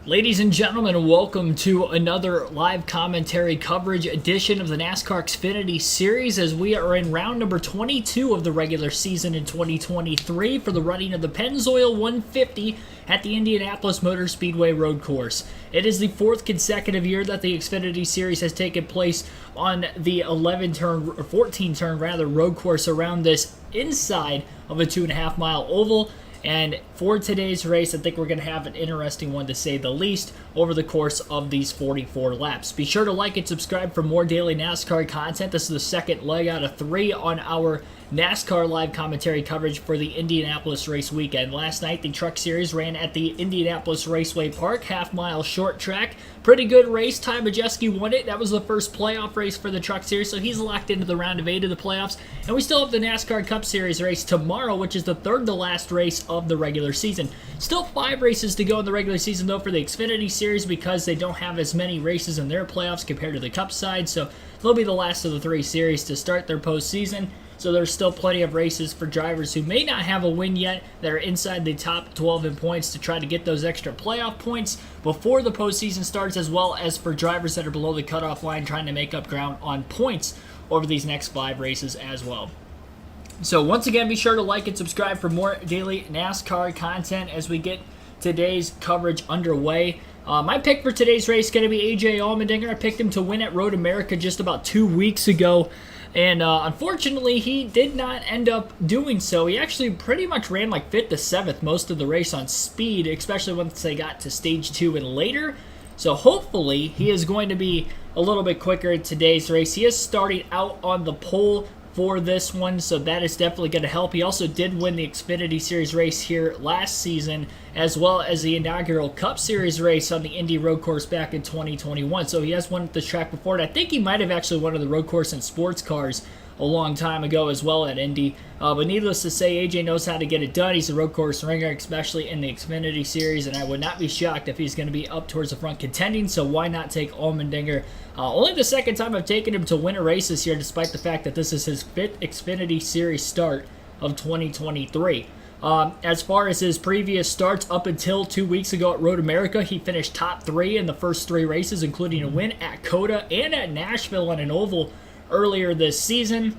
Ladies and gentlemen, welcome to another live commentary coverage edition of the NASCAR Xfinity Series as we are in round number 22 of the regular season in 2023 for the running of the Pennzoil 150 at the Indianapolis Motor Speedway Road Course. It is the fourth consecutive year that the Xfinity Series has taken place on the 14-turn road course around this inside of a 2.5 mile oval. And for today's race, I think we're going to have an interesting one to say the least over the course of these 44 laps. Be sure to like and subscribe for more daily NASCAR content. This is the second leg out of 3 on our NASCAR live commentary coverage for the Indianapolis race weekend. Last night, the Truck Series ran at the Indianapolis Raceway Park, half-mile short track. Pretty good race. Ty Majeski won it. That was the first playoff race for the Truck Series, so he's locked into the round of 8 of the playoffs. And we still have the NASCAR Cup Series race tomorrow, which is the third to last race of the regular season. Still 5 races to go in the regular season, though, for the Xfinity Series because they don't have as many races in their playoffs compared to the Cup side, so they'll be the last of the 3 series to start their postseason. So there's still plenty of races for drivers who may not have a win yet that are inside the top 12 in points to try to get those extra playoff points before the postseason starts, as well as for drivers that are below the cutoff line trying to make up ground on points over these next 5 races as well. So once again, be sure to like and subscribe for more daily NASCAR content as we get today's coverage underway. My pick for today's race is going to be A.J. Allmendinger. I picked him to win at Road America just about 2 weeks ago. And unfortunately, he did not end up doing so. He actually pretty much ran like 5th to 7th most of the race on speed, especially once they got to stage 2 and later. So hopefully, he is going to be a little bit quicker in today's race. He is starting out on the pole for this one, so that is definitely going to help. He also did win the Xfinity Series race here last season, as well as the inaugural Cup Series race on the Indy Road Course back in 2021. So he has won this track before, and I think he might have actually won the road course in sports cars a long time ago as well at Indy. But needless to say, AJ knows how to get it done. He's a road course ringer, especially in the Xfinity Series, and I would not be shocked if he's going to be up towards the front contending, so why not take Allmendinger? Only the second time I've taken him to win a race this year, despite the fact that this is his 5th Xfinity Series start of 2023. As far as his previous starts up until 2 weeks ago at Road America, he finished top 3 in the first 3 races, including a win at COTA and at Nashville on an oval earlier this season,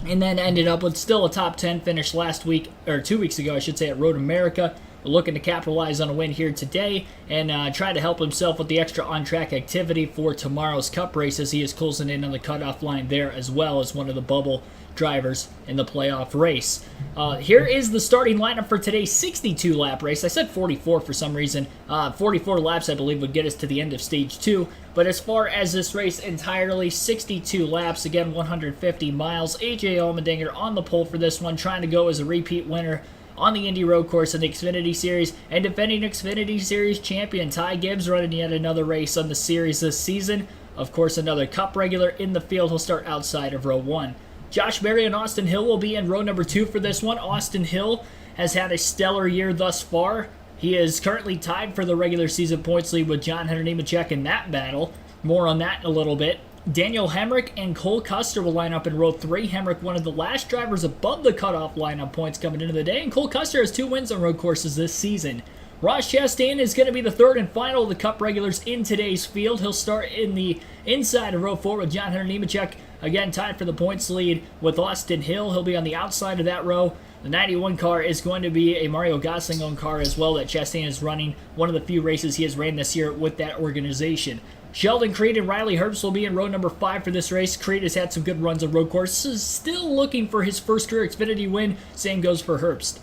and then ended up with still a top 10 finish last week, or 2 weeks ago, I should say, at Road America. We're looking to capitalize on a win here today and try to help himself with the extra on-track activity for tomorrow's Cup race, as he is closing in on the cutoff line there as well as one of the bubble drivers in the playoff race. Here is the starting lineup for today's 62-lap race. I said 44 for some reason. 44 laps, I believe, would get us to the end of stage 2. But as far as this race entirely, 62 laps, again, 150 miles. A.J. Allmendinger on the pole for this one, trying to go as a repeat winner on the Indy Road Course in the Xfinity Series, and defending Xfinity Series champion Ty Gibbs running yet another race on the series this season. Of course, another Cup regular in the field. He'll start outside of row 1. Josh Berry and Austin Hill will be in row number 2 for this one. Austin Hill has had a stellar year thus far. He is currently tied for the regular season points lead with John Hunter Nemechek in that battle. More on that in a little bit. Daniel Hemrick and Cole Custer will line up in row 3. Hemrick, one of the last drivers above the cutoff line on points coming into the day, and Cole Custer has 2 wins on road courses this season. Ross Chastain is going to be the third and final of the Cup regulars in today's field. He'll start in the inside of row 4 with John Hunter Nemechek, again tied for the points lead with Austin Hill. He'll be on the outside of that row. The 91 car is going to be a Mario Gosling-owned car as well that Chastain is running, one of the few races he has ran this year with that organization. Sheldon Creed and Riley Herbst will be in row number 5 for this race. Creed has had some good runs on road courses, still looking for his first career Xfinity win. Same goes for Herbst.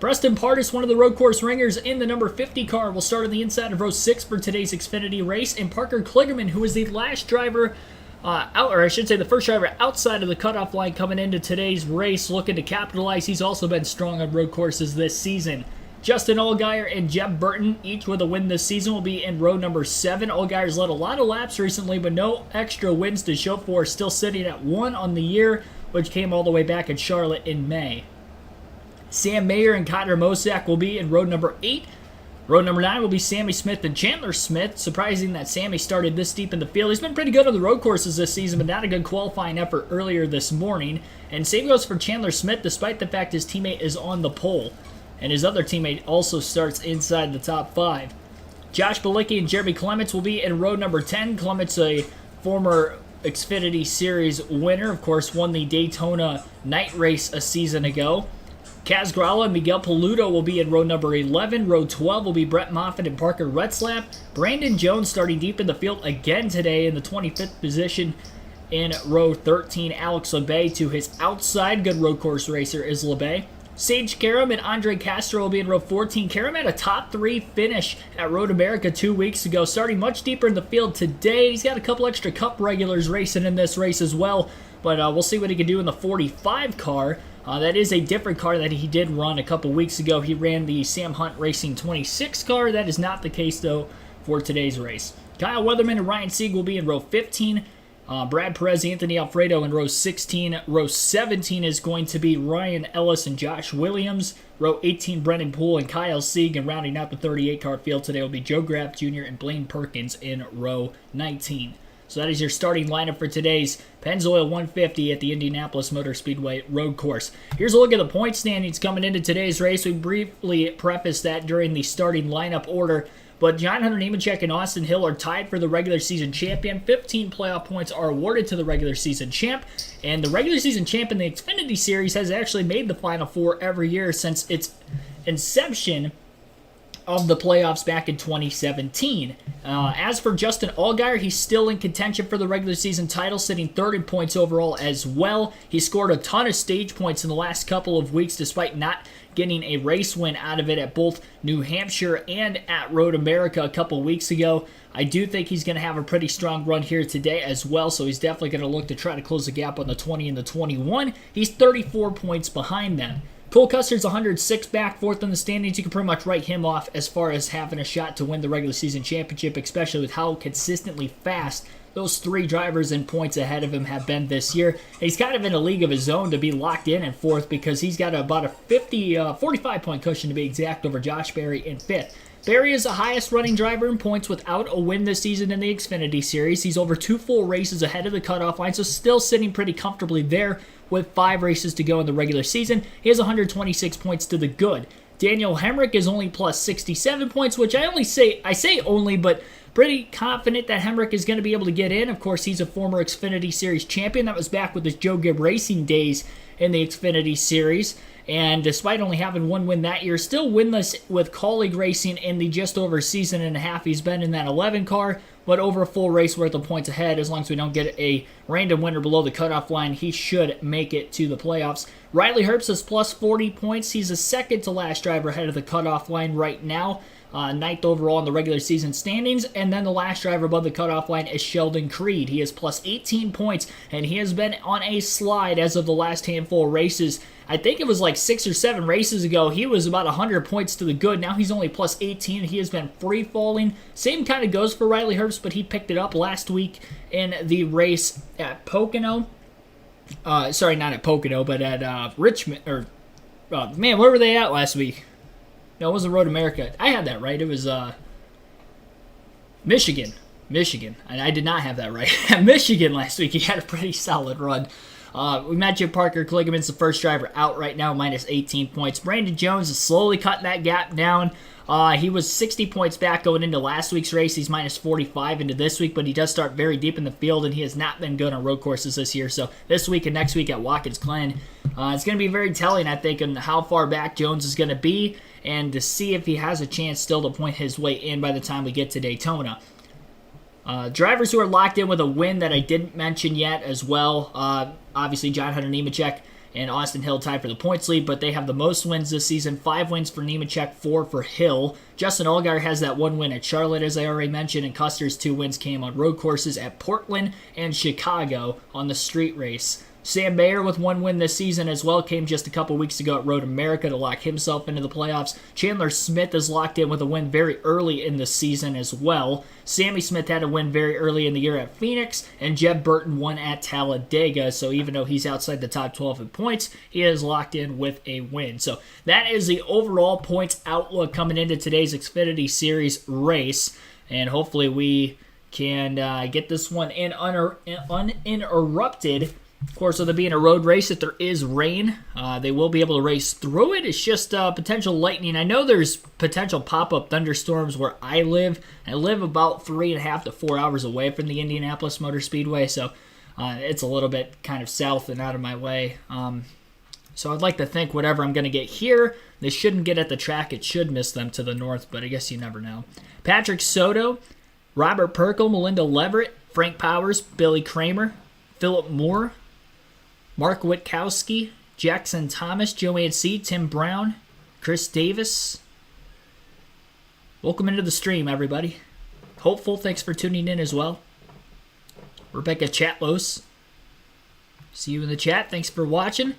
Preston Pardus, one of the road course ringers in the number 50 car, will start on the inside of row 6 for today's Xfinity race. And Parker Kligerman, who is the last driver the first driver outside of the cutoff line coming into today's race, looking to capitalize. He's also been strong on road courses this season. Justin Allgaier and Jeb Burton, each with a win this season, will be in row number 7. Allgaier's led a lot of laps recently, but no extra wins to show for. Still sitting at 1 on the year, which came all the way back in Charlotte in May. Sam Mayer and Connor Mosack will be in row number 8. Row number 9 will be Sammy Smith and Chandler Smith. Surprising that Sammy started this deep in the field. He's been pretty good on the road courses this season, but not a good qualifying effort earlier this morning. And same goes for Chandler Smith, despite the fact his teammate is on the pole. And his other teammate also starts inside the top 5. Josh Bilicki and Jeremy Clements will be in row number 10. Clements, a former Xfinity Series winner, of course, won the Daytona night race a season ago. Kaz Grala and Miguel Paludo will be in row number 11. Row 12 will be Brett Moffitt and Parker Retzlaff. Brandon Jones starting deep in the field again today in the 25th position in row 13. Alex LeBay to his outside. Good road course racer is LeBay. Sage Karam and Andre Castro will be in row 14. Karam had a top 3 finish at Road America 2 weeks ago, starting much deeper in the field today. He's got a couple extra Cup regulars racing in this race as well, but we'll see what he can do in the 45 car. That is a different car that he did run a couple weeks ago. He ran the Sam Hunt Racing 26 car. That is not the case, though, for today's race. Kyle Weatherman and Ryan Sieg will be in row 15. Brad Perez, Anthony Alfredo in row 16. Row 17 is going to be Ryan Ellis and Josh Williams. Row 18, Brendan Poole and Kyle Sieg. And rounding out the 38-car field today will be Joe Graff Jr. and Blaine Perkins in row 19. So that is your starting lineup for today's Pennzoil 150 at the Indianapolis Motor Speedway road course. Here's a look at the point standings coming into today's race. We briefly prefaced that during the starting lineup order, but John Hunter Nemechek and Austin Hill are tied for the regular season champion. 15 playoff points are awarded to the regular season champ, and the regular season champ in the Xfinity Series has actually made the Final Four every year since its inception of the playoffs back in 2017. As for Justin Allgaier, he's still in contention for the regular season title, sitting third in points overall as well. He scored a ton of stage points in the last couple of weeks despite not getting a race win out of it at both New Hampshire and at Road America a couple weeks ago. I do think he's going to have a pretty strong run here today as well, so he's definitely going to look to try to close the gap on the 20 and the 21. He's 34 points behind them. Cole Custer's 106 back, fourth in the standings. You can pretty much write him off as far as having a shot to win the regular season championship, especially with how consistently fast those 3 drivers in points ahead of him have been this year. He's kind of in a league of his own to be locked in fourth because he's got about a 45-point cushion to be exact over Josh Berry in fifth. Berry is the highest running driver in points without a win this season in the Xfinity Series. He's over 2 full races ahead of the cutoff line, so still sitting pretty comfortably there with 5 races to go in the regular season. He has 126 points to the good. Daniel Hemrick is only plus 67 points, which I say only, but pretty confident that Hemrick is going to be able to get in. Of course, he's a former Xfinity Series champion. That was back with his Joe Gibb Racing days in the Xfinity Series. And despite only having 1 win that year, still winless with colleague racing in the just over a season and a half he's been in that 11 car, but over a full race worth of points ahead. As long as we don't get a random winner below the cutoff line, he should make it to the playoffs. Riley Herbst is plus 40 points. He's the second to last driver ahead of the cutoff line right now. 9th overall in the regular season standings, and then the last driver above the cutoff line is Sheldon Creed. He is plus 18 points, and he has been on a slide as of the last handful of races. I think it was like 6 or 7 races ago, he was about 100 points to the good. Now he's only plus 18. He has been free-falling. Same kind of goes for Riley Herbst, but he picked it up last week in the race at Pocono. Sorry, not at Pocono, but at Richmond, or, where were they at last week? No, it wasn't Road America. I had that right. It was Michigan. And I did not have that right. At Michigan last week, he had a pretty solid run. We mentioned Parker Kligerman's the first driver out right now, minus 18 points. Brandon Jones is slowly cutting that gap down. He was 60 points back going into last week's race. He's minus 45 into this week, but he does start very deep in the field, and he has not been good on road courses this year. So this week and next week at Watkins Glen, it's going to be very telling, I think, on how far back Jones is going to be, and to see if he has a chance still to point his way in by the time we get to Daytona. Drivers who are locked in with a win that I didn't mention yet as well, obviously John Hunter Nemechek and Austin Hill tied for the points lead, but they have the most wins this season. 5 wins for Nemechek, 4 for Hill. Justin Allgaier has that 1 win at Charlotte, as I already mentioned, and Custer's 2 wins came on road courses at Portland and Chicago on the street race. Sam Mayer with 1 win this season as well, came just a couple weeks ago at Road America to lock himself into the playoffs. Chandler Smith is locked in with a win very early in the season as well. Sammy Smith had a win very early in the year at Phoenix, and Jeb Burton won at Talladega. So even though he's outside the top 12 in points, he is locked in with a win. So that is the overall points outlook coming into today's Xfinity Series race, and hopefully we can get this one in uninterrupted Of course, with it being a road race, if there is rain, they will be able to race through it. It's just potential lightning. I know there's potential pop-up thunderstorms where I live. I live about 3.5 to 4 hours away from the Indianapolis Motor Speedway, so it's a little bit kind of south and out of my way. So I'd like to think whatever I'm going to get here, they shouldn't get at the track. It should miss them to the north, but I guess you never know. Patrick Soto, Robert Perkel, Melinda Leverett, Frank Powers, Billy Kramer, Philip Moore, Mark Witkowski, Jackson Thomas, Joanne C., Tim Brown, Chris Davis. Welcome into the stream, everybody. Hopeful, thanks for tuning in as well. Rebecca Chatlos, see you in the chat. Thanks for watching.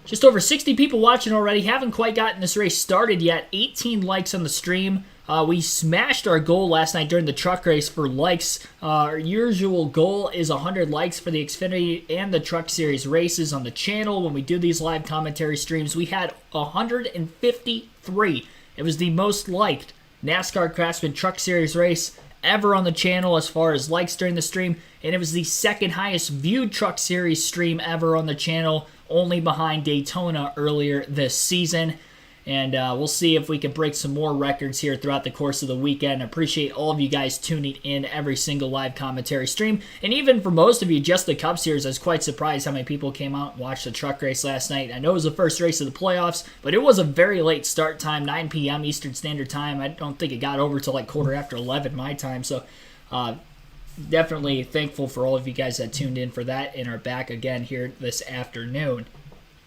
Just over 60 people watching already. Haven't quite gotten this race started yet. 18 likes on the stream. We smashed our goal last night during the truck race for likes. Our usual goal is 100 likes for the Xfinity and the Truck Series races on the channel. When we do these live commentary streams, we had 153. It was the most liked NASCAR Craftsman Truck Series race ever on the channel as far as likes during the stream, and it was the second highest viewed Truck Series stream ever on the channel, only behind Daytona earlier this season. And we'll see if we can break some more records here throughout the course of the weekend. I appreciate all of you guys tuning in every single live commentary stream. And even for most of you, just the Cup Series, I was quite surprised how many people came out and watched the truck race last night. I know it was the first race of the playoffs, but it was a very late start time, 9 p.m. Eastern Standard Time. I don't think it got over till like 11:15 my time. So definitely thankful for all of you guys that tuned in for that and are back again here this afternoon.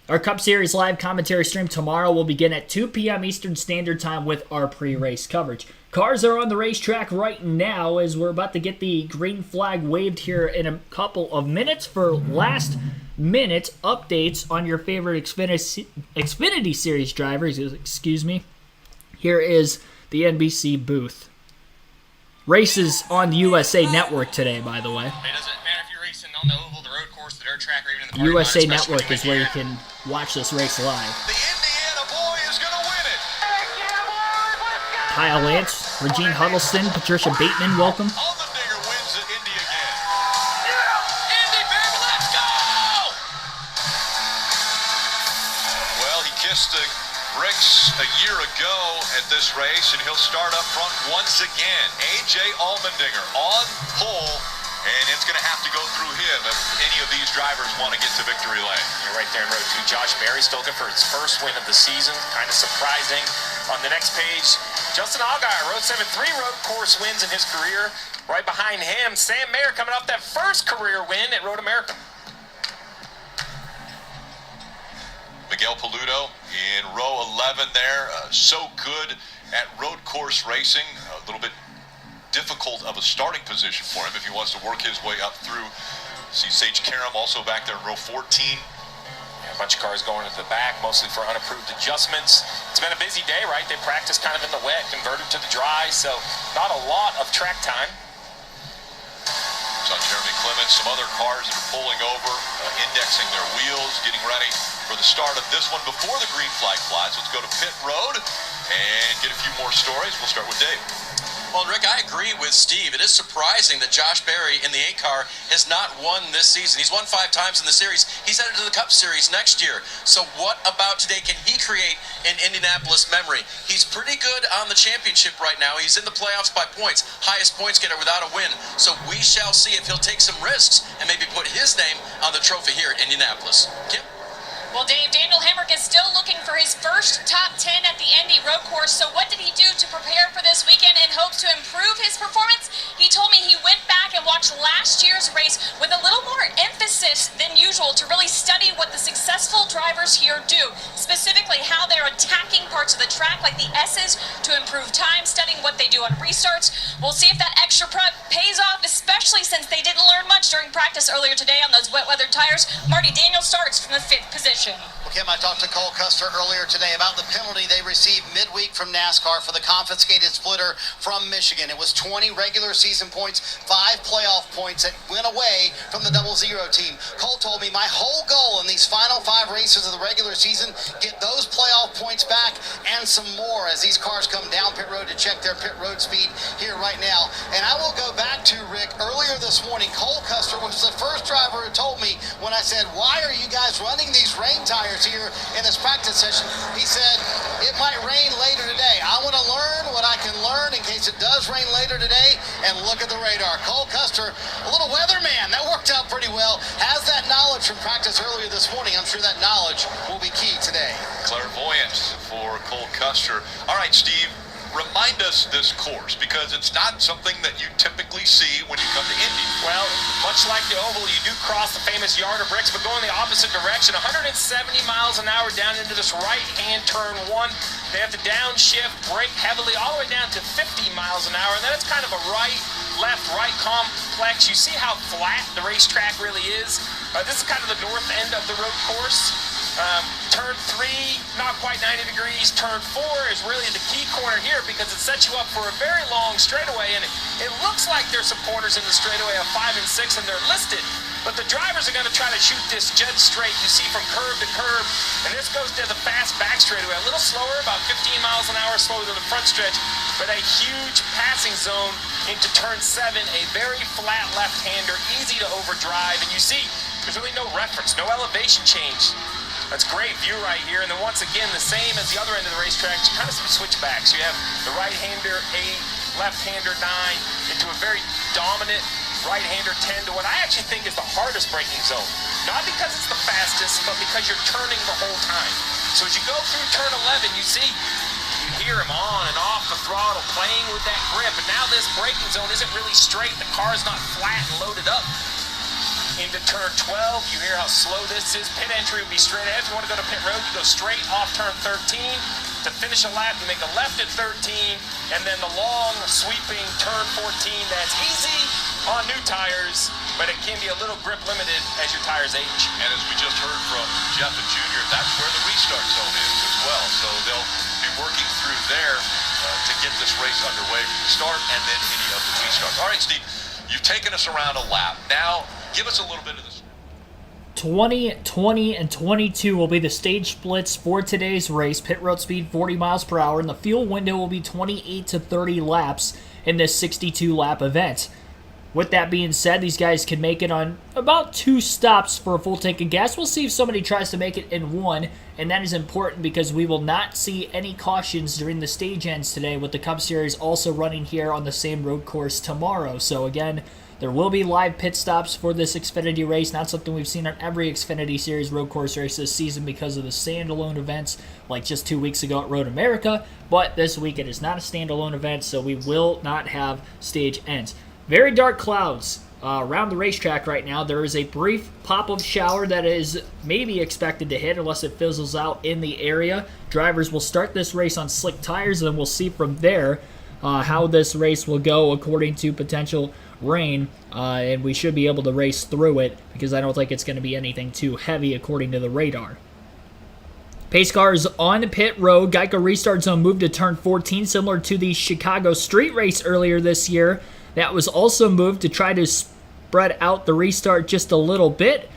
Our Cup Series live commentary stream tomorrow will begin at 2 p.m. Eastern Standard Time with our pre-race coverage. Cars are on the racetrack right now as we're about to get the green flag waved here in a couple of minutes for last-minute updates on your favorite Xfinity Series drivers. Excuse me. Here is the NBC booth. Races on the USA Network today, by the way. It doesn't matter if you're racing on the oval, the road course, the dirt track, or even the USA Network is where you can watch this race live. The Indiana boy is going to win it. Kyle Lance, Regine Huddleston, Patricia Bateman, welcome. Allmendinger wins at Indy again. Indy, baby, let's go! Well, he kissed the bricks a year ago at this race, and he'll start up front once again. A.J. Allmendinger on pole. And it's going to have to go through him if any of these drivers want to get to victory lane. You're right there in row 2. Josh Berry still looking for his first win of the season. Kind of surprising. On the next page, Justin Allgaier, road 7, 3 road course wins in his career. Right behind him, Sam Mayer coming off that first career win at Road America. Miguel Paludo in row 11 there. So good at road course racing. A little bit difficult of a starting position for him if he wants to work his way up through. See Sage Karam also back there in row 14. A bunch of cars going to the back, mostly for unapproved adjustments. It's been a busy day, right? They practiced kind of in the wet, converted to the dry, so not a lot of track time. Saw Jeremy Clements, some other cars that are pulling over, indexing their wheels, getting ready for the start of this one before the green flag flies. Let's go to pit road and get a few more stories. We'll start with Dave. Well, Rick, I agree with Steve. It is surprising that Josh Berry in the 8 car has not won this season. He's won 5 times in the series. He's headed to the Cup Series next year. So what about today can he create in Indianapolis memory? He's pretty good on the championship right now. He's in the playoffs by points. Highest points getter without a win. So we shall see if he'll take some risks and maybe put his name on the trophy here at Indianapolis. Kim? Well, Dave, Daniel Hemrick is still looking for his first top 10 at the Indy road course. So what did he do to prepare for this weekend in hopes to improve his performance? He told me he went back and watched last year's race with a little more emphasis than usual to really study what the successful drivers here do, specifically how they're attacking parts of the track like the S's to improve time, studying what they do on restarts. We'll see if that extra prep pays off, especially since they didn't learn much during practice earlier today on those wet weather tires. Marty Daniel starts from the 5th position. Well, Kim, I talked to Cole Custer earlier today about the penalty they received midweek from NASCAR for the confiscated splitter from Michigan. It was 20 regular season points, 5 playoff points that went away from the 0-0 team. Cole told me my whole goal in these final 5 races of the regular season, get those playoff points back and and some more as these cars come down pit road to check their pit road speed here right now. And I will go back to Rick. Earlier this morning, Cole Custer was the first driver who told me when I said, why are you guys running these rain tires here in this practice session? He said, it might rain later today. I want to learn what I can learn in case it does rain later today. And look at the radar. Cole Custer, a little weatherman. That worked out pretty well. Has that knowledge from practice earlier this morning. I'm sure that knowledge will be key today. Clairvoyance for Cole Custer. All right, Steve, remind us this course, because it's not something that you typically see when you come to Indy. Well, much like the oval, you do cross the famous yard of bricks, but going the opposite direction, 170 miles an hour down into this right-hand turn one. They have to downshift, brake heavily, all the way down to 50 miles an hour, and then it's kind of a left-right complex. You see how flat the racetrack really is. This is kind of the north end of the road course. Turn 3, not quite 90 degrees. Turn 4 is really the key corner here because it sets you up for a very long straightaway, and it looks like there's some corners in the straightaway of 5 and 6, and they're listed. But the drivers are going to try to shoot this dead straight. You see from curb to curb, and this goes to the fast back straightaway. A little slower, about 15 miles an hour slower than the front stretch, but a huge passing zone into turn 7, a very flat left-hander, easy to overdrive, and you see there's really no reference, no elevation change. That's great view right here, and then once again, the same as the other end of the racetrack, kind of some switchbacks. You have the right-hander 8, left-hander 9, into a very dominant right-hander 10 to what I actually think is the hardest braking zone. Not because it's the fastest, but because you're turning the whole time. So as you go through turn 11, you see, you hear him on and off the throttle, playing with that grip, and now this braking zone isn't really straight. The car is not flat and loaded up. Into turn 12, you hear how slow this is. Pit entry would be straight ahead. If you want to go to pit road, you go straight off turn 13. To finish a lap, you make a left at 13, and then the long, sweeping turn 14. That's easy on new tires, but it can be a little grip limited as your tires age. And as we just heard from Jeff and Junior, that's where the restart zone is as well. So they'll be working through there to get this race underway from the start and then any of the restarts. All right, Steve, you've taken us around a lap. Now, give us a little bit of this. 20, 20, and 22 will be the stage splits for today's race. Pit road speed 40 miles per hour, and the fuel window will be 28 to 30 laps in this 62-lap event. With that being said, these guys can make it on about 2 stops for a full tank of gas. We'll see if somebody tries to make it in 1, and that is important because we will not see any cautions during the stage ends today, with the Cup Series also running here on the same road course tomorrow. So again, there will be live pit stops for this Xfinity race, not something we've seen on every Xfinity Series road course race this season because of the standalone events like just 2 weeks ago at Road America, but this week it is not a standalone event, so we will not have stage ends. Very dark clouds around the racetrack right now. There is a brief pop-up shower that is maybe expected to hit unless it fizzles out in the area. Drivers will start this race on slick tires, and we'll see from there how this race will go according to potential rain, and we should be able to race through it because I don't think it's going to be anything too heavy according to the radar. Pace cars on pit road. Geico restart zone moved to turn 14, similar to the Chicago street race earlier this year. That was also moved to try to spread out the restart just a little bit.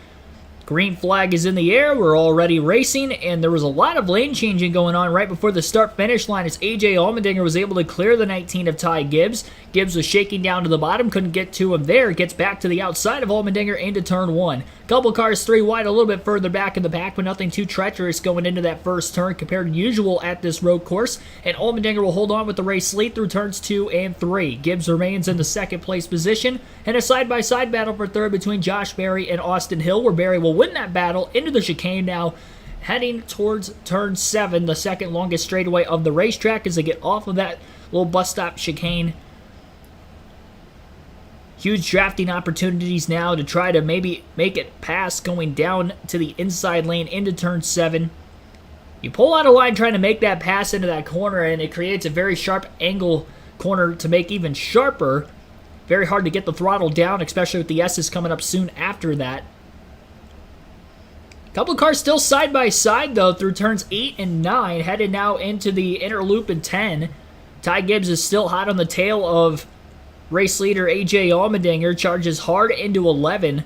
Green flag is in the air. We're already racing, and there was a lot of lane changing going on right before the start-finish line as A.J. Allmendinger was able to clear the 19 of Ty Gibbs. Gibbs was shaking down to the bottom, couldn't get to him there. Gets back to the outside of Allmendinger into turn 1. Couple cars 3 wide, a little bit further back in the pack, but nothing too treacherous going into that first turn compared to usual at this road course. And Allmendinger will hold on with the race lead through turns 2 and 3. Gibbs remains in the second place position, and a side-by-side battle for third between Josh Berry and Austin Hill, where Berry will win that battle into the chicane now, heading towards turn 7, the second longest straightaway of the racetrack as they get off of that little bus stop chicane. Huge drafting opportunities now to try to maybe make it past going down to the inside lane into turn 7. You pull out a line trying to make that pass into that corner, and it creates a very sharp angle corner to make even sharper. Very hard to get the throttle down, especially with the S's coming up soon after that. Couple cars still side by side though through turns 8 and 9, headed now into the inner loop in 10. Ty Gibbs is still hot on the tail of race leader A.J. Allmendinger, charges hard into 11.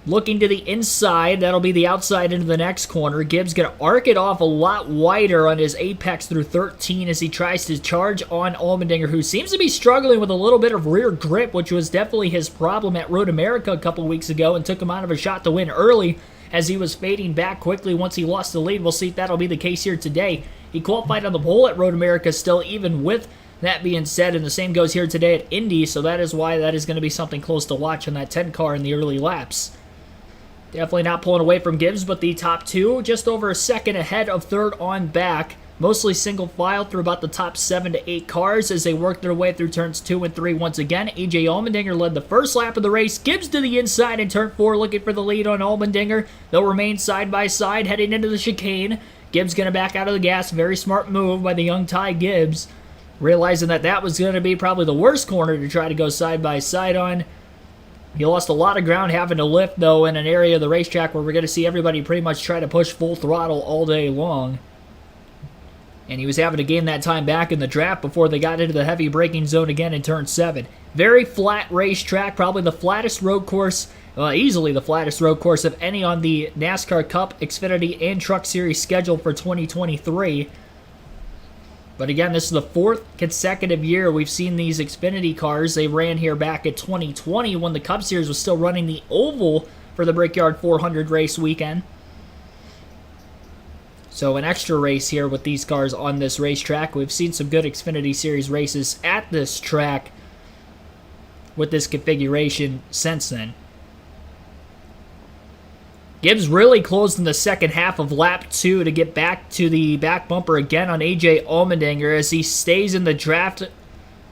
Looking to the inside, that'll be the outside into the next corner. Gibbs going to arc it off a lot wider on his apex through 13 as he tries to charge on Allmendinger, who seems to be struggling with a little bit of rear grip, which was definitely his problem at Road America a couple weeks ago and took him out of a shot to win early as he was fading back quickly once he lost the lead. We'll see if that'll be the case here today. He qualified on the pole at Road America still, even with that being said, and the same goes here today at Indy, so that is why that is going to be something close to watch on that 10 car in the early laps. Definitely not pulling away from Gibbs, but the top two just over a second ahead of third on back. Mostly single file through about the top 7 to 8 cars as they work their way through turns 2 and 3 once again. AJ Allmendinger led the first lap of the race. Gibbs to the inside in turn 4 looking for the lead on Allmendinger. They'll remain side by side heading into the chicane. Gibbs going to back out of the gas. Very smart move by the young Ty Gibbs. Realizing that that was going to be probably the worst corner to try to go side by side on. He lost a lot of ground having to lift, though, in an area of the racetrack where we're going to see everybody pretty much try to push full throttle all day long. And he was having to gain that time back in the draft before they got into the heavy braking zone again in turn 7. Very flat racetrack, probably the flattest road course, easily the flattest road course of any on the NASCAR Cup, Xfinity, and Truck Series schedule for 2023. But again, this is the 4th consecutive year we've seen these Xfinity cars. They ran here back at 2020 when the Cup Series was still running the oval for the Brickyard 400 race weekend. So an extra race here with these cars on this racetrack. We've seen some good Xfinity Series races at this track with this configuration since then. Gibbs really closed in the second half of lap 2 to get back to the back bumper again on AJ Allmendinger as he stays in the draft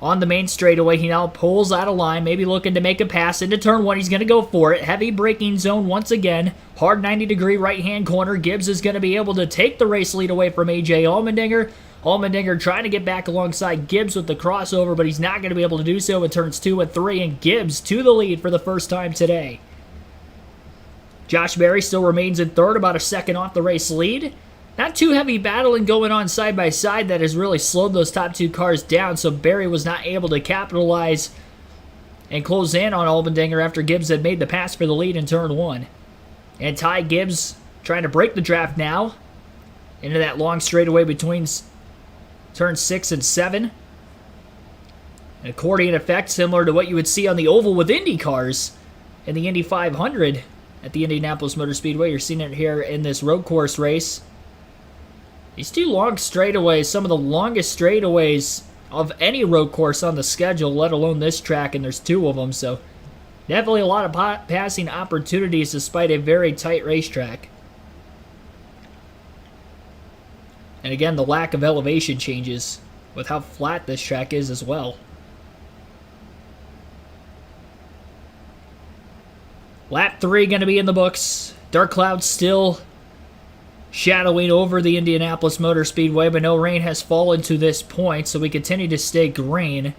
on the main straightaway. He now pulls out of line, maybe looking to make a pass into turn 1. He's going to go for it. Heavy braking zone once again. Hard 90-degree right-hand corner. Gibbs is going to be able to take the race lead away from AJ Allmendinger. Allmendinger trying to get back alongside Gibbs with the crossover, but he's not going to be able to do so in turns 2 and 3, and Gibbs to the lead for the first time today. Josh Berry still remains in third, about a second off the race lead. Not too heavy battling going on side by side that has really slowed those top 2 cars down, so Berry was not able to capitalize and close in on Allmendinger after Gibbs had made the pass for the lead in turn 1. And Ty Gibbs trying to break the draft now into that long straightaway between turns 6 and 7. An accordion effect similar to what you would see on the oval with Indy cars in the Indy 500. At the Indianapolis Motor Speedway. You're seeing it here in this road course race. These 2 long straightaways, some of the longest straightaways of any road course on the schedule, let alone this track, and there's 2 of them, so definitely a lot of passing opportunities despite a very tight racetrack. And again, the lack of elevation changes with how flat this track is as well. Lap 3 going to be in the books. Dark clouds still shadowing over the Indianapolis Motor Speedway, but no rain has fallen to this point, so we continue to stay green.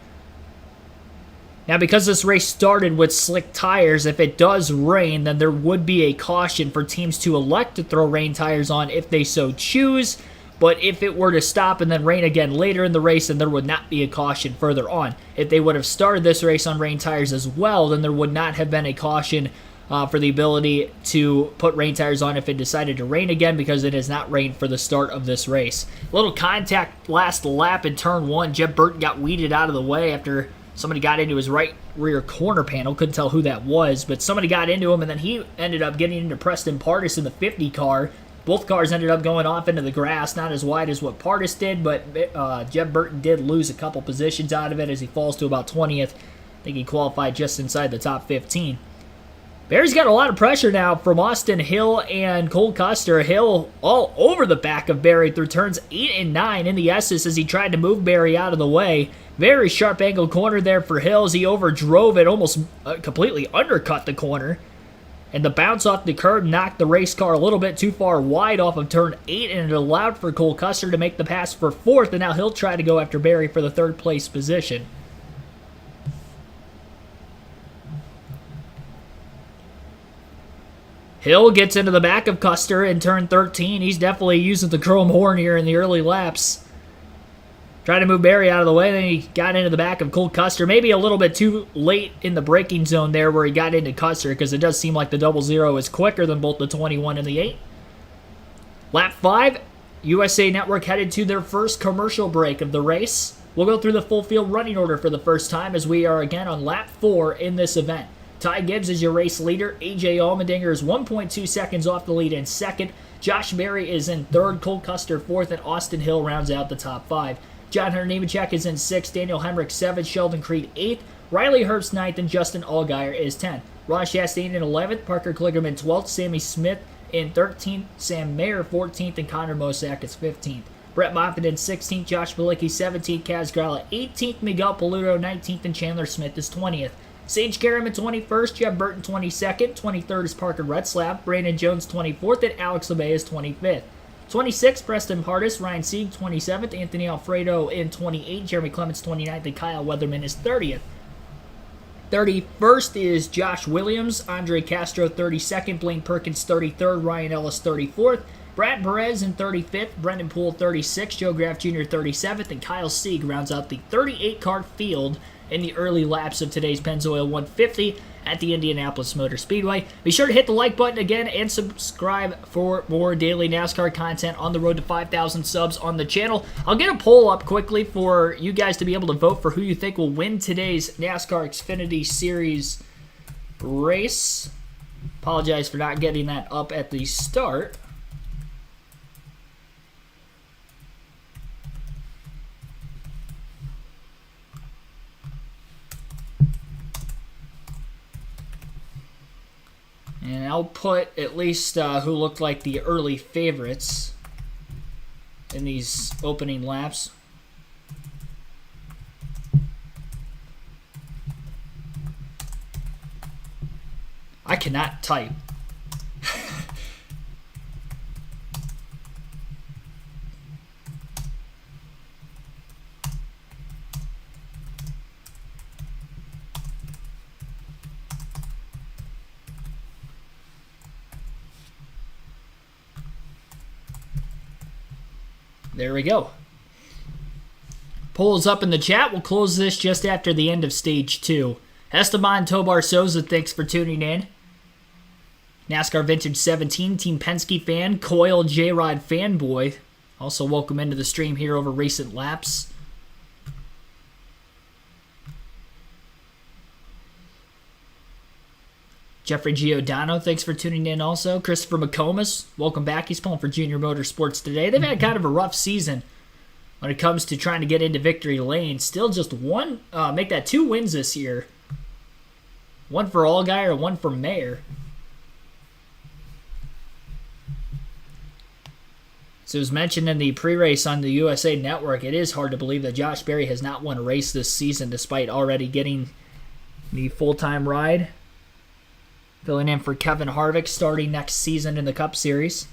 Now, because this race started with slick tires, if it does rain, then there would be a caution for teams to elect to throw rain tires on if they so choose. But if it were to stop and then rain again later in the race, then there would not be a caution further on. If they would have started this race on rain tires as well, then there would not have been a caution for the ability to put rain tires on if it decided to rain again, because it has not rained for the start of this race. Little contact last lap in turn 1. Jeb Burton got weeded out of the way after somebody got into his right rear corner panel. Couldn't tell who that was, but somebody got into him, and then he ended up getting into Preston Pardis in the 50 car. Both cars ended up going off into the grass, not as wide as what Pardis did, but Jeb Burton did lose a couple positions out of it as he falls to about 20th. I think he qualified just inside the top 15. Barry's got a lot of pressure now from Austin Hill and Cole Custer. Hill all over the back of Barry through turns 8 and 9 in the S's as he tried to move Barry out of the way. Very sharp angle corner there for Hill as he overdrove it, almost completely undercut the corner. And the bounce off the curb knocked the race car a little bit too far wide off of turn 8, and it allowed for Cole Custer to make the pass for 4th, and now he'll try to go after Barry for the 3rd place position. Hill gets into the back of Custer in turn 13. He's definitely using the chrome horn here in the early laps. Tried to move Berry out of the way, then he got into the back of Cole Custer. Maybe a little bit too late in the braking zone there where he got into Custer, because it does seem like the 00 is quicker than both the 21 and the 8. Lap 5, USA Network headed to their first commercial break of the race. We'll go through the full field running order for the first time as we are again on lap 4 in this event. Ty Gibbs is your race leader. A.J. Allmendinger is 1.2 seconds off the lead in second. Josh Berry is in third. Cole Custer fourth, and Austin Hill rounds out the top 5. John Hunter Nemechek is in 6th, Daniel Hemrick 7th, Sheldon Creed 8th, Riley Herbst 9th, and Justin Allgaier is 10th. Ross Chastain in 11th, Parker Kligerman 12th, Sammy Smith in 13th, Sam Mayer 14th, and Connor Mosack is 15th. Brett Moffitt in 16th, Josh Bilicki 17th, Kaz Grala 18th, Miguel Paludo 19th, and Chandler Smith is 20th. Sage Karam 21st, Jeff Burton 22nd, 23rd is Parker Retzlaff, Brandon Jones 24th, and Alex LeMay is 25th. 26th, Preston Hardis, Ryan Sieg 27th, Anthony Alfredo in 28th, Jeremy Clements 29th, and Kyle Weatherman is 30th. 31st is Josh Williams, Andre Castro 32nd, Blaine Perkins 33rd, Ryan Ellis 34th, Brad Perez in 35th, Brendan Poole 36th, Joe Graff Jr. 37th, and Kyle Sieg rounds out the 38-car field in the early laps of today's Pennzoil 150 at the Indianapolis Motor Speedway. Be sure to hit the like button again and subscribe for more daily NASCAR content on the road to 5,000 subs on the channel. I'll get a poll up quickly for you guys to be able to vote for who you think will win today's NASCAR Xfinity Series race. Apologize for not getting that up at the start. And I'll put at least who looked like the early favorites in these opening laps. I cannot type. There we go. Polls up in the chat. We'll close this just after the end of Stage 2. Esteban Tobar Souza, thanks for tuning in. NASCAR Vintage 17, Team Penske fan. Coil J-Rod fanboy. Also welcome into the stream here over recent laps. Jeffrey Giordano, thanks for tuning in also. Christopher McComas, welcome back. He's pulling for Junior Motorsports today. They've had kind of a rough season when it comes to trying to get into victory lane. Still just one, make that 2 wins this year. One for Allgaier, one for Mayer. So as mentioned in the pre-race on the USA Network, it is hard to believe that Josh Berry has not won a race this season despite already getting the full-time ride. Filling in for Kevin Harvick starting next season in the Cup Series.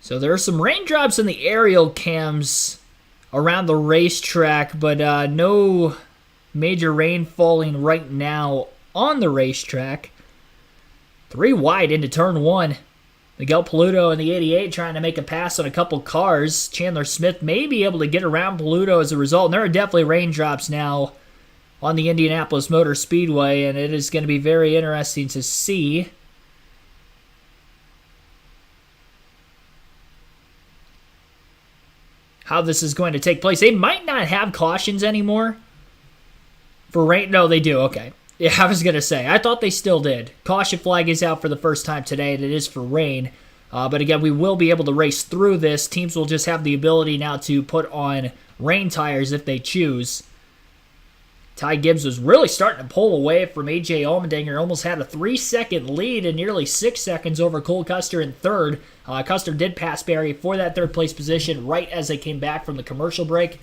So there are some raindrops in the aerial cams around the racetrack, but no major rain falling right now on the racetrack. 3 wide into turn 1. Miguel Paludo in the 88 trying to make a pass on a couple cars. Chandler Smith may be able to get around Paludo as a result. And there are definitely raindrops now on the Indianapolis Motor Speedway, and it is going to be very interesting to see how this is going to take place. They might not have cautions anymore for rain. No, they do. Okay. Yeah, I was going to say. I thought they still did. Caution flag is out for the first time today, and it is for rain. But again, we will be able to race through this. Teams will just have the ability now to put on rain tires if they choose. Ty Gibbs was really starting to pull away from A.J. Allmendinger. Almost had a 3-second lead and nearly 6 seconds over Cole Custer in third. Custer did pass Berry for that third-place position right as they came back from the commercial break.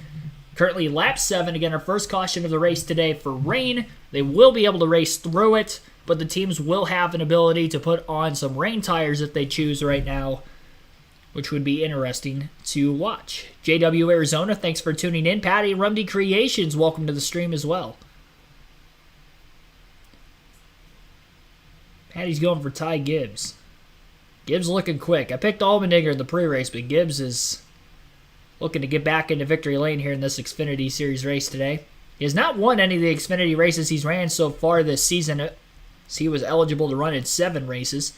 Currently lap 7. Again, our first caution of the race today for rain. They will be able to race through it, but the teams will have an ability to put on some rain tires if they choose right now, which would be interesting to watch. JW Arizona, thanks for tuning in. Patty Rumdy Creations, welcome to the stream as well. Patty's going for Ty Gibbs. Gibbs looking quick. I picked Allmendinger in the pre-race, but Gibbs is looking to get back into victory lane here in this Xfinity Series race today. He has not won any of the Xfinity races he's ran so far this season. He was eligible to run in 7 races.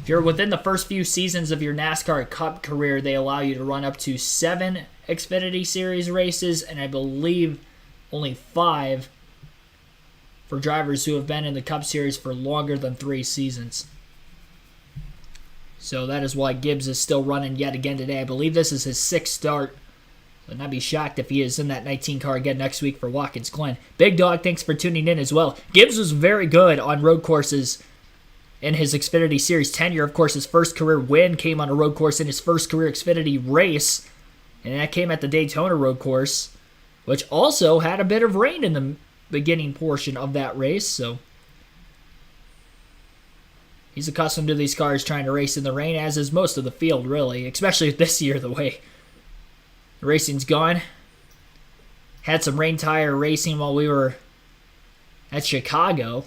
If you're within the first few seasons of your NASCAR Cup career, they allow you to run up to 7 Xfinity Series races, and I believe only 5 for drivers who have been in the Cup Series for longer than 3 seasons. So that is why Gibbs is still running yet again today. I believe this is his 6th start. I'd not be shocked if he is in that 19 car again next week for Watkins Glen. Big Dog, thanks for tuning in as well. Gibbs was very good on road courses in his Xfinity Series tenure. Of course, his first career win came on a road course in his first career Xfinity race, and that came at the Daytona road course, which also had a bit of rain in the beginning portion of that race, so he's accustomed to these cars trying to race in the rain, as is most of the field, really, especially this year, the way the racing's gone. Had some rain tire racing while we were at Chicago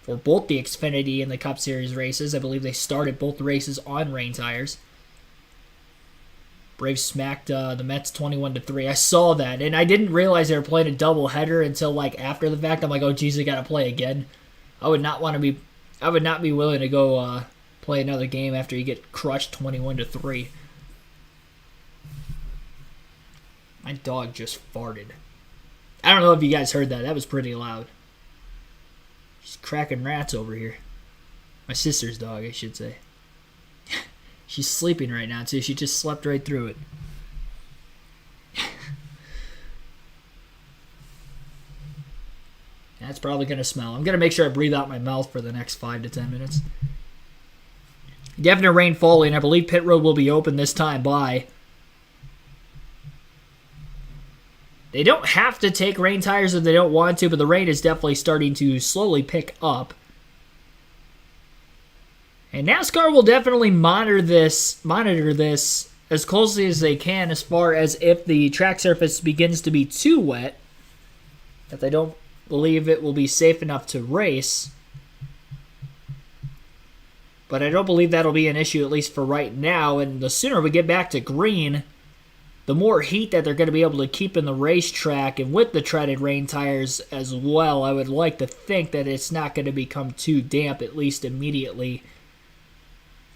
for both the Xfinity and the Cup Series races. I believe they started both the races on rain tires. Braves smacked the Mets 21-3. I saw that, and I didn't realize they were playing a doubleheader until like after the fact. I'm like, oh geez, they got to play again. I would not be willing to go play another game after you get crushed 21-3. My dog just farted. I don't know if you guys heard that. That was pretty loud. She's cracking rats over here. My sister's dog, I should say. She's sleeping right now, too. She just slept right through it. That's probably going to smell. I'm going to make sure I breathe out my mouth for the next 5 to 10 minutes. Definite rain falling. I believe pit road will be open this time by. They don't have to take rain tires if they don't want to, but the rain is definitely starting to slowly pick up. And NASCAR will definitely monitor this as closely as they can as far as if the track surface begins to be too wet, that they don't believe it will be safe enough to race. But I don't believe that'll be an issue, at least for right now. And the sooner we get back to green, the more heat that they're going to be able to keep in the racetrack, and with the treaded rain tires as well, I would like to think that it's not going to become too damp, at least immediately,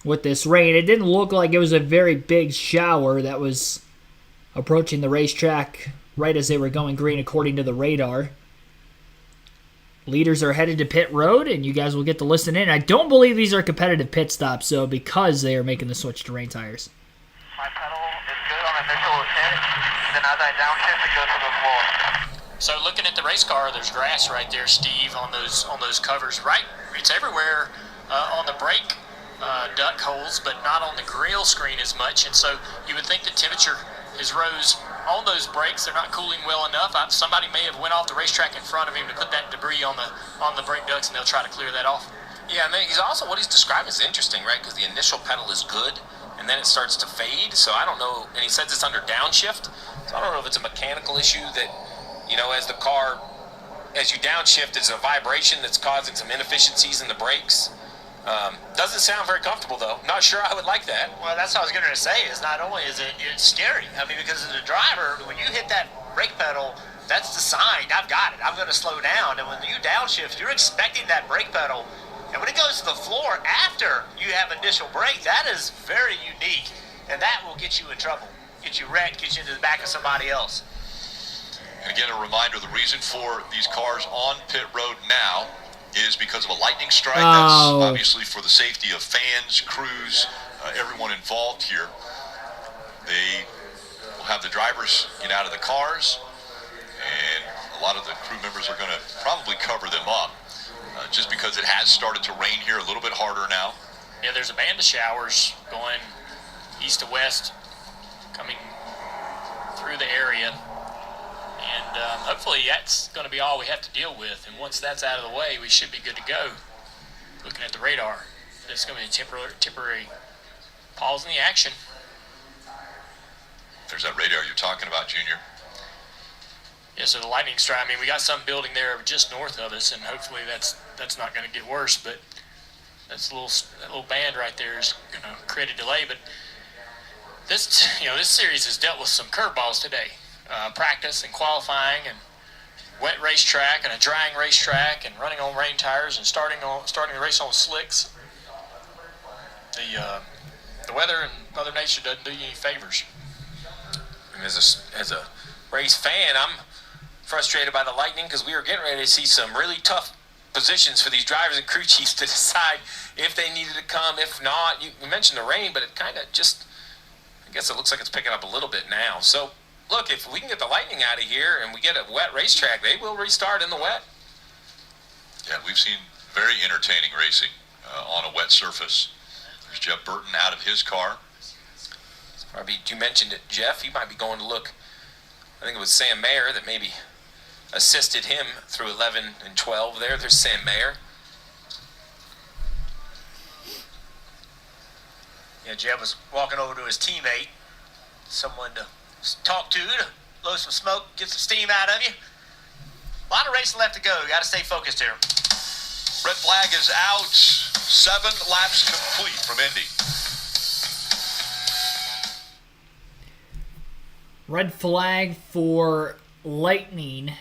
with this rain. It didn't look like it was a very big shower that was approaching the racetrack right as they were going green, according to the radar. Leaders are headed to pit road, and you guys will get to listen in. I don't believe these are competitive pit stops, so because they are making the switch to rain tires. My pedal is good on initial hit, then as I downshift, it goes to the floor. So looking at the race car, there's grass right there, Steve, on those covers. Right, it's everywhere on the brake duct holes, but not on the grill screen as much. And so you would think the temperature is rose on those brakes. They're not cooling well enough. Somebody may have went off the racetrack in front of him to put that debris on the brake ducts, and they'll try to clear that off. Yeah, and then he's also, what he's describing is interesting, right? Because the initial pedal is good, and then it starts to fade. So I don't know. And he says it's under downshift. So I don't know if it's a mechanical issue that, as you downshift, it's a vibration that's causing some inefficiencies in the brakes. Doesn't sound very comfortable, though. Not sure I would like that. Well, that's what I was going to say, is not only is it's scary, I mean, because as a driver, when you hit that brake pedal, that's the sign, I've got it, I'm going to slow down. And when you downshift, you're expecting that brake pedal. And when it goes to the floor after you have initial brake, that is very unique. And that will get you in trouble, get you wrecked, get you into the back of somebody else. And again, a reminder, the reason for these cars on pit road now is because of a lightning strike. That's obviously for the safety of fans, crews, everyone involved here. They will have the drivers get out of the cars, and a lot of the crew members are going to probably cover them up, just because it has started to rain here a little bit harder now. Yeah, there's a band of showers going east to west, coming through the area. And hopefully that's going to be all we have to deal with. And once that's out of the way, we should be good to go. Looking at the radar, it's going to be a temporary pause in the action. There's that radar you're talking about, Junior. Yeah, so the lightning strike, I mean, we got some building there just north of us, and hopefully that's not going to get worse. But that little band right there is going to create a delay. But this series has dealt with some curveballs today. Practice and qualifying and wet racetrack and a drying racetrack and running on rain tires and starting the race on slicks. The weather and Mother Nature doesn't do you any favors. And as a race fan, I'm frustrated by the Lightning because we were getting ready to see some really tough positions for these drivers and crew chiefs to decide if they needed to come, if not. You mentioned the rain, but it kind of just, I guess it looks like it's picking up a little bit now. So, look, if we can get the Lightning out of here and we get a wet racetrack, they will restart in the wet. Yeah, we've seen very entertaining racing on a wet surface. There's Jeff Burton out of his car. You mentioned it, Jeff. He might be going to look. I think it was Sam Mayer that maybe assisted him through 11 and 12 there. There's Sam Mayer. Yeah, Jeff was walking over to his teammate, someone to talk to blow some smoke, get some steam out of you. A lot of racing left to go. You got to stay focused here. Red flag is out. 7 laps complete from Indy. Red flag for Lightning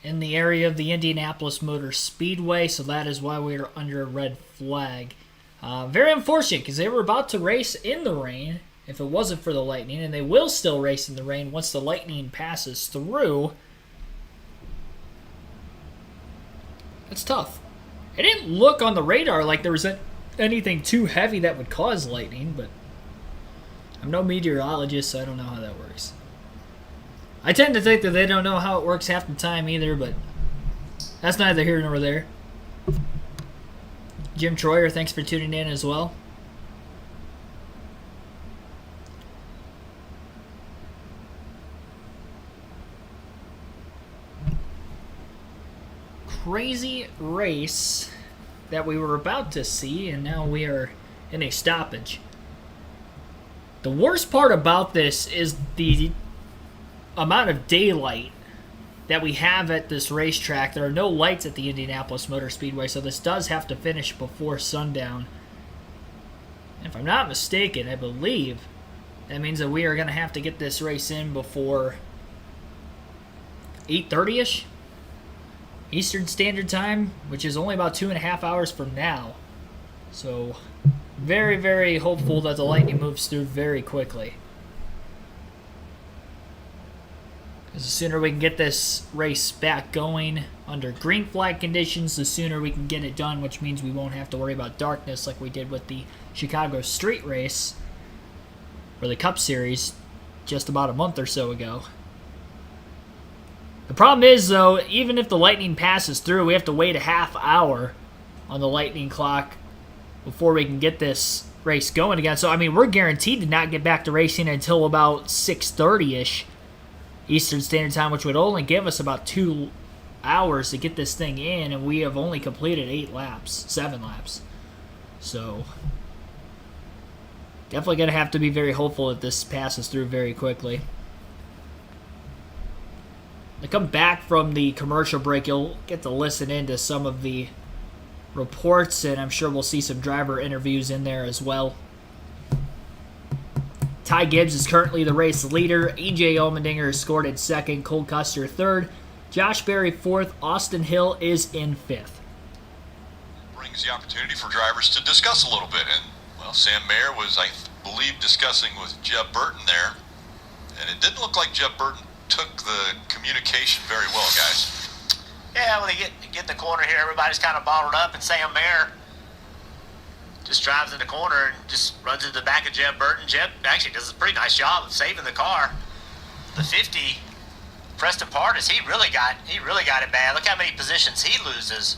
in the area of the Indianapolis Motor Speedway, so that is why we are under a red flag. Very unfortunate because they were about to race in the rain if it wasn't for the Lightning, and they will still race in the rain once the Lightning passes through. That's tough. It didn't look on the radar like there was anything too heavy that would cause lightning, but I'm no meteorologist, so I don't know how that works. I tend to think that they don't know how it works half the time either, but that's neither here nor there. Jim Troyer, thanks for tuning in as well. Crazy race that we were about to see, and now we are in a stoppage. The worst part about this is the amount of daylight that we have at this racetrack. There are no lights at the Indianapolis Motor Speedway, so this does have to finish before sundown. And if I'm not mistaken, I believe that means that we are going to have to get this race in before 8:30ish Eastern Standard Time, which is only about 2.5 hours from now. So very, very hopeful that the Lightning moves through very quickly. Because the sooner we can get this race back going under green flag conditions, the sooner we can get it done, which means we won't have to worry about darkness like we did with the Chicago Street Race, or the Cup Series, just about a month or so ago. The problem is, though, even if the Lightning passes through, we have to wait a half hour on the Lightning clock before we can get this race going again. So, I mean, we're guaranteed to not get back to racing until about 6:30ish Eastern Standard Time, which would only give us about 2 hours to get this thing in, and we have only completed 7 laps. So, definitely going to have to be very hopeful that this passes through very quickly. When I come back from the commercial break, you'll get to listen in to some of the reports, and I'm sure we'll see some driver interviews in there as well. Ty Gibbs is currently the race leader. AJ Allmendinger is scored in second. Cole Custer third. Josh Berry fourth. Austin Hill is in fifth. Brings the opportunity for drivers to discuss a little bit. And, well, Sam Mayer was, I believe, discussing with Jeb Burton there. And it didn't look like Jeb Burton took the communication very well, guys. Yeah, when they get in the corner here, everybody's kind of bottled up, and Sam Mayer just drives in the corner and just runs into the back of Jeb Burton. Jeb actually does a pretty nice job of saving the car. The 50, Preston Pardis, he really got it bad. Look how many positions he loses.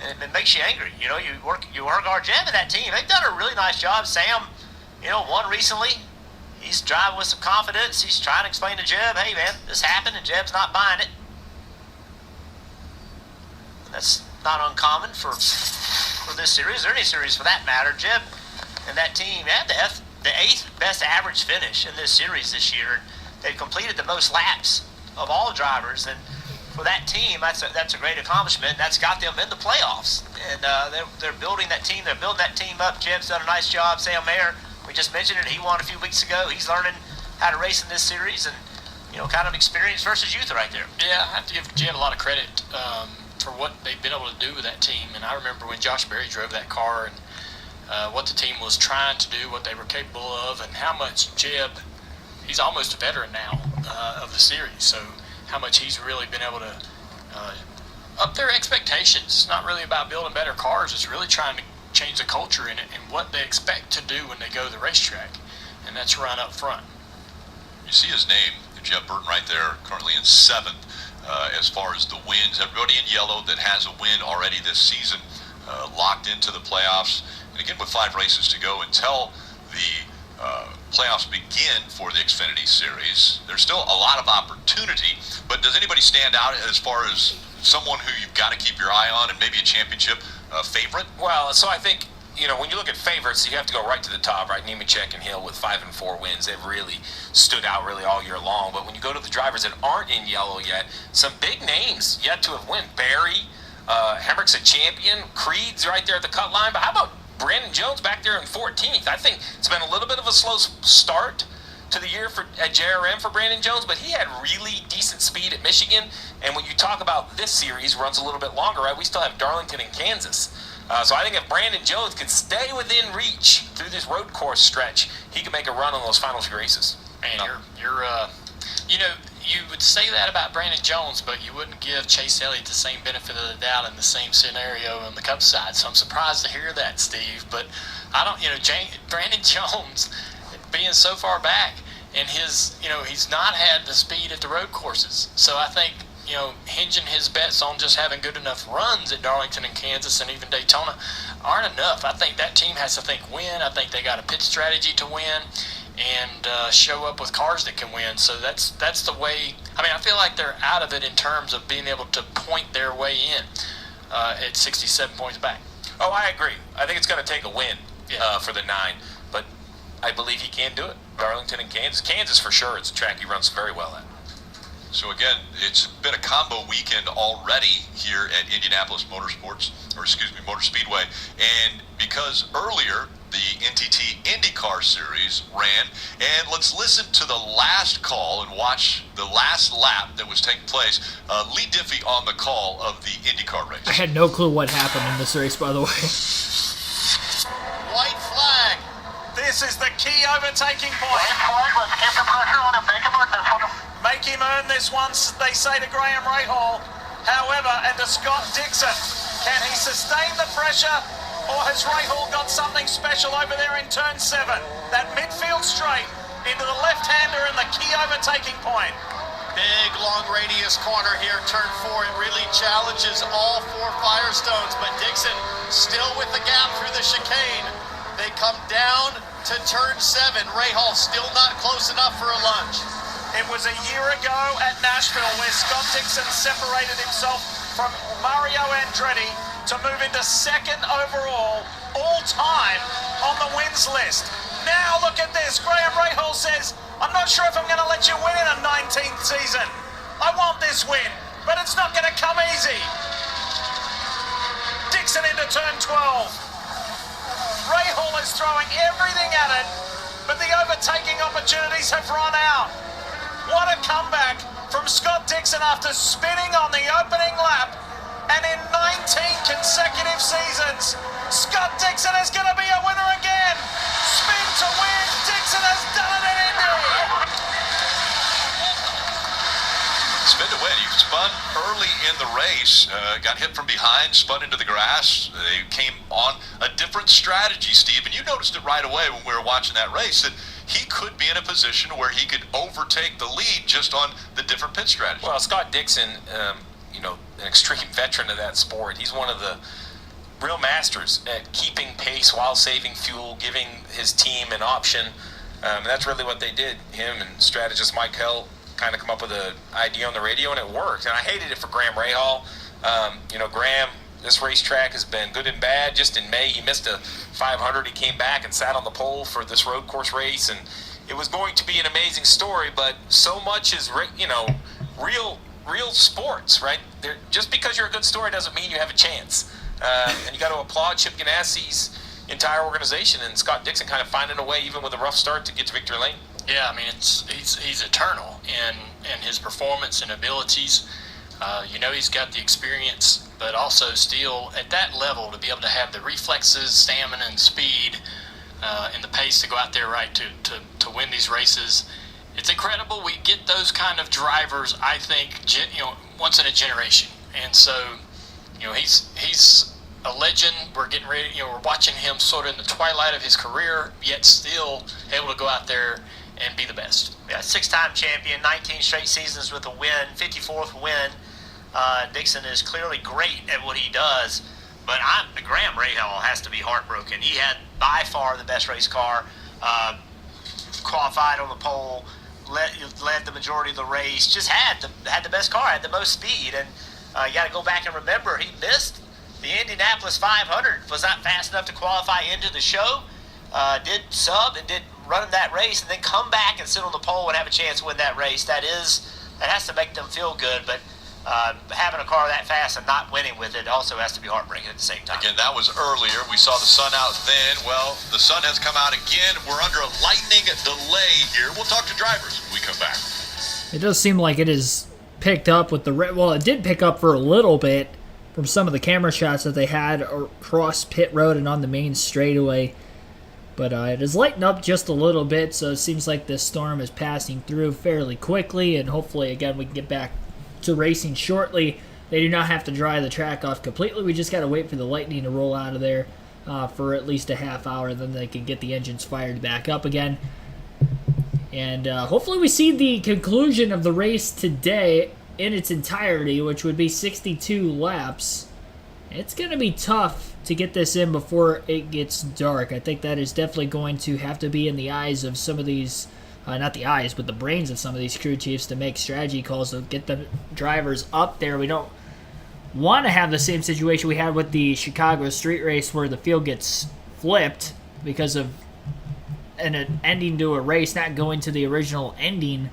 And it makes you angry. You know, you work hard. Jeb and that team, they've done a really nice job. Sam, won recently. He's driving with some confidence. He's trying to explain to Jeb, hey man, this happened, and Jeb's not buying it. That's not uncommon for this series, or any series for that matter. Jeb and that team had the 8th best average finish in this series this year. They've completed the most laps of all drivers, and for that team, that's a great accomplishment. That's got them in the playoffs, and they're building that team. They're building that team up. Jeb's done a nice job. Sam Mayer, we just mentioned it. He won a few weeks ago. He's learning how to race in this series, and kind of experience versus youth right there. Yeah, I have to give Jeb a lot of credit for what they've been able to do with that team. And I remember when Josh Berry drove that car and what the team was trying to do, what they were capable of, and how much Jeb, he's almost a veteran now of the series. So how much he's really been able to up their expectations. It's not really about building better cars. It's really trying to change the culture in it and what they expect to do when they go to the racetrack. And that's run up front. You see his name, Jeb Burton, right there, currently in 7th as far as the wins. Everybody in yellow that has a win already this season locked into the playoffs. And again, with 5 races to go until the playoffs begin for the Xfinity Series, there's still a lot of opportunity. But does anybody stand out as far as someone who you've got to keep your eye on and maybe a championship favorite? Well, so I think, when you look at favorites, you have to go right to the top, right? Nemechek and Hill with 5 and 4 wins. They've really stood out really all year long. But when you go to the drivers that aren't in yellow yet, some big names yet to have won. Barry, Hemrick's a champion. Creed's right there at the cut line. But how about Brandon Jones back there in 14th? I think it's been a little bit of a slow start to the year at JRM for Brandon Jones, but he had really decent speed at Michigan. And when you talk about this series, runs a little bit longer, right? We still have Darlington and Kansas. So I think if Brandon Jones could stay within reach through this road course stretch, he could make a run on those final few races. And you would say that about Brandon Jones, but you wouldn't give Chase Elliott the same benefit of the doubt in the same scenario on the Cup side. So I'm surprised to hear that, Steve. But I don't, Brandon Jones being so far back, and he's not had the speed at the road courses. So I think, hinging his bets on just having good enough runs at Darlington and Kansas and even Daytona aren't enough. I think that team has to think win. I think they got a pit strategy to win and show up with cars that can win. So that's the way. I feel like they're out of it in terms of being able to point their way in at 67 points back. Oh, I agree. I think it's going to take a win for the 9, but I believe he can do it. Darlington and Kansas. Kansas for sure. It's a track he runs very well at. So again, it's been a combo weekend already here at Indianapolis Motor Speedway. And because earlier the NTT IndyCar Series ran, and let's listen to the last call and watch the last lap that was taking place. Lee Diffie on the call of the IndyCar race. I had no clue what happened in this race, by the way. White flag. This is the key overtaking point. Let's keep the pressure on him. Make him earn this one, they say to Graham Rahal. However, and to Scott Dixon, can he sustain the pressure, or has Rahal got something special over there in turn 7? That midfield straight into the left-hander and the key overtaking point. Big long radius corner here, turn 4. It really challenges all 4 Firestones, but Dixon still with the gap through the chicane. They come down to turn 7. Rahal still not close enough for a lunge. It was a year ago at Nashville where Scott Dixon separated himself from Mario Andretti to move into 2nd overall all-time on the wins list. Now look at this. Graham Rahal says, I'm not sure if I'm going to let you win in a 19th season. I want this win, but it's not going to come easy. Dixon into turn 12. Rahal is throwing everything at it, but the overtaking opportunities have run out. What a comeback from Scott Dixon after spinning on the opening lap. And in 19 consecutive seasons, Scott Dixon is going to be a winner again. Spin to win. Dixon has done it in Indy. Spin to win. He spun early in the race, got hit from behind, spun into the grass. They came on a different strategy, Steve, and you noticed it right away when we were watching that race that he could be in a position where he could overtake the lead just on the different pit strategy. Well, Scott Dixon, an extreme veteran of that sport. He's one of the real masters at keeping pace while saving fuel, giving his team an option. And that's really what they did. Him and strategist Mike Hell kind of come up with an idea on the radio, and it worked. And I hated it for Graham Rahal. Graham, this racetrack has been good and bad. Just in May, he missed a 500. He came back and sat on the pole for this road course race, and it was going to be an amazing story, but so much is, real real sports, right? Just because you're a good story doesn't mean you have a chance. And you got to applaud Chip Ganassi's entire organization and Scott Dixon kind of finding a way, even with a rough start, to get to victory lane. Yeah, I mean, he's eternal in his performance and abilities. He's got the experience, but also still at that level to be able to have the reflexes, stamina, and speed, and the pace to go out there, right, to win these races. It's incredible. We get those kind of drivers, I think, once in a generation. And so, he's a legend. We're getting ready, we're watching him sort of in the twilight of his career, yet still able to go out there and be the best. Yeah, 6-time champion, 19 straight seasons with a win, 54th win. Dixon is clearly great at what he does, but Graham Rahal has to be heartbroken. He had by far the best race car, qualified on the pole, led the majority of the race, just had the best car, had the most speed, and you got to go back and remember he missed the Indianapolis 500, was not fast enough to qualify into the show, did sub and did run that race, and then come back and sit on the pole and have a chance to win that race. That has to make them feel good, but having a car that fast and not winning with it also has to be heartbreaking at the same time. Again, that was earlier. We saw the sun out then. Well, the sun has come out again. We're under a lightning delay here. We'll talk to drivers when we come back. It does seem like it is picked up with it did pick up for a little bit from some of the camera shots that they had across pit road and on the main straightaway. But it has lightened up just a little bit, so it seems like this storm is passing through fairly quickly, and hopefully, again, we can get back to racing shortly. They do not have to dry the track off completely. We just got to wait for the lightning to roll out of there for at least a half hour, and then they can get the engines fired back up again. And hopefully we see the conclusion of the race today in its entirety, which would be 62 laps. It's going to be tough to get this in before it gets dark. I think that is definitely going to have to be in the eyes of some of these, not the eyes, but the brains of some of these crew chiefs to make strategy calls to get the drivers up there. We don't want to have the same situation we had with the Chicago street race where the field gets flipped because of an ending to a race not going to the original ending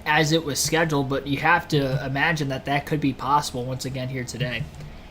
as it was scheduled, but you have to imagine that could be possible once again here today.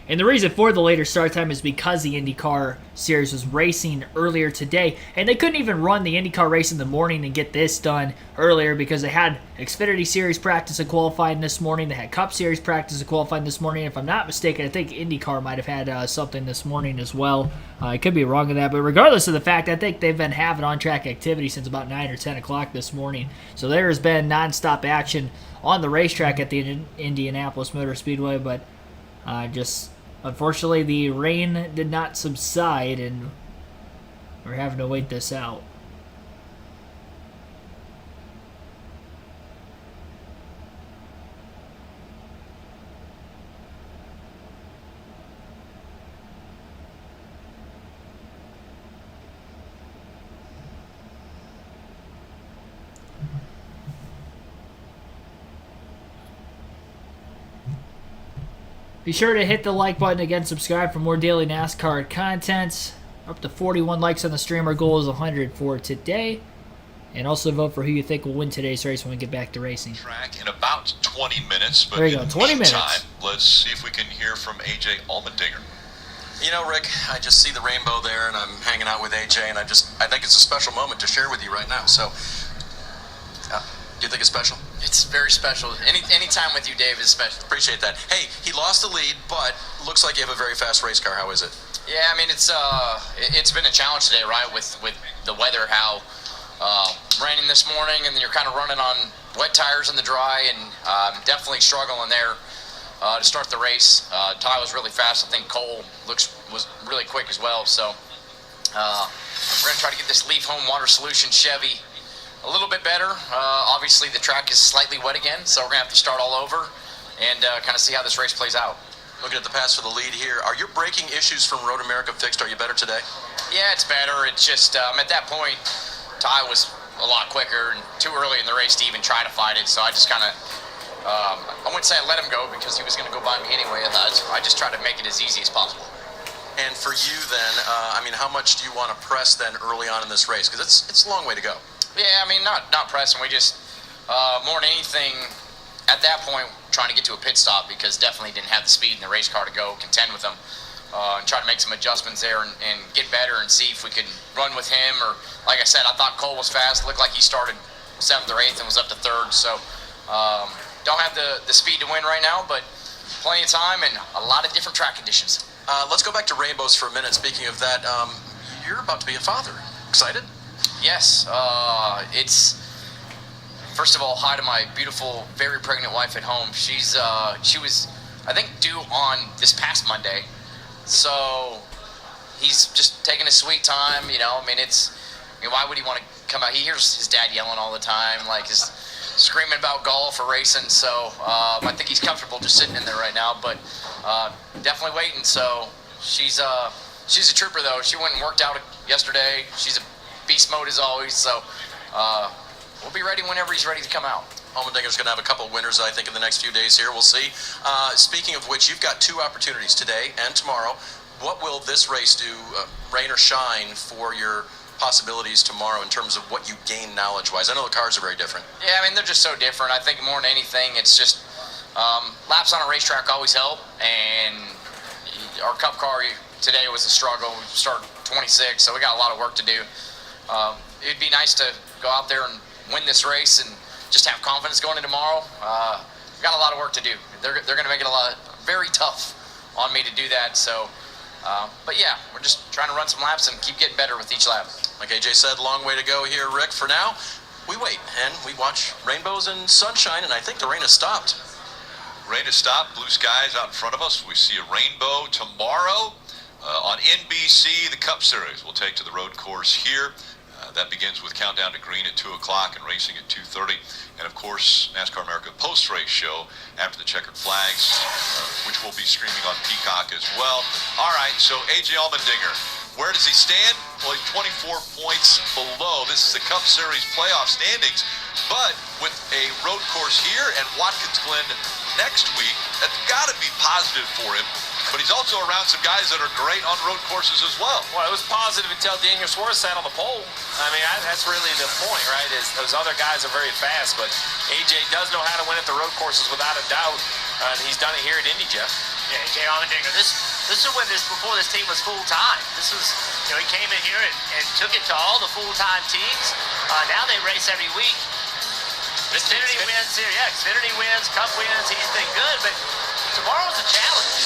And the reason for the later start time is because the IndyCar series was racing earlier today, and they couldn't even run the IndyCar race in the morning and get this done earlier because they had Xfinity Series practice and qualifying this morning. They had Cup Series practice and qualifying this morning. If I'm not mistaken, I think IndyCar might have had something this morning as well. I could be wrong on that, but regardless of the fact, I think they've been having on-track activity since about 9 or 10 o'clock this morning. So there has been nonstop action on the racetrack at the Indianapolis Motor Speedway, but unfortunately, the rain did not subside, and we're having to wait this out. Be sure to hit the like button again, subscribe for more daily NASCAR content. Up to 41 likes on the stream. Our goal is 100 for today. And also vote for who you think will win today's race when we get back to racing. Track in about 20 minutes. But there you go, 20 minutes. Let's see if we can hear from AJ Allmendinger. Rick, I just see the rainbow there, and I'm hanging out with AJ, and I think it's a special moment to share with you right now. So, do you think it's special? It's very special. Any time with you, Dave, is special. Appreciate that. Hey, he lost the lead, but looks like you have a very fast race car. How is it? Yeah, I mean, it's been a challenge today, right, with the weather, how raining this morning, and then you're kind of running on wet tires in the dry, and definitely struggling there to start the race. Ty was really fast. I think Cole was really quick as well. So we're going to try to get this Leaf Home Water Solution Chevy a little bit better. Obviously, the track is slightly wet again, so we're going to have to start all over and kind of see how this race plays out. Looking at the pass for the lead here, are your braking issues from Road America fixed? Are you better today? Yeah, it's better. It's just at that point, Ty was a lot quicker and too early in the race to even try to fight it, so I just kind of, I wouldn't say I let him go because he was going to go by me anyway. I just tried to make it as easy as possible. And for you then, how much do you want to press then early on in this race? Because it's a long way to go. Yeah, I mean, not pressing. We just, more than anything, at that point, trying to get to a pit stop because definitely didn't have the speed in the race car to go contend with him. And try to make some adjustments there and get better and see if we could run with him. Or, like I said, I thought Cole was fast. It looked like he started 7th or 8th and was up to 3rd. So don't have the speed to win right now, but plenty of time and a lot of different track conditions. Let's go back to rainbows for a minute. Speaking of that, you're about to be a father. Excited? Yes. It's, first of all, hi to my beautiful, very pregnant wife at home. She was, I think, due on this past Monday. So he's just taking his sweet time, you know. I mean, why would he want to come out? He hears his dad yelling all the time, like he's screaming about golf or racing. So I think he's comfortable just sitting in there right now, but definitely waiting. So she's a trooper, though. She went and worked out yesterday. She's a beast mode as always. So we'll be ready whenever he's ready to come out. Allmendinger's going to have a couple winners, I think, in the next few days here. We'll see. Speaking of which, you've got 2 opportunities today and tomorrow. What will this race do, rain or shine, for your possibilities tomorrow in terms of what you gain knowledge-wise? I know the cars are very different. Yeah, I mean, they're just so different. I think more than anything, it's just laps on a racetrack always help. And our Cup car today was a struggle. We started 26, so we got a lot of work to do. It'd be nice to go out there and win this race and just have confidence going into tomorrow. We've got a lot of work to do. They're going to make it very tough on me to do that. So, but yeah, we're just trying to run some laps and keep getting better with each lap. Like AJ said, long way to go here, Rick. For now, we wait and we watch rainbows and sunshine, and I think the rain has stopped. Rain has stopped. Blue skies out in front of us. We see a rainbow tomorrow on NBC. The Cup Series will take to the road course here. That begins with countdown to green at 2 o'clock and racing at 2:30. And, of course, NASCAR America post-race show after the checkered flags, which will be streaming on Peacock as well. All right, so A.J. Allmendinger, where does he stand? Well, he's 24 points below. This is the Cup Series playoff standings. But with a road course here and Watkins Glen next week, that's got to be positive for him. But he's also around some guys that are great on road courses as well. Well, it was positive until Daniel Suarez sat on the pole. I mean, that's really the point, right? Is those other guys are very fast, but AJ does know how to win at the road courses without a doubt. And he's done it here at Indy, Jeff. Yeah, AJ Allmendinger, this is when before this team was full-time. This was, he came in here and took it to all the full-time teams. Now they race every week. Xfinity wins here. Yeah, Xfinity wins, Cup wins. He's been good, but tomorrow's a challenge.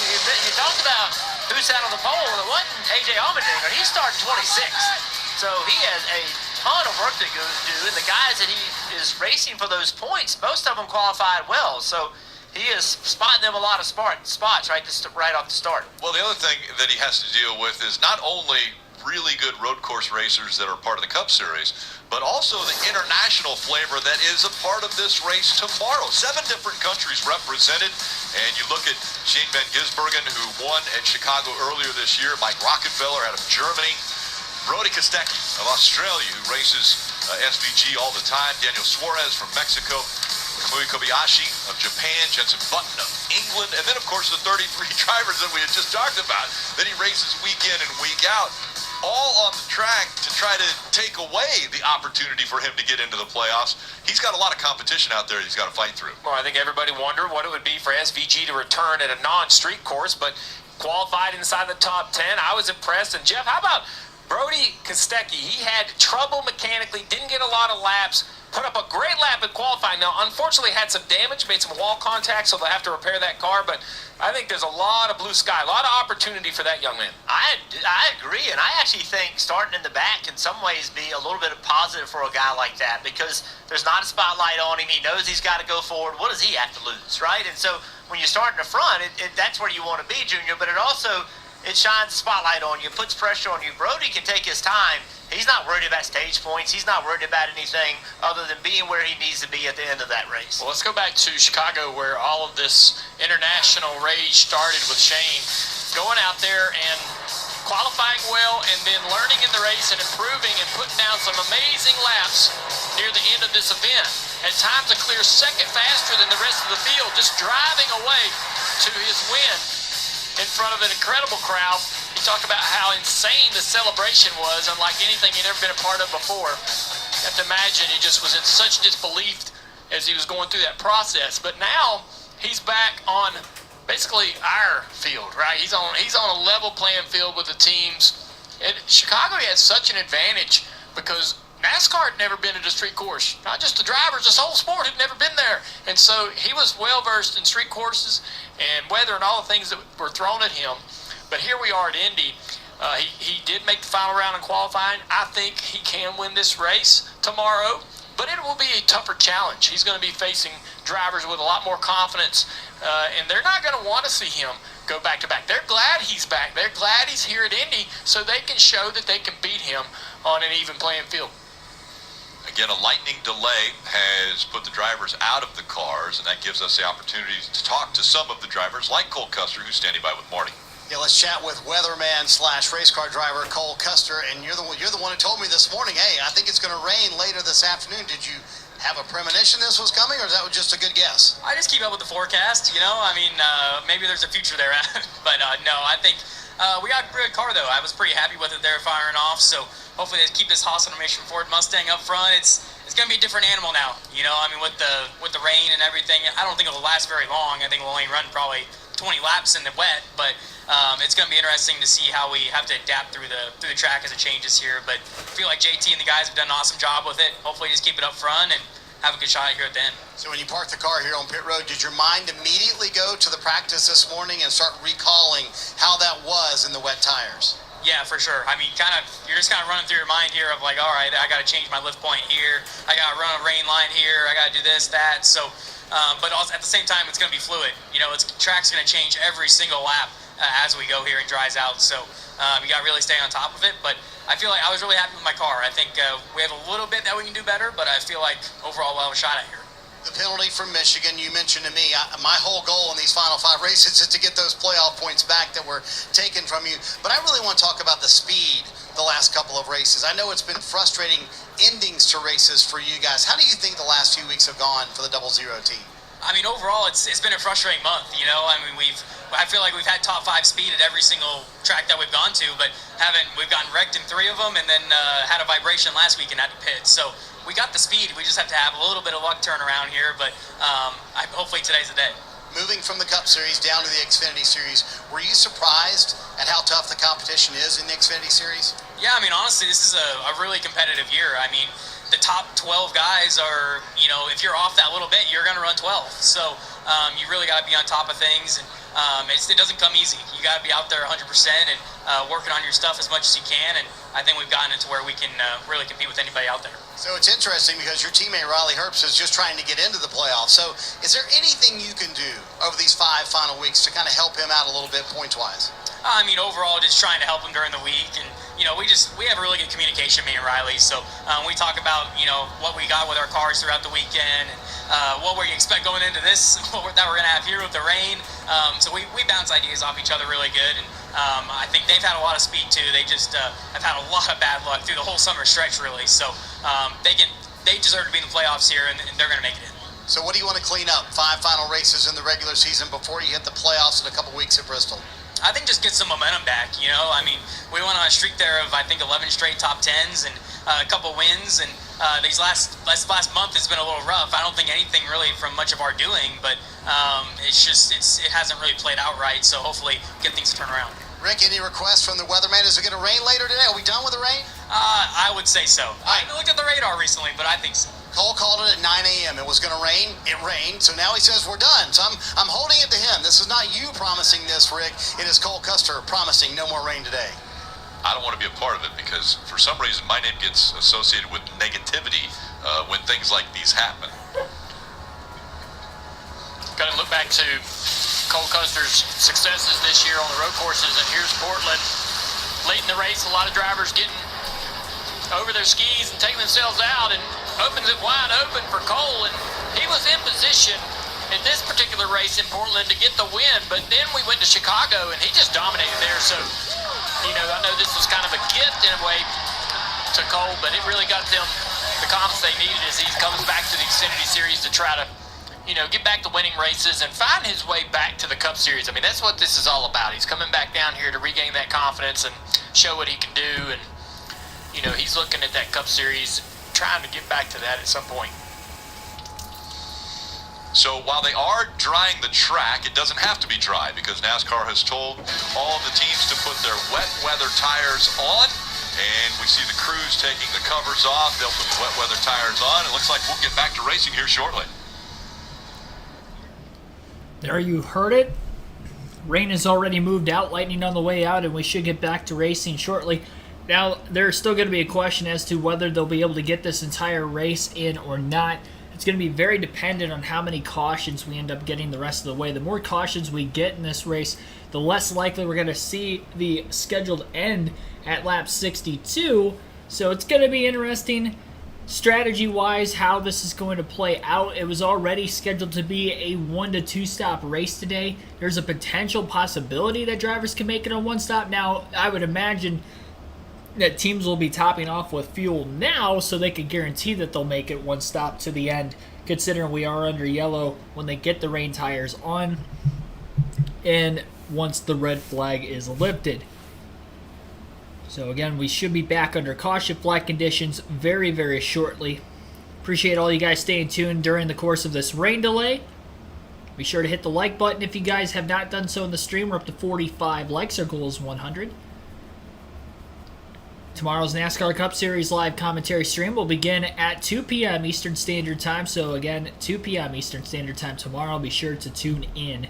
You talked about who sat on the pole. It wasn't A.J. Allmendinger. He started 26th. So he has a ton of work to do. And the guys that he is racing for those points, most of them qualified well. So he is spotting them a lot of spots right off the start. Well, the other thing that he has to deal with is not only really good road course racers that are part of the Cup Series, but also the international flavor that is a part of this race tomorrow. 7 different countries represented, and you look at Shane Van Gisbergen, who won at Chicago earlier this year, Mike Rockefeller out of Germany, Brody Kostecki of Australia, who races SVG all the time, Daniel Suarez from Mexico, Kamui Kobayashi of Japan, Jenson Button of England, and then, of course, the 33 drivers that we had just talked about that he races week in and week out, all on the track to try to take away the opportunity for him to get into the playoffs. He's got a lot of competition out there he's got to fight through. Well, I think everybody wondered what it would be for SVG to return at a non-street course, but qualified inside the top 10. I was impressed. And, Jeff, how about Brody Kostecki? He had trouble mechanically, didn't get a lot of laps, put up a great lap in qualifying. Now, unfortunately, had some damage, made some wall contact, so they'll have to repair that car. But I think there's a lot of blue sky, a lot of opportunity for that young man. I agree, and I actually think starting in the back can some ways be a little bit of positive for a guy like that because there's not a spotlight on him. He knows he's got to go forward. What does he have to lose, right? And so when you start in the front, that's where you want to be, Junior, but it shines the spotlight on you, puts pressure on you. Brody can take his time. He's not worried about stage points. He's not worried about anything other than being where he needs to be at the end of that race. Well, let's go back to Chicago where all of this international rage started with Shane going out there and qualifying well and then learning in the race and improving and putting down some amazing laps near the end of this event. At times a clear second faster than the rest of the field, just driving away to his win in front of an incredible crowd. He talked about how insane the celebration was, unlike anything he'd ever been a part of before. You have to imagine he just was in such disbelief as he was going through that process. But now he's back on basically our field, right? He's on a level playing field with the teams. And Chicago has such an advantage because NASCAR had never been at a street course. Not just the drivers, this whole sport had never been there. And so he was well versed in street courses and weather and all the things that were thrown at him. But here we are at Indy. He did make the final round in qualifying. I think he can win this race tomorrow, but it will be a tougher challenge. He's going to be facing drivers with a lot more confidence, and they're not going to want to see him go back-to-back. They're glad he's back. They're glad he's here at Indy so they can show that they can beat him on an even playing field. Again, a lightning delay has put the drivers out of the cars, and that gives us the opportunity to talk to some of the drivers, like Cole Custer, who's standing by with Marty. Yeah, let's chat with weatherman / race car driver Cole Custer. And you're the one who told me this morning, hey, I think it's going to rain later this afternoon. Did you have a premonition this was coming, or is that just a good guess? I just keep up with the forecast, you know. I mean, maybe there's a future there, but no, I think we got a good car though. I was pretty happy with it there firing off. So hopefully they keep this Haas Automation Ford Mustang up front. It's going to be a different animal now, you know. I mean, with the rain and everything, I don't think it'll last very long. I think we'll only run probably 20 laps in the wet, but it's going to be interesting to see how we have to adapt through the track as it changes here. But I feel like JT and the guys have done an awesome job with it. Hopefully just keep it up front and have a good shot here at the end. So when you parked the car here on pit road, did your mind immediately go to the practice this morning and start recalling how that was in the wet tires? Yeah, for sure. I mean, you're just kind of running through your mind here of like, all right, I got to change my lift point here. I got to run a rain line here. I got to do this, that. So, but also at the same time, it's going to be fluid. You know, track's going to change every single lap as we go here and dries out. So you got to really stay on top of it. But I feel like I was really happy with my car. I think we have a little bit that we can do better, but I feel like overall we'll have a shot at here. The penalty from Michigan, you mentioned to me, my whole goal in these final 5 races is to get those playoff points back that were taken from you. But I really want to talk about the speed the last couple of races. I know it's been frustrating endings to races for you guys. How do you think the last few weeks have gone for the 00 team? I mean, overall, it's been a frustrating month, you know. I mean, I feel like we've had top 5 speed at every single track that we've gone to, but we've gotten wrecked in 3 of them and then had a vibration last week and had to pit. So we got the speed. We just have to have a little bit of luck turnaround here, but hopefully today's the day. Moving from the Cup Series down to the Xfinity Series, were you surprised at how tough the competition is in the Xfinity Series? Yeah, I mean, honestly, this is a really competitive year. I mean, the top 12 guys are, you know, if you're off that little bit, you're going to run 12. So you really got to be on top of things, and it doesn't come easy. You got to be out there 100% and working on your stuff as much as you can, and I think we've gotten it to where we can really compete with anybody out there. So it's interesting because your teammate Riley Herbst is just trying to get into the playoffs. So is there anything you can do over these 5 final weeks to kind of help him out a little bit points-wise? I mean, overall, just trying to help him during the week, and you know, we have really good communication, me and Riley. So we talk about, you know, what we got with our cars throughout the weekend, and what we expect going into this, that we're gonna have here with the rain. So we bounce ideas off each other really good, and I think they've had a lot of speed too. They just have had a lot of bad luck through the whole summer stretch, really. So they deserve to be in the playoffs here, and they're gonna make it in. So what do you want to clean up? 5 final races in the regular season before you hit the playoffs in a couple weeks at Bristol? I think just get some momentum back, you know. I mean, we went on a streak there of, I think, 11 straight top 10s and a couple wins, and these last month has been a little rough. I don't think anything really from much of our doing, but it hasn't really played out right, so hopefully get things to turn around. Rick, any requests from the weatherman? Is it going to rain later today? Are we done with the rain? I would say so. I haven't looked at the radar recently, but I think so. Cole called it at 9 a.m. It was going to rain. It rained. So now he says we're done. So I'm holding it to him. This is not you promising this, Rick. It is Cole Custer promising no more rain today. I don't want to be a part of it because for some reason my name gets associated with negativity when things like these happen. Got to look back to Cole Custer's successes this year on the road courses, and here's Portland. Late in the race, a lot of drivers getting over their skis and taking themselves out, and opens it wide open for Cole, and he was in position in this particular race in Portland to get the win, but then we went to Chicago and he just dominated there. So, you know, I know this was kind of a gift in a way to Cole, but it really got them the confidence they needed as he comes back to the Xfinity Series to try to, you know, get back to winning races and find his way back to the Cup Series. I mean, that's what this is all about. He's coming back down here to regain that confidence and show what he can do, and you know, he's looking at that Cup Series, trying to get back to that at some point. So while they are drying the track, it doesn't have to be dry because NASCAR has told all of the teams to put their wet weather tires on. And we see the crews taking the covers off. They'll put the wet weather tires on. It looks like we'll get back to racing here shortly. There you heard it. Rain has already moved out, lightning on the way out, and we should get back to racing shortly. Now, there's still going to be a question as to whether they'll be able to get this entire race in or not. It's going to be very dependent on how many cautions we end up getting the rest of the way. The more cautions we get in this race, the less likely we're going to see the scheduled end at lap 62. So it's going to be interesting strategy-wise how this is going to play out. It was already scheduled to be a 1 to 2 stop race today. There's a potential possibility that drivers can make it on one stop. Now, I would imagine that teams will be topping off with fuel now so they can guarantee that they'll make it one stop to the end, considering we are under yellow when they get the rain tires on and once the red flag is lifted. So again, we should be back under caution flag conditions very, very shortly. Appreciate all you guys staying tuned during the course of this rain delay. Be sure to hit the like button if you guys have not done so in the stream. We're up to 45 likes. Our goal is 100. Tomorrow's NASCAR Cup Series live commentary stream will begin at 2 p.m. Eastern Standard Time. So again, 2 p.m. Eastern Standard Time tomorrow. Be sure to tune in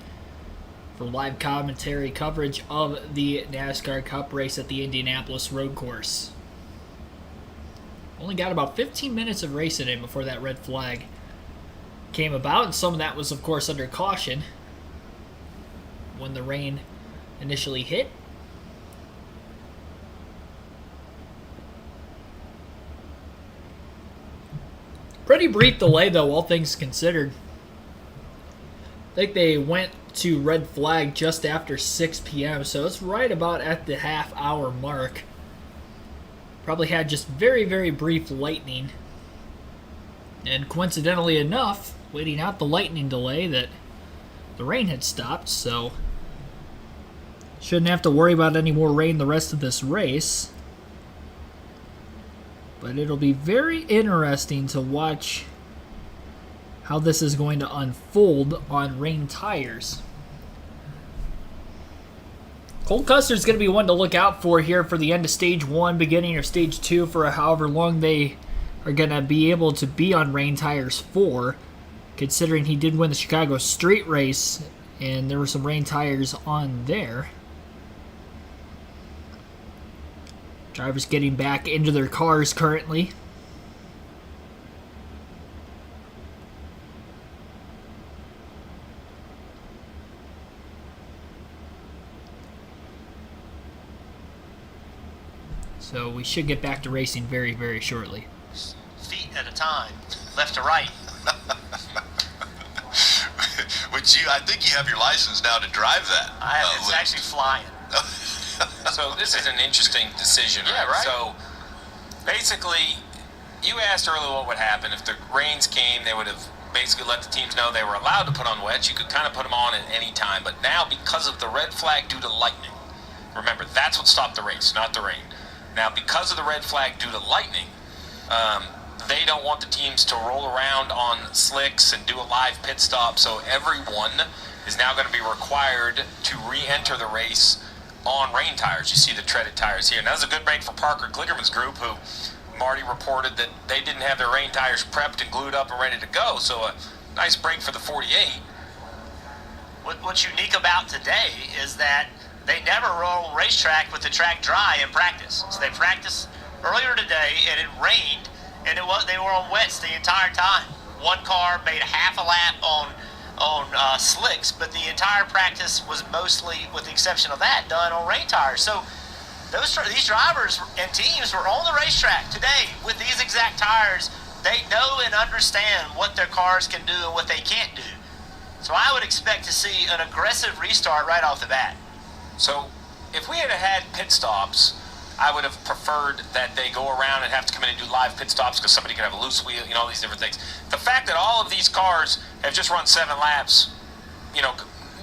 for live commentary coverage of the NASCAR Cup race at the Indianapolis road course. Only got about 15 minutes of racing in before that red flag came about, and some of that was, of course, under caution when the rain initially hit. Pretty brief delay, though, all things considered. I think they went to red flag just after 6 p.m., so it's right about at the half-hour mark. Probably had just very, very brief lightning. And coincidentally enough, waiting out the lightning delay, that the rain had stopped, so shouldn't have to worry about any more rain the rest of this race. But it'll be very interesting to watch how this is going to unfold on rain tires. Cole Custer's going to be one to look out for here for the end of Stage 1, beginning of Stage 2, for however long they are going to be able to be on rain tires for, considering he did win the Chicago Street Race, and there were some rain tires on there. Drivers getting back into their cars currently. So we should get back to racing very, very shortly. Feet at a time, left to right. I think you have your license now to drive that. It's actually flying. So this is an interesting decision, Yeah, right. So basically, you asked earlier what would happen if the rains came. They would have basically let the teams know they were allowed to put on wets. You could kind of put them on at any time. But now, because of the red flag due to lightning, remember, that's what stopped the race, not the rain. Now, because of the red flag due to lightning, they don't want the teams to roll around on slicks and do a live pit stop. So everyone is now going to be required to re-enter the race on rain tires. You see the treaded tires here. And that was a good break for Parker Kligerman's group, who Marty reported that they didn't have their rain tires prepped and glued up and ready to go. So a nice break for the 48. What's unique about today is that they never roll racetrack with the track dry in practice. So they practiced earlier today, and it rained, and they were on wets the entire time. One car made a half a lap on slicks, but the entire practice was mostly, with the exception of that, done on rain tires. So these drivers and teams were on the racetrack today with these exact tires. They know and understand what their cars can do and what they can't do. So I would expect to see an aggressive restart right off the bat. So if we had pit stops, I would have preferred that they go around and have to come in and do live pit stops because somebody could have a loose wheel, all these different things. The fact that all of these cars have just run 7 laps,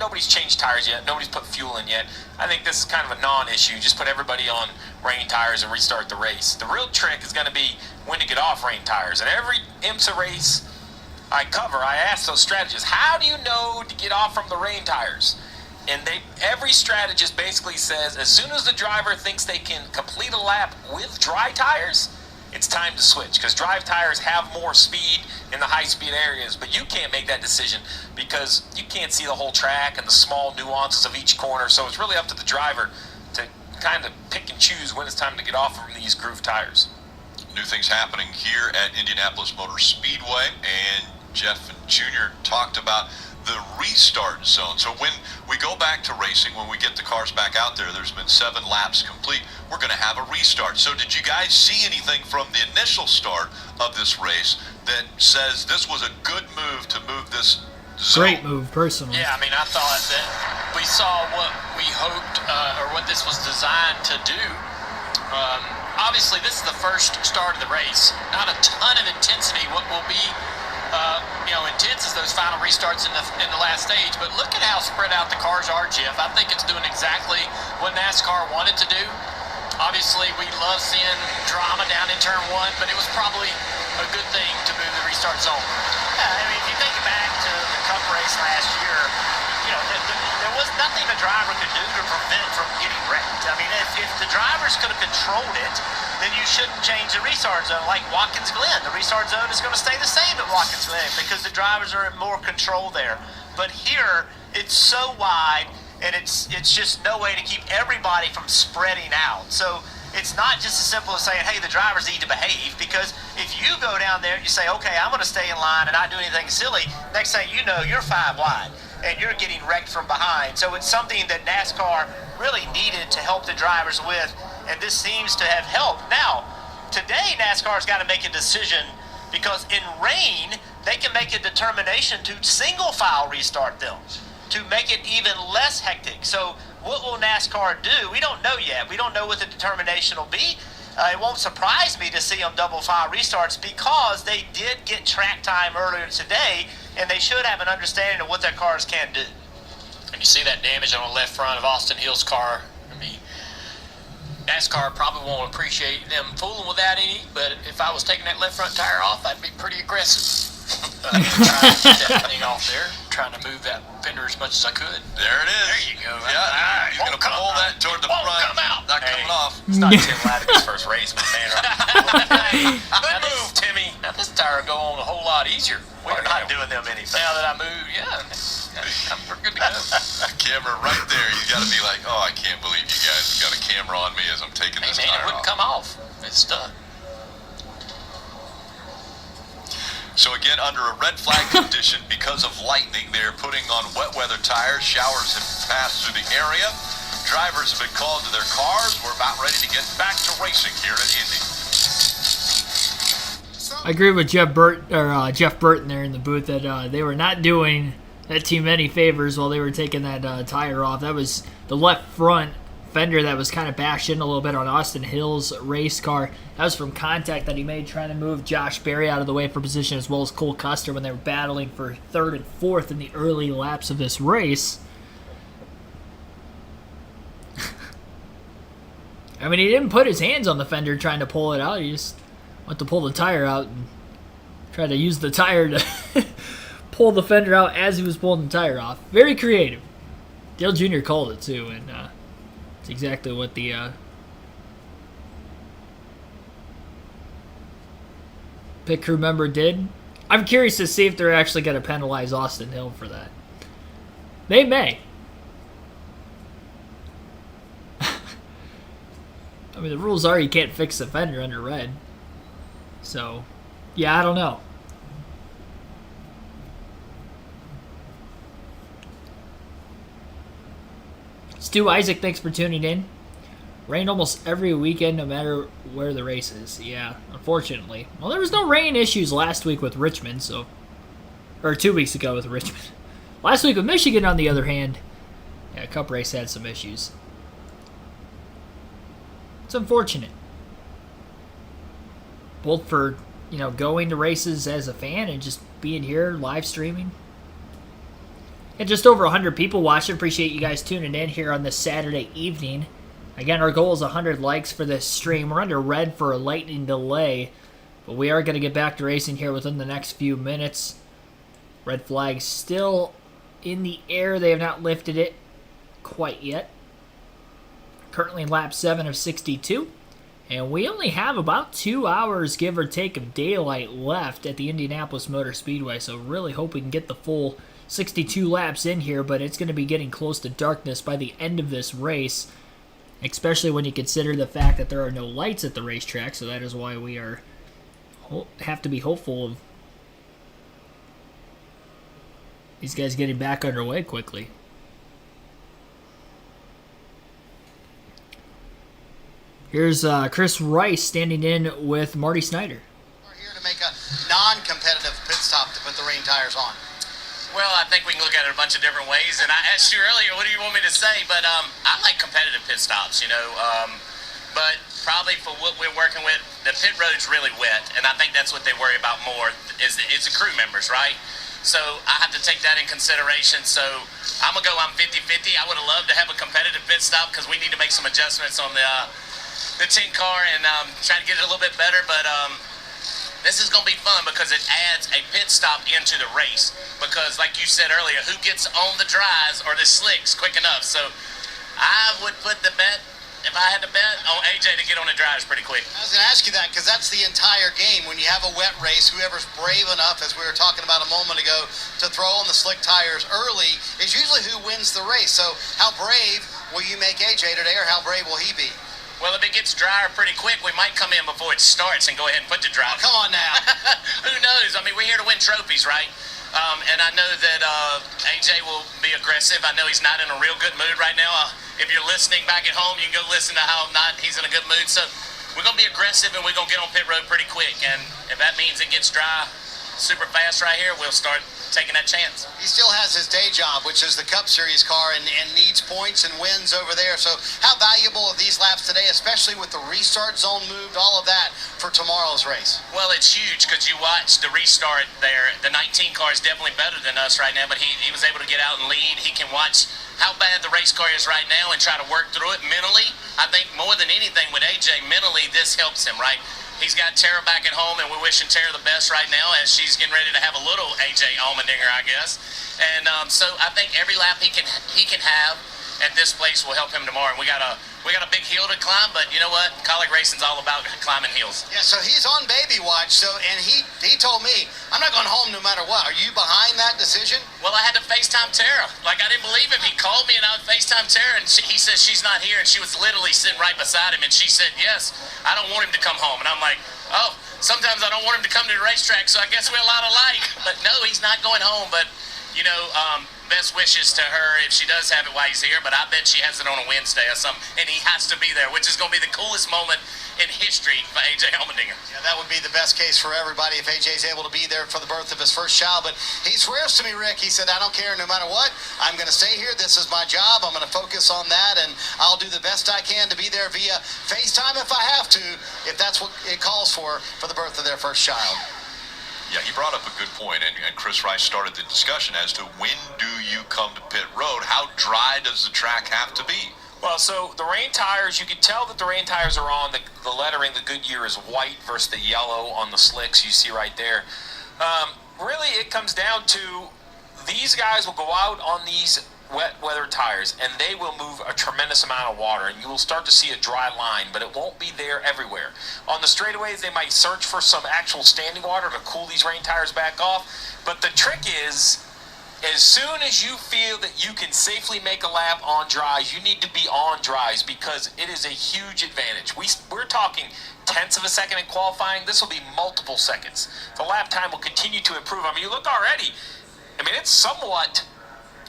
nobody's changed tires yet, nobody's put fuel in yet. I think this is kind of a non-issue. Just put everybody on rain tires and restart the race. The real trick is going to be when to get off rain tires. And every IMSA race, I asked those strategists, how do you know to get off from the rain tires? And every strategist basically says as soon as the driver thinks they can complete a lap with dry tires, it's time to switch, because dry tires have more speed in the high-speed areas, but you can't make that decision because you can't see the whole track and the small nuances of each corner, so it's really up to the driver to kind of pick and choose when it's time to get off from these groove tires. New things happening here at Indianapolis Motor Speedway, and Jeff and Junior talked about the restart zone. So when we go back to racing, when we get the cars back out there, there's been 7 laps complete, we're going to have a restart. So did you guys see anything from the initial start of this race that says this was a good move to move this zone? Great move, personally. Yeah, I mean, I thought that we saw what we hoped or what this was designed to do. Obviously, this is the first start of the race. Not a ton of intensity. What will be intense is those final restarts in the last stage. But look at how spread out the cars are, Jeff. I think it's doing exactly what NASCAR wanted to do. Obviously, we love seeing drama down in turn 1, but it was probably a good thing to move the restart zone. Yeah, I mean, if you think back to the Cup race last year, there was nothing the driver could do to prevent from getting wrecked. I mean, if the drivers could have controlled it, then you shouldn't change the restart zone. Like Watkins Glen, the restart zone is going to stay the same at Watkins Glen because the drivers are in more control there. But here, it's so wide, and it's just no way to keep everybody from spreading out. So it's not just as simple as saying, hey, the drivers need to behave, because if you go down there and you say, okay, I'm going to stay in line and not do anything silly, next thing you know, you're 5 wide and you're getting wrecked from behind. So it's something that NASCAR really needed to help the drivers with, and this seems to have helped. Now, today NASCAR's got to make a decision, because in rain, they can make a determination to single file restart them to make it even less hectic. So what will NASCAR do? We don't know yet. We don't know what the determination will be. It won't surprise me to see them double file restarts, because they did get track time earlier today, and they should have an understanding of what their cars can do. And you see that damage on the left front of Austin Hill's car. I mean, NASCAR probably won't appreciate them fooling with that any, but if I was taking that left front tire off, I'd be pretty aggressive. Trying to get that thing off there, trying to move that fender as much as I could. There it is. There you go. Yeah, you're going to pull that toward the front. Come out. Not coming off. It's not Tim Laddick's first race, but man, Good move, Timmy. Now this tire will go on a whole lot easier. We're not doing them any favors. Now that I move, we're good to go. The camera right there. You got to be like, oh, I can't believe you guys got a camera on me as I'm taking this Hey man, tire it wouldn't off. come off. It's stuck. So again, under a red flag condition because of lightning, they're putting on wet weather tires. Showers have passed through the area. Drivers have been called to their cars. We're about ready to get back to racing here at Indy. I agree with Jeff Burton there in the booth that they were not doing that team any favors while they were taking that tire off. That was the left front fender that was kind of bashed in a little bit on Austin Hill's race car. That was from contact that he made trying to move Josh Berry out of the way for position, as well as Cole Custer when they were battling for 3rd and 4th in the early laps of this race. I mean, he didn't put his hands on the fender trying to pull it out. He just went to pull the tire out and tried to use the tire to pull the fender out as he was pulling the tire off. Very creative. Dale Jr. called it too, and it's exactly what the pit crew member did. I'm curious to see if they're actually going to penalize Austin Hill for that. They may. I mean, the rules are you can't fix the fender under red. So, yeah, I don't know. Stu Isaac, thanks for tuning in. Rain almost every weekend, no matter where the race is. Yeah, unfortunately. Well, there was no rain issues last week with Richmond, so... Or 2 weeks ago with Richmond. Last week with Michigan, on the other hand, yeah, Cup race had some issues. It's unfortunate. Both for, going to races as a fan and just being here, live streaming. And just over 100 people watching. Appreciate you guys tuning in here on this Saturday evening. Again, our goal is 100 likes for this stream. We're under red for a lightning delay, but we are going to get back to racing here within the next few minutes. Red flag still in the air. They have not lifted it quite yet. Currently in lap 7 of 62. And we only have about 2 hours, give or take, of daylight left at the Indianapolis Motor Speedway. So really hope we can get the full 62 laps in here, but it's going to be getting close to darkness by the end of this race, especially when you consider the fact that there are no lights at the racetrack. So that is why we have to be hopeful of these guys getting back underway quickly. Here's Chris Rice standing in with Marty Snyder. We're here to make a non-competitive pit stop to put the rain tires on. Well, I think we can look at it a bunch of different ways. And I asked you earlier, what do you want me to say? But I like competitive pit stops, but probably for what we're working with, the pit road's really wet. And I think that's what they worry about more is the crew members, right? So I have to take that in consideration. So I'm 50-50. I would have loved to have a competitive pit stop because we need to make some adjustments on the 10 car and try to get it a little bit better. But this is going to be fun because it adds a pit stop into the race. Because like you said earlier, who gets on the dries or the slicks quick enough? So I would put the bet, if I had to bet, on AJ to get on the dries pretty quick. I was going to ask you that because that's the entire game. When you have a wet race, whoever's brave enough, as we were talking about a moment ago, to throw on the slick tires early is usually who wins the race. So how brave will you make AJ today, or how brave will he be? Well, if it gets drier pretty quick, we might come in before it starts and go ahead and put the dry. Oh, come on now. Who knows? I mean, we're here to win trophies, right? And I know that AJ will be aggressive. I know he's not in a real good mood right now. If you're listening back at home, you can go listen to how he's in a good mood. So we're going to be aggressive, and we're going to get on pit road pretty quick. And if that means it gets dry super fast right here, we'll start taking that chance. He still has his day job, which is the Cup Series car, and needs points and wins over there. So how valuable are these laps today, especially with the restart zone moved, all of that for tomorrow's race? Well, it's huge because you watch the restart there. The 19 car is definitely better than us right now, but he was able to get out and lead. He can watch how bad the race car is right now and try to work through it mentally. I think more than anything with AJ, mentally this helps him, right? He's got Tara back at home, and we're wishing Tara the best right now as she's getting ready to have a little AJ Allmendinger, I guess. And so I think every lap he can have at this place will help him tomorrow. And we got a big hill to climb, but you know what? College racing's all about climbing hills. Yeah, so he's on baby watch. So, and he told me, I'm not going home no matter what. Are you behind that decision? Well, I had to FaceTime Tara. Like, I didn't believe him. He called me, and I would FaceTime Tara, and he says she's not here, and she was literally sitting right beside him, and she said, yes, I don't want him to come home. And I'm like, oh, sometimes I don't want him to come to the racetrack, so I guess we're a lot alike. But no, he's not going home. But, best wishes to her if she does have it while he's here. But I bet she has it on a Wednesday or something, and he has to be there, which is going to be the coolest moment in history for AJ Allmendinger. Yeah, that would be the best case for everybody if AJ's able to be there for the birth of his first child. But he swears to me, Rick, he said, I don't care no matter what. I'm going to stay here. This is my job. I'm going to focus on that, and I'll do the best I can to be there via FaceTime if I have to, if that's what it calls for the birth of their first child. Yeah, he brought up a good point, and Chris Rice started the discussion as to when do you come to pit road? How dry does the track have to be? Well, so the rain tires, you can tell that the rain tires are on. The lettering, the Goodyear is white versus the yellow on the slicks you see right there. Really, it comes down to these guys will go out on these wet weather tires, and they will move a tremendous amount of water, and you will start to see a dry line, but it won't be there everywhere. On the straightaways, they might search for some actual standing water to cool these rain tires back off, but the trick is, as soon as you feel that you can safely make a lap on dries, you need to be on dries because it is a huge advantage. We're talking tenths of a second in qualifying. This will be multiple seconds. The lap time will continue to improve. I mean, you look already. I mean, it's somewhat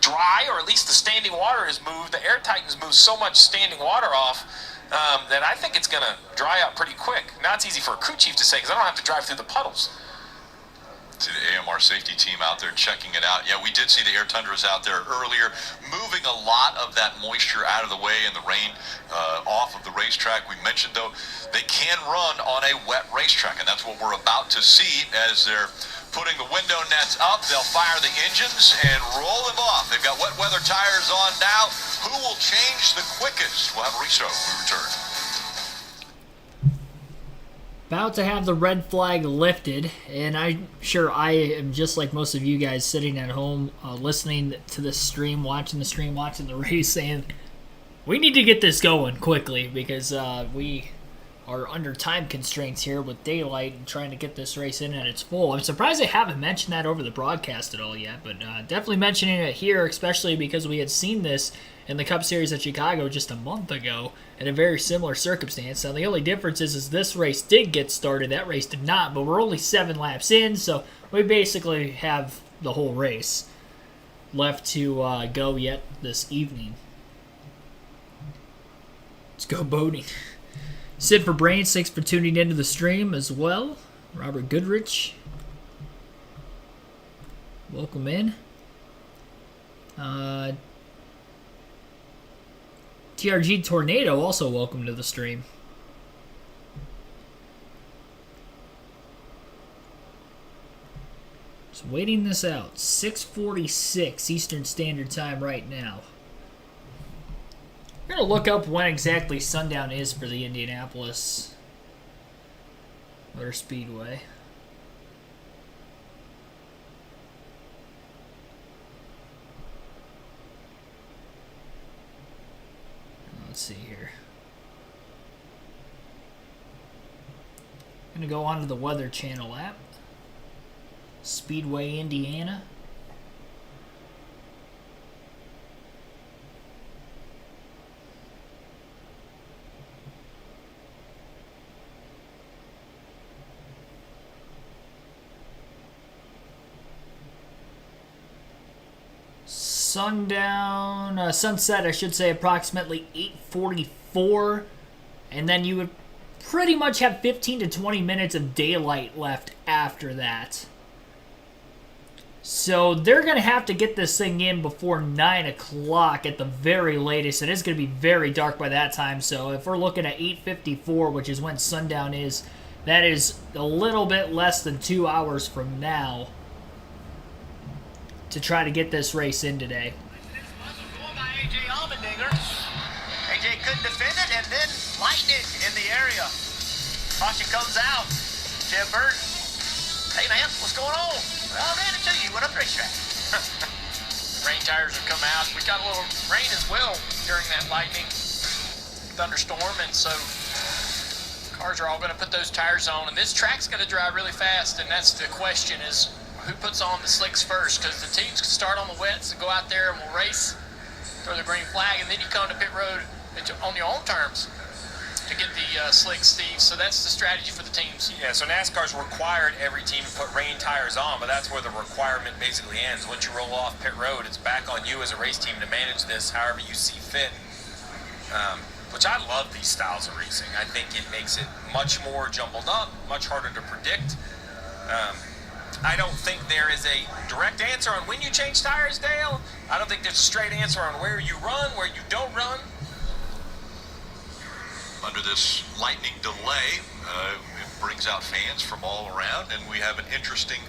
dry, or at least the standing water has moved. The Air Titan's moved so much standing water off that I think it's going to dry out pretty quick. Now it's easy for a crew chief to say because I don't have to drive through the puddles. See the AMR safety team out there checking it out. Yeah, we did see the Air Tundras out there earlier, moving a lot of that moisture out of the way and the rain off of the racetrack. We mentioned, though, they can run on a wet racetrack, and that's what we're about to see as they're putting the window nets up. They'll fire the engines and roll them off. They've got wet weather tires on now. Who will change the quickest? We'll have a restart when we return. About to have the red flag lifted, and I'm sure I am just like most of you guys sitting at home listening to the stream, watching the race, saying, we need to get this going quickly because we are under time constraints here with daylight and trying to get this race in at its full. I'm surprised they haven't mentioned that over the broadcast at all yet, but definitely mentioning it here, especially because we had seen this in the Cup Series at Chicago just a month ago in a very similar circumstance. Now, the only difference is this race did get started. That race did not, but we're only 7 laps in, so we basically have the whole race left to go yet this evening. Let's go boating. Sid for Brains, thanks for tuning into the stream as well. Robert Goodrich, welcome in. TRG Tornado, also welcome to the stream. Just waiting this out. 6:46 Eastern Standard Time right now. I'm going to look up when exactly sundown is for the Indianapolis Motor Speedway. Let's see here. I'm going to go onto the Weather Channel app. Speedway, Indiana. Sunset, I should say, approximately 8:44, and then you would pretty much have 15 to 20 minutes of daylight left after that. So they're going to have to get this thing in before 9 o'clock at the very latest. It is going to be very dark by that time, so if we're looking at 8:54, which is when sundown is, that is a little bit less than 2 hours from now to try to get this race in today. AJ couldn't defend it, and then lightning in the area. Caution comes out. Jim Burton. Hey, man, what's going on? Well, I ran into you. What up, racetrack? Rain tires have come out. We got a little rain as well during that lightning thunderstorm, and so cars are all going to put those tires on. And this track's going to dry really fast, and that's the question is who puts on the slicks first, because the teams can start on the wets and go out there and we'll race, throw the green flag, and then you come to pit road on your own terms to get the slicks, Steve. So that's the strategy for the teams. Yeah, so NASCAR's required every team to put rain tires on, but that's where the requirement basically ends. Once you roll off pit road, it's back on you as a race team to manage this however you see fit. Which I love these styles of racing. I think it makes it much more jumbled up, much harder to predict. I don't think there is a direct answer on when you change tires, Dale. I don't think there's a straight answer on where you run, where you don't run. Under this lightning delay, it brings out fans from all around, and we have an interested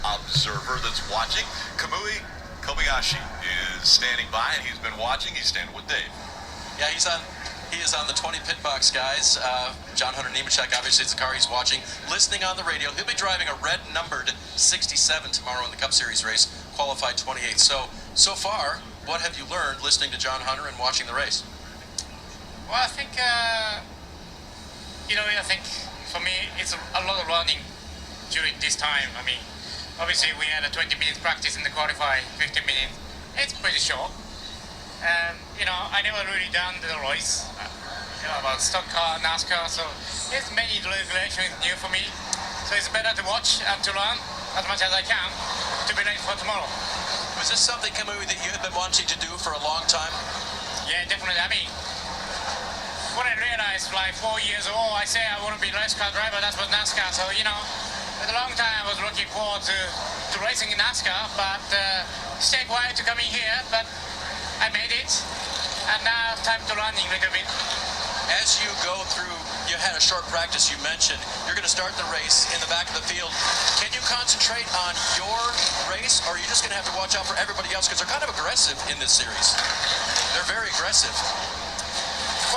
observer that's watching. Kamui Kobayashi is standing by, and he's been watching. He's standing with Dave. Yeah, he is on the 20 pit box, guys. John Hunter Nemechek, obviously, it's the car he's watching. Listening on the radio, he'll be driving a red-numbered 67 tomorrow in the Cup Series race, qualified 28. So far, what have you learned listening to John Hunter and watching the race? Well, I think, I think for me, it's a lot of running during this time. I mean, obviously, we had a 20 minutes practice in the qualifying, 15 minutes. It's pretty short. And, I never really done the race, about stock car, NASCAR, so it's many regulations new for me. So it's better to watch and to learn as much as I can to be ready for tomorrow. Was this something, Kamui, that you had been wanting to do for a long time? Yeah, definitely. I mean, when I realized, 4 years old, I say I want to be a race car driver, that's what NASCAR, so, for a long time I was looking forward to racing in NASCAR, but stayed quiet to coming here, but I made it, and now time to running a little bit. As you go through, you had a short practice, you mentioned, you're going to start the race in the back of the field. Can you concentrate on your race, or are you just going to have to watch out for everybody else, because they're kind of aggressive in this series? They're very aggressive.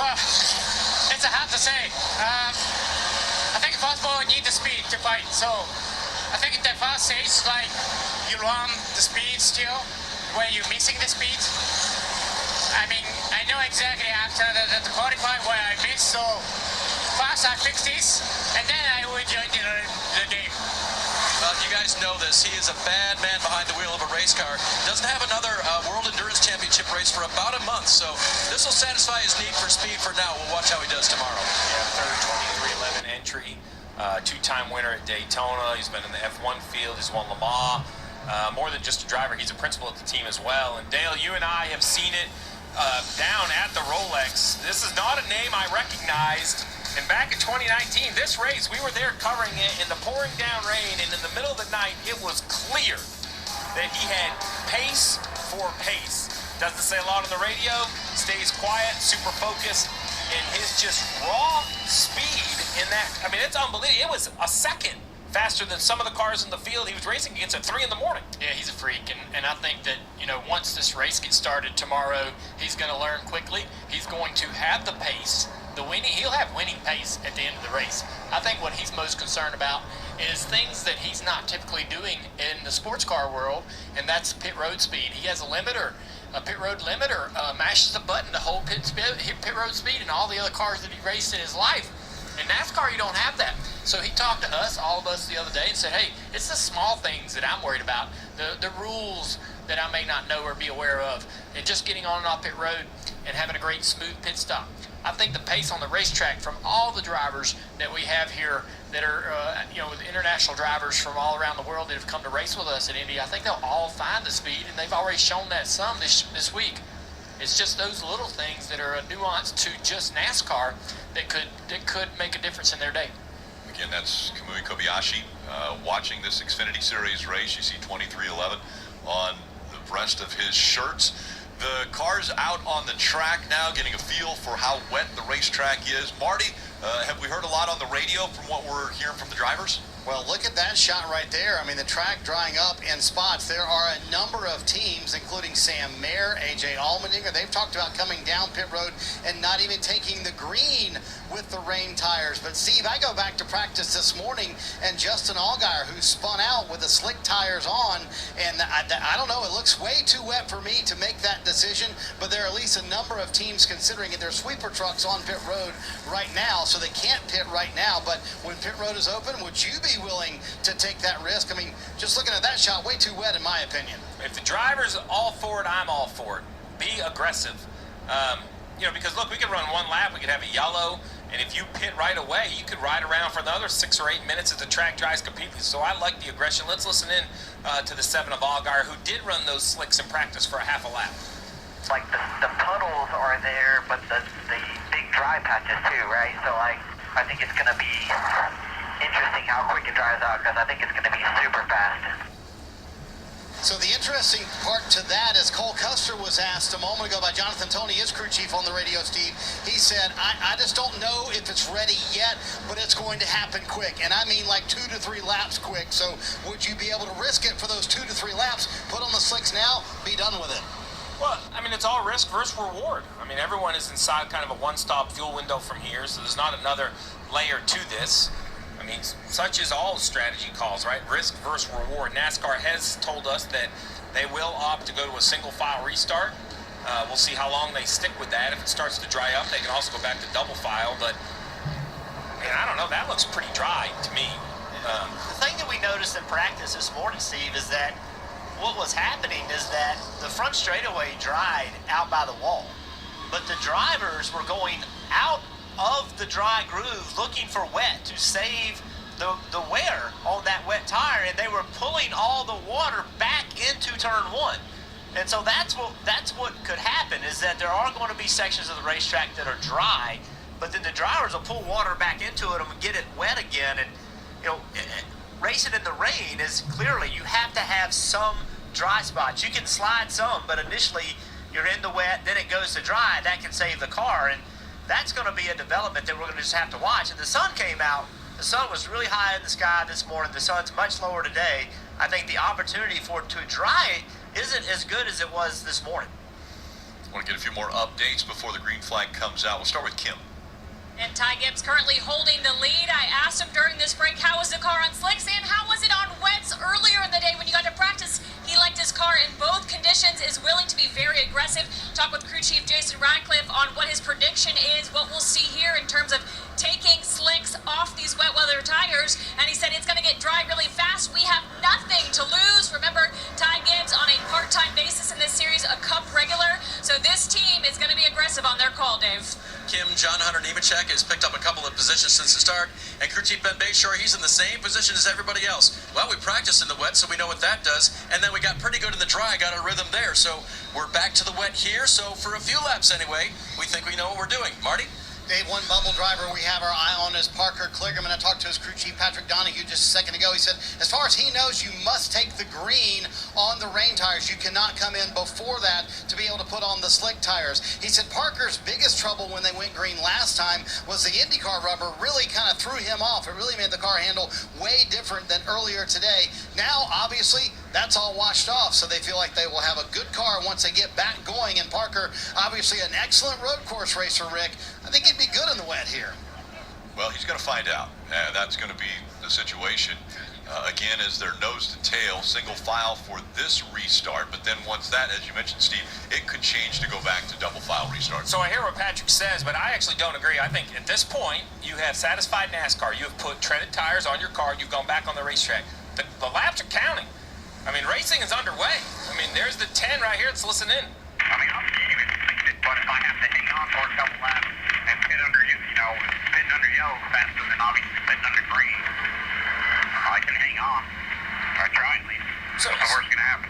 Well, it's hard to say. need the speed to fight. So I think in the fast stage, like you want the speed still when you're missing the speed. I mean, I know exactly after the qualify where I missed, so fast I fix this, and then I will join the game. Well, you guys know this. He is a bad man behind the wheel of a race car. Doesn't have another World Endurance Championship race for about a month, so this will satisfy his need for speed for now. We'll watch how he does tomorrow. Yeah, third 2311 entry, two-time winner at Daytona. He's been in the F1 field. He's won Le Mans. More than just a driver, he's a principal at the team as well. And Dale, you and I have seen it down at the Rolex. This is not a name I recognized. And back in 2019, this race, we were there covering it in the pouring down rain, and in the middle of the night, it was clear that he had pace for pace. Doesn't say a lot on the radio, stays quiet, super focused, and his just raw speed in that, I mean, it's unbelievable. It was a second faster than some of the cars in the field he was racing against at 3 in the morning. Yeah, he's a freak, and I think that, you know, once this race gets started tomorrow, he's going to learn quickly. He's going to have the pace, he'll have winning pace at the end of the race. I think what he's most concerned about is things that he's not typically doing in the sports car world, and that's pit road speed. He has a limiter, a pit road limiter, mashes the button to hold pit road speed in all the other cars that he raced in his life. In NASCAR, you don't have that. So he talked to us, all of us, the other day and said, hey, it's the small things that I'm worried about, the rules that I may not know or be aware of, and just getting on and off pit road and having a great smooth pit stop. I think the pace on the racetrack from all the drivers that we have here that are, with international drivers from all around the world that have come to race with us at Indy, I think they'll all find the speed, and they've already shown that some this week. It's just those little things that are a nuance to just NASCAR that could make a difference in their day. Again, that's Kamui Kobayashi. Watching this Xfinity Series race, you see 2311 on the breast of his shirts. The car's out on the track now, getting a feel for how wet the racetrack is. Marty, have we heard a lot on the radio from what we're hearing from the drivers? Well, look at that shot right there. I mean, the track drying up in spots. There are a number of teams, including Sam Mayer, A.J. Allmendinger. They've talked about coming down pit road and not even taking the green with the rain tires. But, Steve, I go back to practice this morning, and Justin Allgaier, who spun out with the slick tires on, and I don't know, it looks way too wet for me to make that decision, but there are at least a number of teams considering it. Their sweeper trucks on pit road right now, so they can't pit right now. But when pit road is open, would you be willing to take that risk? I mean, just looking at that shot, way too wet in my opinion. If the driver's all for it, I'm all for it. Be aggressive. Because look, we could run one lap, we could have a yellow, and if you pit right away, you could ride around for another 6 or 8 minutes as the track dries completely. So I like the aggression. Let's listen in to the 7 of Allgaier, who did run those slicks in practice for a half a lap. Like the puddles are there, but the big dry patches too, right? So I think it's going to be interesting how quick it dries out, because I think it's going to be super fast. So the interesting part to that is Cole Custer was asked a moment ago by Jonathan Toney, his crew chief on the radio, Steve. He said, I just don't know if it's ready yet, but it's going to happen quick. And I mean like 2 to 3 laps quick. So would you be able to risk it for those 2 to 3 laps, put on the slicks now, be done with it? Well, I mean, it's all risk versus reward. I mean, everyone is inside kind of a one-stop fuel window from here, so there's not another layer to this. I mean, such is all strategy calls, right? Risk versus reward. NASCAR has told us that they will opt to go to a single file restart. We'll see how long they stick with that. If it starts to dry up, they can also go back to double file, but man, I don't know, that looks pretty dry to me. The thing that we noticed in practice this morning, Steve, is that what was happening is that the front straightaway dried out by the wall, but the drivers were going out of the dry groove looking for wet to save the wear on that wet tire, and they were pulling all the water back into turn 1. And so that's what could happen, is that there are going to be sections of the racetrack that are dry, but then the drivers will pull water back into it and get it wet again. And racing in the rain is clearly, you have to have some dry spots. You can slide some, but initially you're in the wet, then it goes to dry. That can save the car, and that's going to be a development that we're going to just have to watch. And the sun came out. The sun was really high in the sky this morning. The sun's much lower today. I think the opportunity for it to dry isn't as good as it was this morning. I want to get a few more updates before the green flag comes out. We'll start with Kim. And Ty Gibbs currently holding the lead. I asked asked him during this break, how was the car on slicks and how was it on wets earlier in the day when you got to practice? He liked his car in both conditions, is willing to be very aggressive. Talk with crew chief Jason Radcliffe on what his prediction is, what we'll see here in terms of taking slicks off these wet weather tires. And he said it's going to get dry really fast. We have nothing to lose. Remember, Ty Gibbs on a part-time basis in this series, a Cup regular. So this team is going to be aggressive on their call, Dave. Kim, John Hunter Nemechek has picked up a couple of positions since the start, and crew chief Ben Bayshore, he's in the same position as everybody else. Well, we practiced in the wet, so we know what that does, and then we got pretty good in the dry, got our rhythm there, so we're back to the wet here, so for a few laps anyway, we think we know what we're doing. Marty? Dave, one Bumble driver we have our eye on is Parker Kligerman. I talked to his crew chief, Patrick Donahue, just a second ago. He said, as far as he knows, you must take the green on the rain tires. You cannot come in before that to be able to put on the slick tires. He said Parker's biggest trouble when they went green last time was the IndyCar rubber really kind of threw him off. It really made the car handle way different than earlier today. Now, obviously, that's all washed off, so they feel like they will have a good car once they get back going. And Parker, obviously an excellent road course racer, Rick. I think he'd be good in the wet here. Well, he's going to find out. That's going to be the situation. Again, as their nose to tail, single file for this restart. But then once that, as you mentioned, Steve, it could change to go back to double file restart. So I hear what Patrick says, but I actually don't agree. I think at this point, you have satisfied NASCAR. You have put treaded tires on your car. You've gone back on the racetrack. The laps are counting. I mean, racing is underway. I mean, there's the 10 right here that's listening in. I mean, I'm genuinely, but if I have to hang on for a couple laps and pit under pitting under yellow faster than obviously pitting under green, I can hang on. I try at least. So what's the worst gonna happen?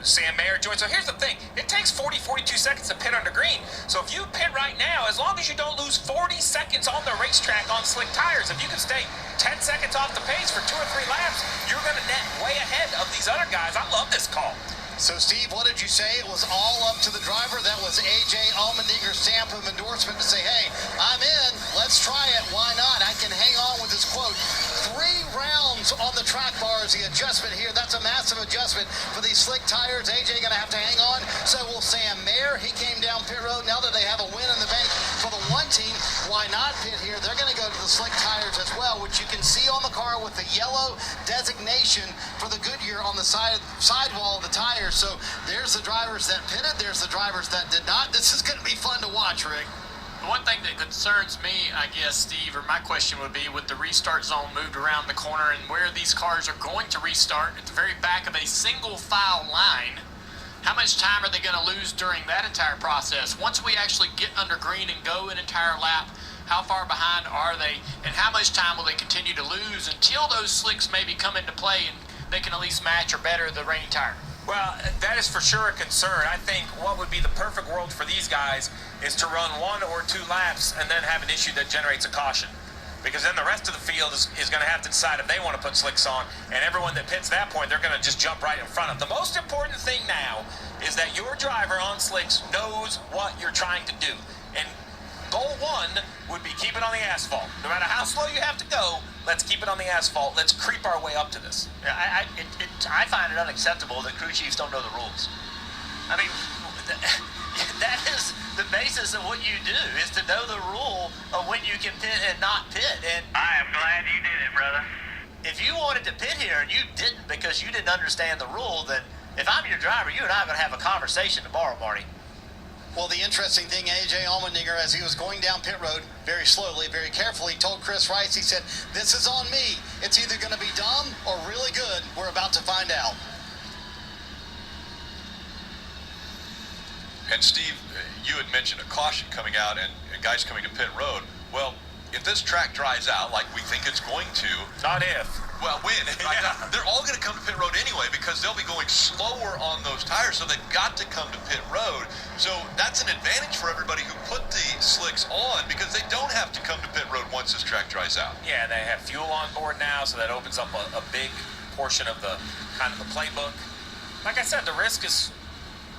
Sam Mayer joined. So here's the thing. It takes 42 seconds to pit under green. So if you pit right now, as long as you don't lose 40 seconds on the racetrack on slick tires, if you can stay 10 seconds off the pace for 2 or 3 laps, you're going to net way ahead of these other guys. I love this call. So, Steve, what did you say? It was all up to the driver. That was A.J. Allmendinger's stamp of endorsement to say, hey, I'm in. Let's try it. Why not? I can hang on with this quote. 3 rounds on the track bar is the adjustment here. That's a massive adjustment for these slick tires. A.J. going to have to hang on. So will Sam Mayer. He came down pit road. Now that they have a win in the bank for the one team, why not pit here? They're going to go to the slick tires as well, which you can see on the car with the yellow designation for the Goodyear on the sidewall of the tires. So there's the drivers that pitted. There's the drivers that did not. This is going to be fun to watch, Rick. The one thing that concerns me, I guess, Steve, or my question would be, with the restart zone moved around the corner and where these cars are going to restart at the very back of a single file line, how much time are they going to lose during that entire process? Once we actually get under green and go an entire lap, how far behind are they, and how much time will they continue to lose until those slicks maybe come into play and they can at least match or better the rain tire? Well, that is for sure a concern. I think what would be the perfect world for these guys is to run 1 or 2 laps and then have an issue that generates a caution. Because then the rest of the field is going to have to decide if they want to put slicks on, and everyone that pits that point, they're going to just jump right in front of. The most important thing now is that your driver on slicks knows what you're trying to do. And goal 1 would be keep it on the asphalt. No matter how slow you have to go, let's keep it on the asphalt. Let's creep our way up to this. I find it unacceptable that crew chiefs don't know the rules. I mean, that is the basis of what you do, is to know the rule of when you can pit and not pit. And I am glad you did it, brother. if you wanted to pit here and you didn't because you didn't understand the rule, then if I'm your driver, you and I are going to have a conversation tomorrow, Marty. Well, the interesting thing, A.J. Allmendinger, as he was going down pit road very slowly, very carefully, told Chris Rice, he said, "This is on me. It's either going to be dumb or really good. We're about to find out." And Steve, you had mentioned a caution coming out and guys coming to pit road. Well, if this track dries out like we think it's going to, Not if. well, when? Yeah. They're all going to come to pit road anyway because they'll be going slower on those tires, so they've got to come to pit road. So that's an advantage for everybody who put the slicks on because they don't have to come to pit road once this track dries out. Yeah, they have fuel on board now, so that opens up a big portion of the kind of the playbook. Like I said, the risk is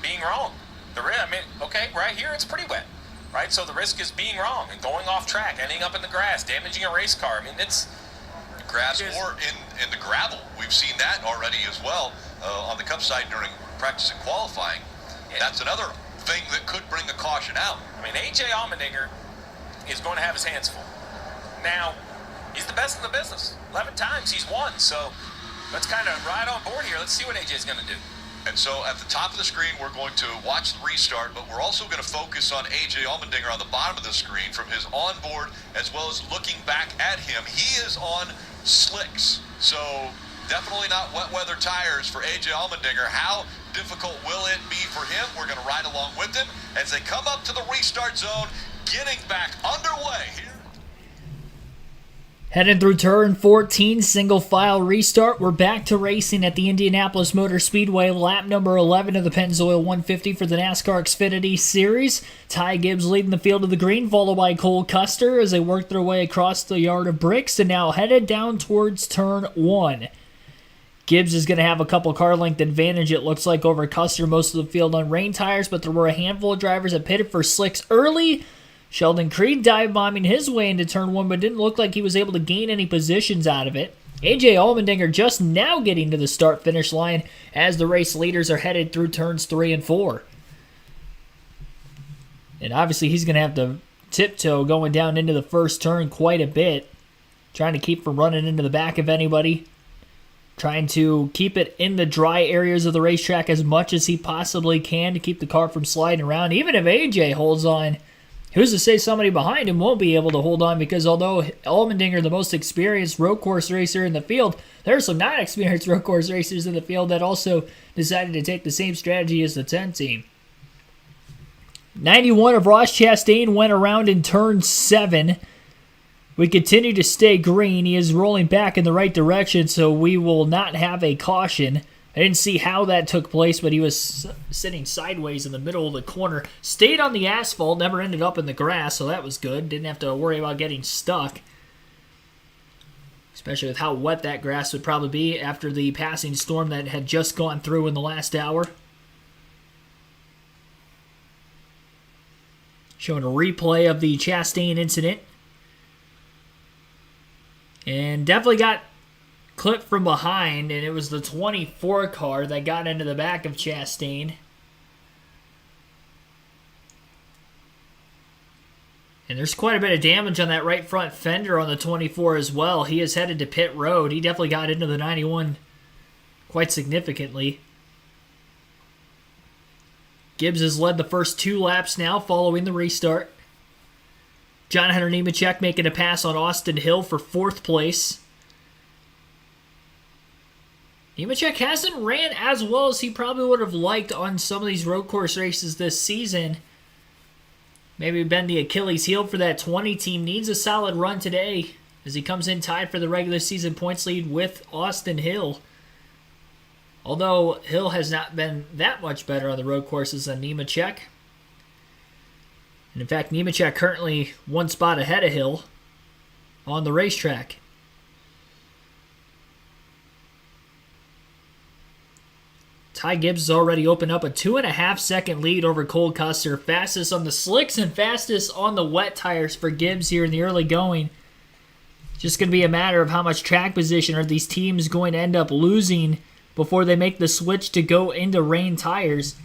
being wrong. I mean, okay, right here it's pretty wet, right? So the risk is being wrong and going off track, ending up in the grass, damaging a race car. I mean, it's Grass or in the gravel. We've seen that already as well on the Cup side during practice and qualifying. Yeah. That's another thing that could bring a caution out. I mean, A.J. Allmendinger is going to have his hands full. Now, He's the best in the business. 11 times he's won, so let's kind of ride on board here. Let's see what AJ's going to do. And so at the top of the screen, we're going to watch the restart, but we're also going to focus on A.J. Allmendinger on the bottom of the screen from his onboard as well as looking back at him. He is on slicks, so definitely not wet weather tires for A.J. Allmendinger. How difficult will it be for him? We're going to ride along with him as they come up to the restart zone, getting back underway here. Heading through turn 14, single file restart. We're back to racing at the Indianapolis Motor Speedway, lap number 11 of the Pennzoil 150 for the NASCAR Xfinity Series. Ty Gibbs leading the field of the green, followed by Cole Custer as they work their way across the yard of bricks and now headed down towards turn 1. Gibbs is going to have a couple car length advantage, it looks like, over Custer most of the field on rain tires, but there were a handful of drivers that pitted for slicks early. Sheldon Creed dive-bombing his way into turn 1, but didn't look like he was able to gain any positions out of it. A.J. Allmendinger just now getting to the start-finish line as the race leaders are headed through turns 3 and 4. And obviously he's going to have to tiptoe going down into the first turn quite a bit, trying to keep from running into the back of anybody, trying to keep it in the dry areas of the racetrack as much as he possibly can to keep the car from sliding around. Even if A.J. holds on, who's to say somebody behind him won't be able to hold on, because although Allmendinger, the most experienced road course racer in the field, there are some not-experienced road course racers in the field that also decided to take the same strategy as the 10 team. 91 of Ross Chastain went around in turn 7. We continue to stay green. He is rolling back in the right direction, so we will not have a caution. I didn't see how that took place, but he was sitting sideways in the middle of the corner. Stayed on the asphalt, never ended up in the grass, so that was good. Didn't have to worry about getting stuck, especially with how wet that grass would probably be after the passing storm that had just gone through in the last hour. Showing a replay of the Chastain incident. And definitely got clipped from behind, and it was the 24 car that got into the back of Chastain. And there's quite a bit of damage on that right front fender on the 24 as well. He is headed to pit road. He definitely got into the 91 quite significantly. Gibbs has led the first 2 laps now following the restart. John Hunter Nemechek making a pass on Austin Hill for 4th place. Nemechek hasn't ran as well as he probably would have liked on some of these road course races this season. Maybe been the Achilles heel for that 20 team. Needs a solid run today as he comes in tied for the regular season points lead with Austin Hill. Although Hill has not been that much better on the road courses than Nemechek. And in fact, Nemechek currently 1 spot ahead of Hill on the racetrack. Ty Gibbs has already opened up a 2.5 second lead over Cole Custer. Fastest on the slicks and fastest on the wet tires for Gibbs here in the early going. Just going to be a matter of how much track position are these teams going to end up losing before they make the switch to go into rain tires.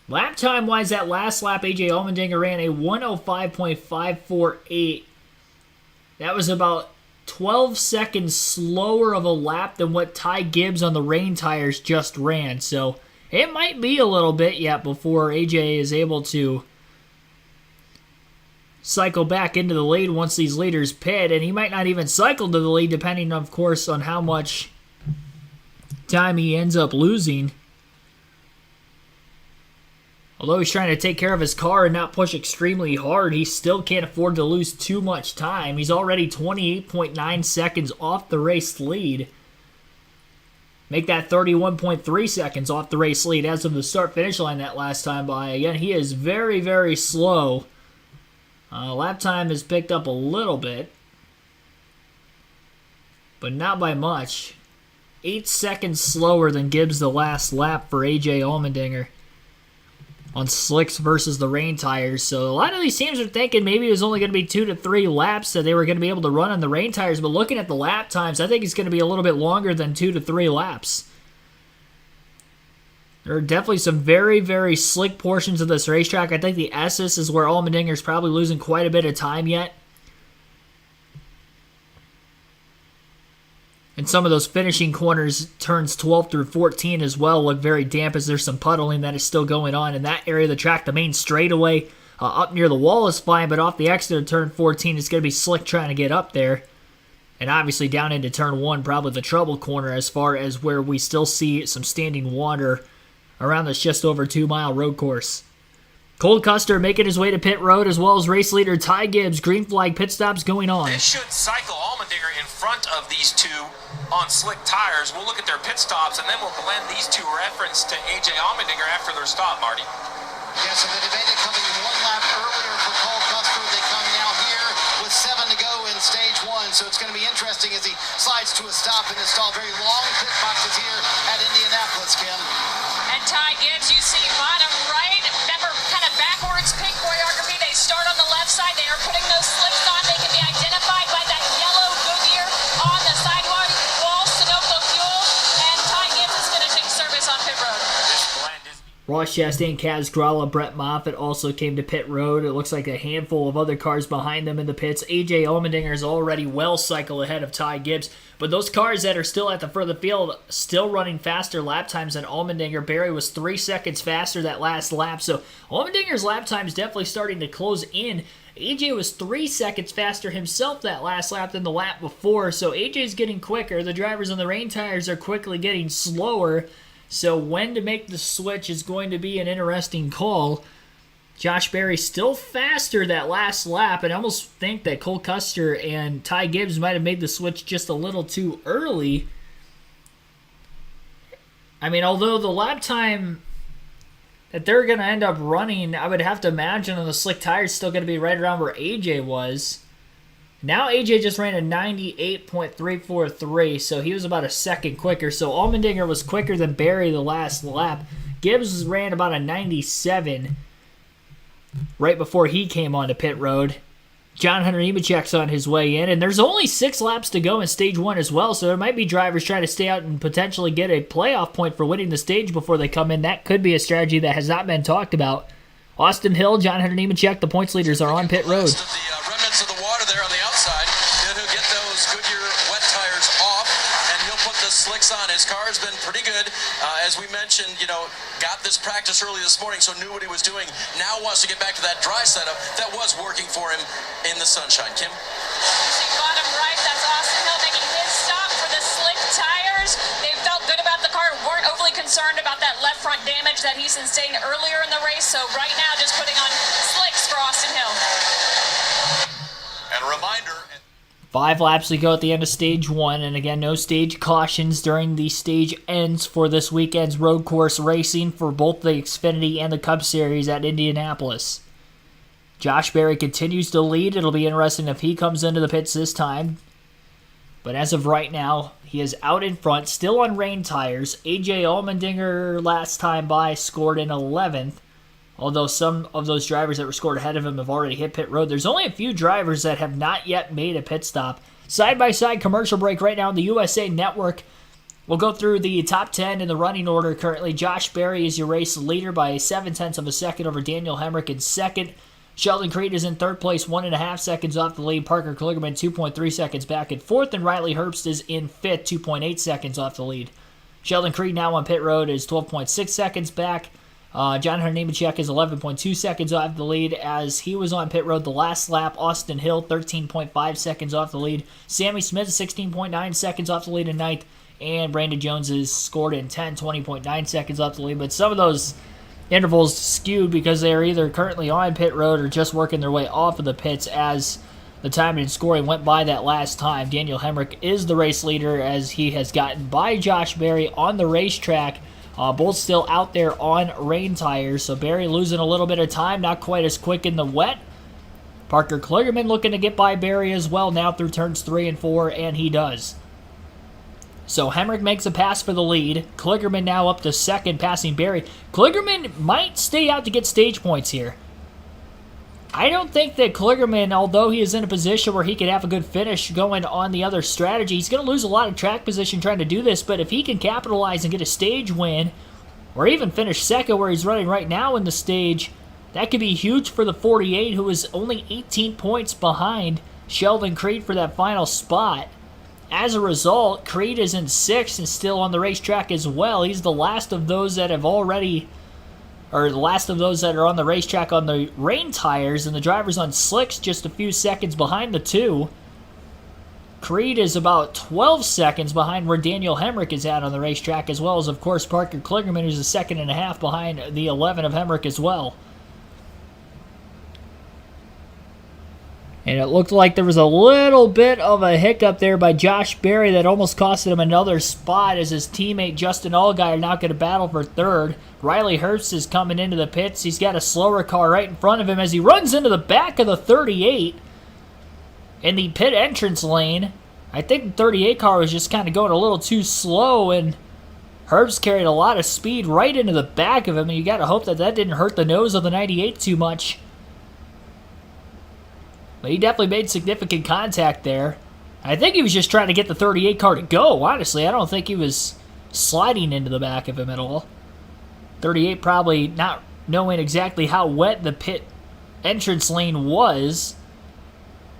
Lap time wise, that last lap, A.J. Allmendinger ran a 105.548. That was about 12 seconds slower of a lap than what Ty Gibbs on the rain tires just ran. So it might be a little bit yet before AJ is able to cycle back into the lead once these leaders pit. And he might not even cycle to the lead, depending, of course, on how much time he ends up losing. Although he's trying to take care of his car and not push extremely hard, he still can't afford to lose too much time. He's already 28.9 seconds off the race lead. Make that 31.3 seconds off the race lead as of the start-finish line that last time by. Again, he is very, very slow. Lap time has picked up a little bit, but not by much. 8 seconds slower than Gibbs the last lap for A.J. Allmendinger on slicks versus the rain tires. So a lot of these teams are thinking maybe it was only going to be 2 to 3 laps that they were going to be able to run on the rain tires, but looking at the lap times, I think it's going to be a little bit longer than 2 to 3 laps. There are definitely some very, very slick portions of this racetrack. I think the Esses is where Allmendinger is probably losing quite a bit of time yet. And some of those finishing corners, turns 12 through 14 as well, look very damp as there's some puddling that is still going on in that area of the track. The main straightaway up near the wall is fine, but off the exit of turn 14, it's going to be slick trying to get up there. And obviously down into turn 1, probably the trouble corner as far as where we still see some standing water around this just over 2-mile road course. Cole Custer making his way to pit road, as well as race leader Ty Gibbs. Green flag pit stops going on. This should cycle Allmendinger in front of these two on slick tires. We'll look at their pit stops, and then we'll blend these two reference to A.J. Allmendinger after their stop, Marty. Yeah, so the debated coming 1 lap earlier for Cole Custer. They come now here with 7 to go in stage 1. So it's going to be interesting as he slides to a stop and install very long pit boxes here at Indianapolis, Kim. And Ty Gibbs, you see bottom right. Remember, kind of backwards pit choreography. They start on the left side. They are putting those slicks on. They can be identified by that yellow Goodyear on the sidewalk wall, Sunoco fuel. And Ty Gibbs is finishing service on pit road. Ross Chastain, Kaz Gralla, Brett Moffitt also came to pit road. It looks like a handful of other cars behind them in the pits. A.J. Allmendinger is already well cycle ahead of Ty Gibbs. But those cars that are still at the further field, still running faster lap times than Allmendinger. Barry was 3 seconds faster that last lap. So Allmendinger's lap time is definitely starting to close in. AJ was 3 seconds faster himself that last lap than the lap before. So AJ's getting quicker. The drivers on the rain tires are quickly getting slower. So when to make the switch is going to be an interesting call. Josh Berry still faster that last lap, and I almost think that Cole Custer and Ty Gibbs might have made the switch just a little too early. I mean, although the lap time that they're going to end up running, I would have to imagine on the slick tires still going to be right around where AJ was. Now AJ just ran a 98.343, so he was about a second quicker. So Allmendinger was quicker than Berry the last lap. Gibbs ran about a 97 right before he came onto pit road. John Hunter Nemechek's on his way in, and there's only 6 laps to go in stage 1 as well, so there might be drivers trying to stay out and potentially get a playoff point for winning the stage before they come in. That could be a strategy that has not been talked about. Austin Hill, John Hunter Nemechek, the points leaders are on pit road. The remnants of the water there on the outside. He'll get those Goodyear wet tires off, and he'll put the slicks on. His car has been pretty good. As we mentioned, got this practice early this morning, so knew what he was doing. Now wants to get back to that dry setup that was working for him in the sunshine. Kim? You see bottom right, that's Austin Hill making his stop for the slick tires. They felt good about the car, weren't overly concerned about that left front damage that he sustained earlier in the race. So right now, just putting on slicks for Austin Hill. And a reminder... 5 laps to go at the end of stage 1, and again, no stage cautions during the stage ends for this weekend's road course racing for both the Xfinity and the Cup Series at Indianapolis. Josh Berry continues to lead. It'll be interesting if he comes into the pits this time. But as of right now, he is out in front, still on rain tires. A.J. Allmendinger last time by scored in 11th. Although some of those drivers that were scored ahead of him have already hit pit road. There's only a few drivers that have not yet made a pit stop. Side-by-side commercial break right now on the USA Network. We'll go through the top 10 in the running order currently. Josh Berry is your race leader by 0.7 of a second over Daniel Hemrick in second. Sheldon Creed is in third place, 1.5 seconds off the lead. Parker Kligerman, 2.3 seconds back in fourth. And Riley Herbst is in fifth, 2.8 seconds off the lead. Sheldon Creed now on pit road is 12.6 seconds back. John Hunter Nemechek is 11.2 seconds off the lead as he was on pit road the last lap. Austin Hill, 13.5 seconds off the lead. Sammy Smith, 16.9 seconds off the lead in ninth. And Brandon Jones is scored in 10, 20.9 seconds off the lead. But some of those intervals skewed because they are either currently on pit road or just working their way off of the pits as the timing and scoring went by that last time. Daniel Hemrick is the race leader as he has gotten by Josh Berry on the racetrack. Both still out there on rain tires, so Berry losing a little bit of time, not quite as quick in the wet. Parker Kligerman looking to get by Berry as well now through turns 3 and 4, and he does. So Hemrick makes a pass for the lead. Kligerman now up to second, passing Berry. Kligerman might stay out to get stage points here. I don't think that Kligerman, although he is in a position where he could have a good finish going on the other strategy, he's going to lose a lot of track position trying to do this, but if he can capitalize and get a stage win, or even finish second where he's running right now in the stage, that could be huge for the 48, who is only 18 points behind Sheldon Creed for that final spot. as a result, Creed is in 6th and still on the racetrack as well. He's the last of those that have already, or the last of those that are on the racetrack on the rain tires, and the driver's on slicks just a few seconds behind the two. Creed is about 12 seconds behind where Daniel Hemrick is at on the racetrack, as well as, of course, Parker Kligerman, who's a second and a half behind the 11 of Hemrick as well. And it looked like there was a little bit of a hiccup there by Josh Berry that almost costed him another spot, as his teammate Justin Allgaier now going to battle for third. Riley Herbst is coming into the pits. He's got a slower car right in front of him as he runs into the back of the 38 in the pit entrance lane. I think the 38 car was just kind of going a little too slow, and Herbst carried a lot of speed right into the back of him, and you got to hope that that didn't hurt the nose of the 98 too much. But he definitely made significant contact there. I think he was just trying to get the 38 car to go, honestly. I don't think he was sliding into the back of him at all. 38 probably not knowing exactly how wet the pit entrance lane was.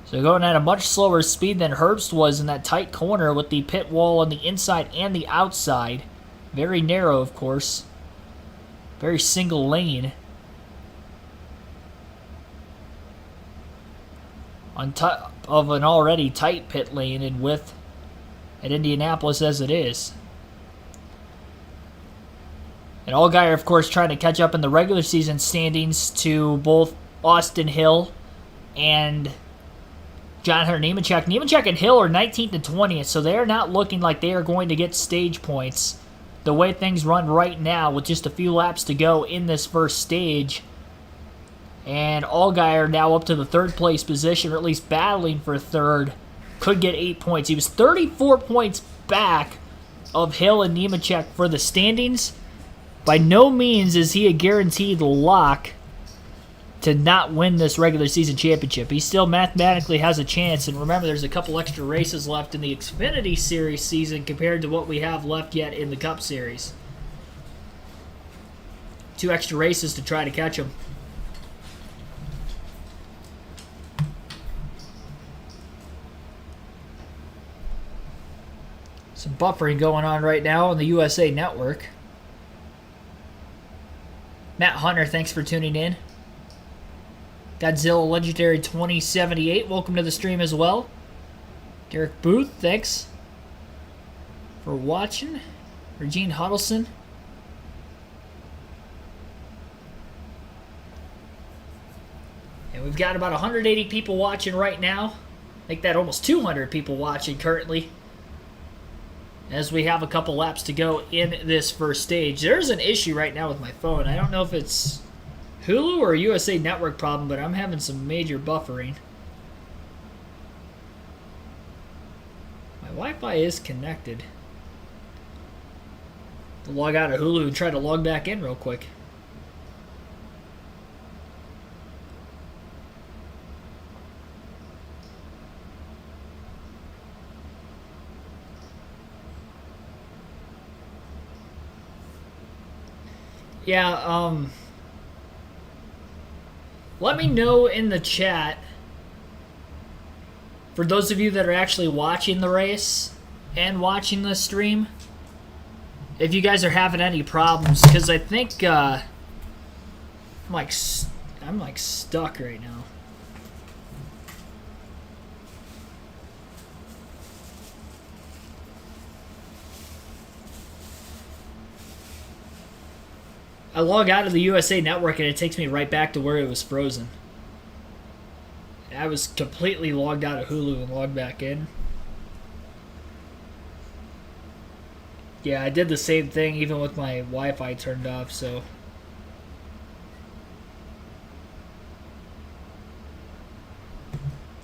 So going at a much slower speed than Herbst was in that tight corner with the pit wall on the inside and the outside. Very narrow, of course. Very single lane. On top of an already tight pit lane in width at Indianapolis as it is. And Allgaier, of course, trying to catch up in the regular season standings to both Austin Hill and John Hunter Nemechek. Nemechek and Hill are 19th and 20th, so they are not looking like they are going to get stage points the way things run right now with just a few laps to go in this first stage. And Allgaier now up to the third place position, or at least battling for third, could get 8 points. He was 34 points back of Hill and Nemechek for the standings. By no means is he a guaranteed lock to not win this regular season championship. He still mathematically has a chance, and remember, there's a couple extra races left in the Xfinity Series season compared to what we have left yet in the Cup Series. 2 extra races to try to catch him. Some buffering going on right now on the USA Network. Matt Hunter, thanks for tuning in. Godzilla Legendary 2078, welcome to the stream as well. Derek Booth, thanks for watching. Regine Huddleston. And we've got about 180 people watching right now. Make that almost 200 people watching currently, as we have a couple laps to go in this first stage. There's an issue right now with my phone. I don't know if it's Hulu or a USA Network problem, but I'm having some major buffering. My Wi-Fi is connected. I'll log out of Hulu and try to log back in real quick. Yeah, let me know in the chat, for those of you that are actually watching the race and watching the stream, if you guys are having any problems, because I think I'm like stuck right now. I log out of the USA Network and it takes me right back to where it was frozen. I was completely logged out of Hulu and logged back in. Yeah, I did the same thing even with my Wi-Fi turned off, so.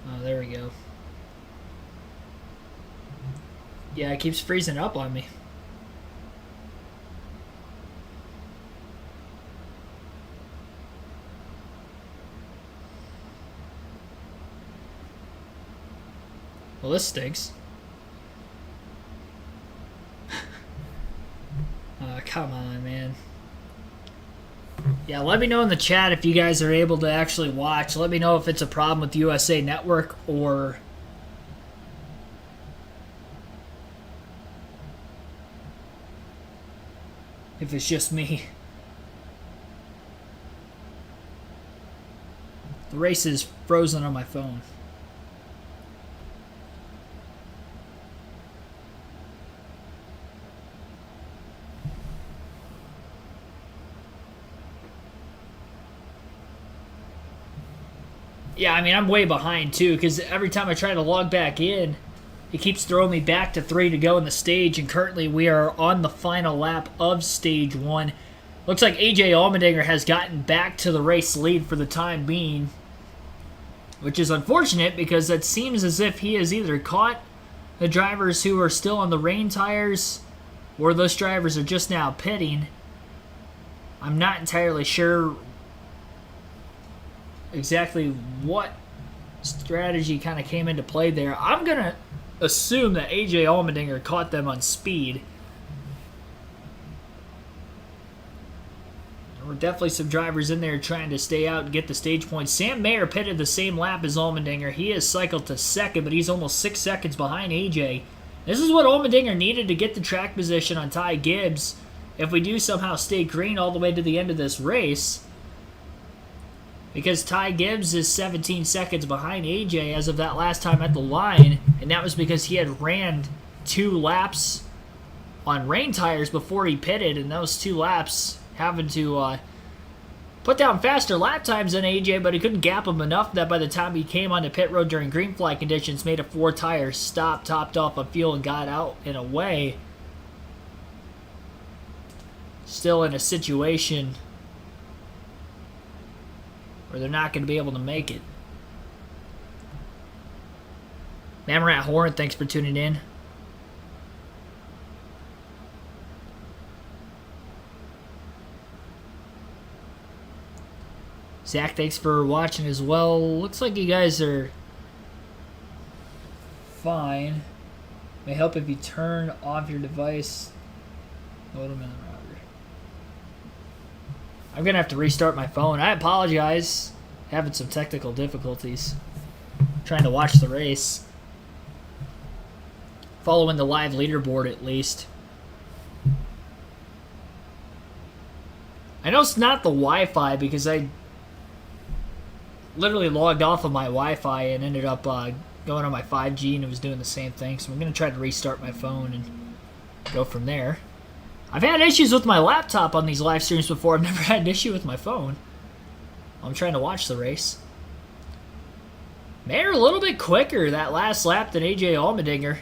Oh, there we go. Yeah, it keeps freezing up on me. Well, this stinks. Come on, man. Yeah, let me know in the chat if you guys are able to actually watch. Let me know if it's a problem with USA Network or if it's just me. The race is frozen on my phone. Yeah, I mean, I'm way behind, too, because every time I try to log back in, it keeps throwing me back to 3 to go in the stage, and currently we are on the final lap of Stage 1. Looks like AJ Allmendinger has gotten back to the race lead for the time being, which is unfortunate because it seems as if he has either caught the drivers who are still on the rain tires or those drivers are just now pitting. I'm not entirely sure exactly what strategy kind of came into play there. I'm going to assume that AJ Allmendinger caught them on speed. There were definitely some drivers in there trying to stay out and get the stage points. Sam Mayer pitted the same lap as Allmendinger. He has cycled to second, but he's almost 6 seconds behind AJ. This is what Allmendinger needed to get the track position on Ty Gibbs if we do somehow stay green all the way to the end of this race. Because Ty Gibbs is 17 seconds behind AJ as of that last time at the line, and that was because he had ran 2 laps on rain tires before he pitted, and those 2 laps having to put down faster lap times than AJ, but he couldn't gap him enough that by the time he came onto pit road during green flag conditions, made a 4-tire stop, topped off on fuel, and got out and away. Still in a situation where they're not going to be able to make it. Mammorat Horn, thanks for tuning in. Zach, thanks for watching as well. Looks like you guys are fine. May help if you turn off your device. Hold a minute, Robert. I'm going to have to restart my phone. I apologize. Having some technical difficulties. Trying to watch the race. Following the live leaderboard at least. I know it's not the Wi-Fi because I literally logged off of my Wi-Fi and ended up going on my 5G and it was doing the same thing. So I'm going to try to restart my phone and go from there. I've had issues with my laptop on these live streams before. I've never had an issue with my phone. I'm trying to watch the race. Mayer a little bit quicker that last lap than AJ Allmendinger.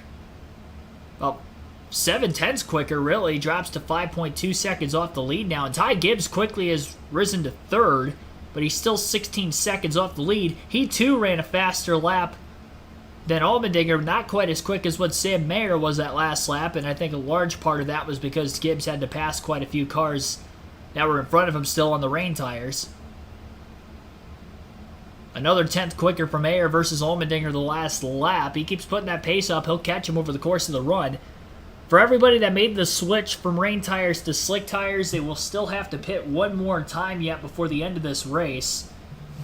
Well, 7/10 quicker, really. Drops to 5.2 seconds off the lead now. And Ty Gibbs quickly has risen to 3rd, but he's still 16 seconds off the lead. He, too, ran a faster lap than Allmendinger, not quite as quick as what Sam Mayer was that last lap, and I think a large part of that was because Gibbs had to pass quite a few cars that were in front of him still on the rain tires. Another 10th quicker for Mayer versus Allmendinger the last lap. He keeps putting that pace up. He'll catch him over the course of the run. For everybody that made the switch from rain tires to slick tires, they will still have to pit one more time yet before the end of this race,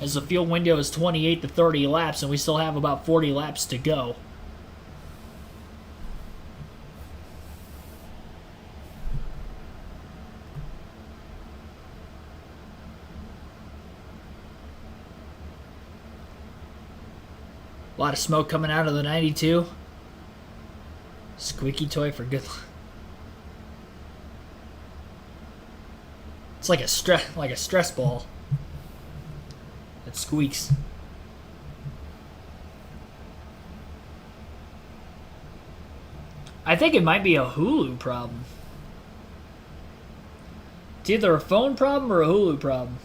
as the fuel window is 28 to 30 laps, and we still have about 40 laps to go. A lot of smoke coming out of the 92. Squeaky toy for good. It's like a stress ball that squeaks. I think it might be a Hulu problem. It's either a phone problem or a Hulu problem.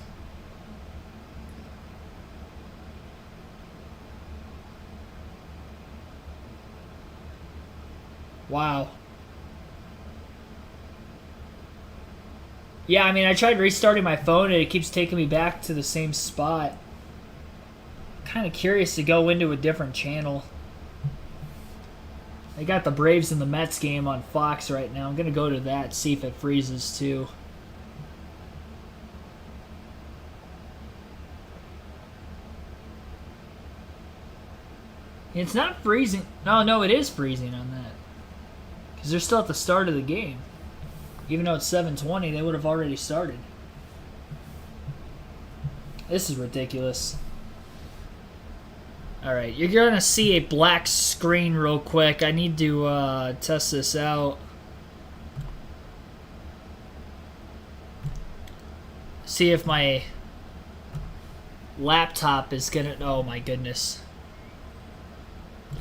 Wow. Yeah, I mean, I tried restarting my phone and it keeps taking me back to the same spot. Kind of curious to go into a different channel. They got the Braves and the Mets game on Fox right now. I'm going to go to that, see if it freezes too. It's not freezing. No, it is freezing on that. Because they're still at the start of the game. Even though it's 7:20, they would have already started. This is ridiculous. Alright, you're going to see a black screen real quick. I need to test this out. See if my laptop is going to... Oh my goodness.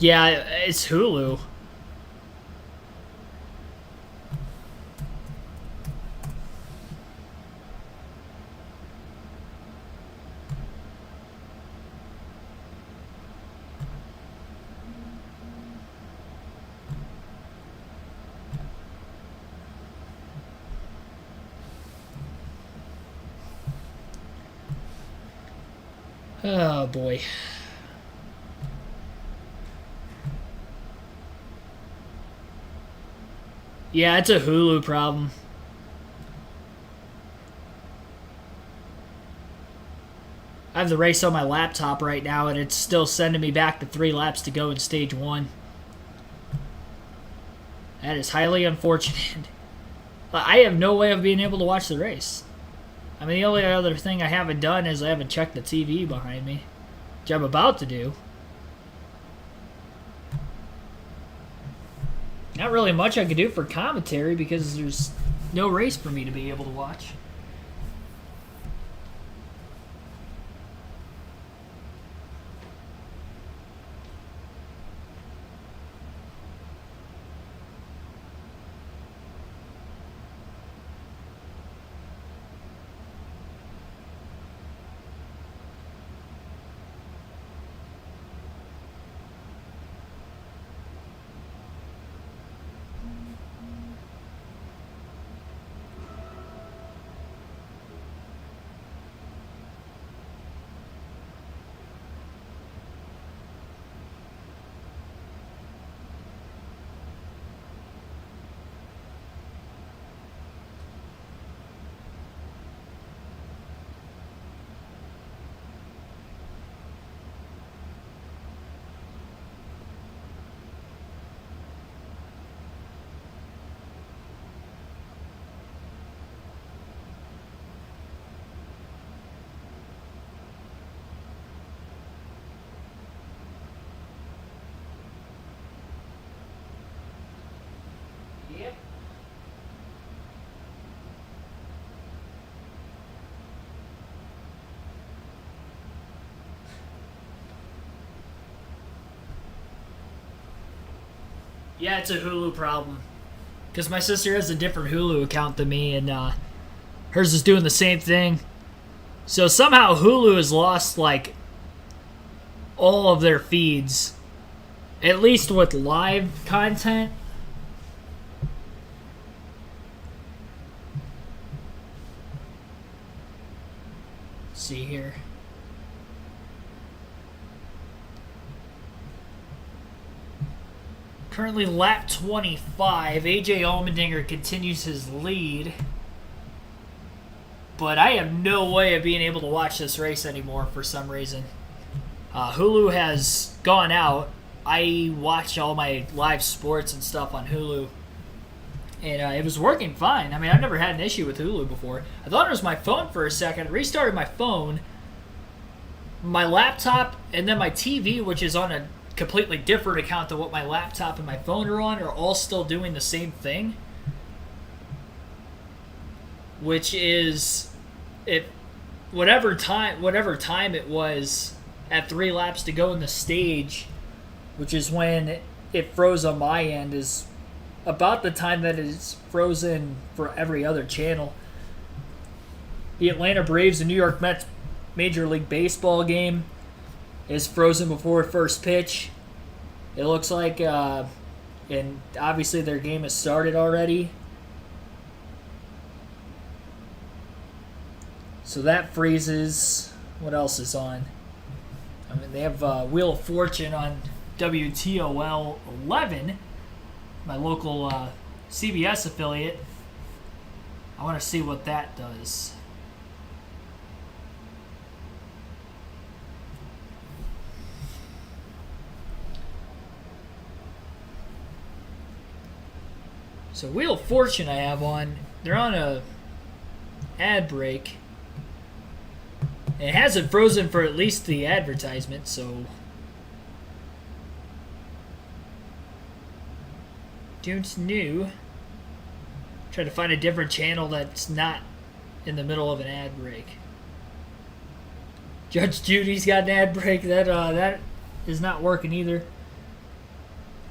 Yeah, it's Hulu. Oh boy. Yeah, it's a Hulu problem. I have the race on my laptop right now, and it's still sending me back to 3 laps to go in stage 1. That is highly unfortunate. I have no way of being able to watch the race. I mean, the only other thing I haven't done is I haven't checked the TV behind me, which I'm about to do. Not really much I could do for commentary because there's no race for me to be able to watch. Yeah, it's a Hulu problem. Because my sister has a different Hulu account than me, and hers is doing the same thing. So somehow Hulu has lost, like, all of their feeds. At least with live content. Let's see here. Currently lap 25. AJ Allmendinger continues his lead. But I have no way of being able to watch this race anymore for some reason. Hulu has gone out. I watch all my live sports and stuff on Hulu. And it was working fine. I mean, I've never had an issue with Hulu before. I thought it was my phone for a second. Restarted my phone, my laptop, and then my TV, which is on a completely different account than what my laptop and my phone are on, are all still doing the same thing. Which is, whatever time it was at 3 laps to go in the stage, which is when it froze on my end, is about the time that it's frozen for every other channel. The Atlanta Braves and New York Mets Major League Baseball game is frozen before first pitch. It looks like, and obviously their game has started already. So that freezes. What else is on? I mean, they have Wheel of Fortune on WTOL 11, my local CBS affiliate. I want to see what that does. So Wheel of Fortune I have on. They're on a ad break. It hasn't frozen for at least the advertisement, so don't know. Try to find a different channel that's not in the middle of an ad break. Judge Judy's got an ad break. That is not working either.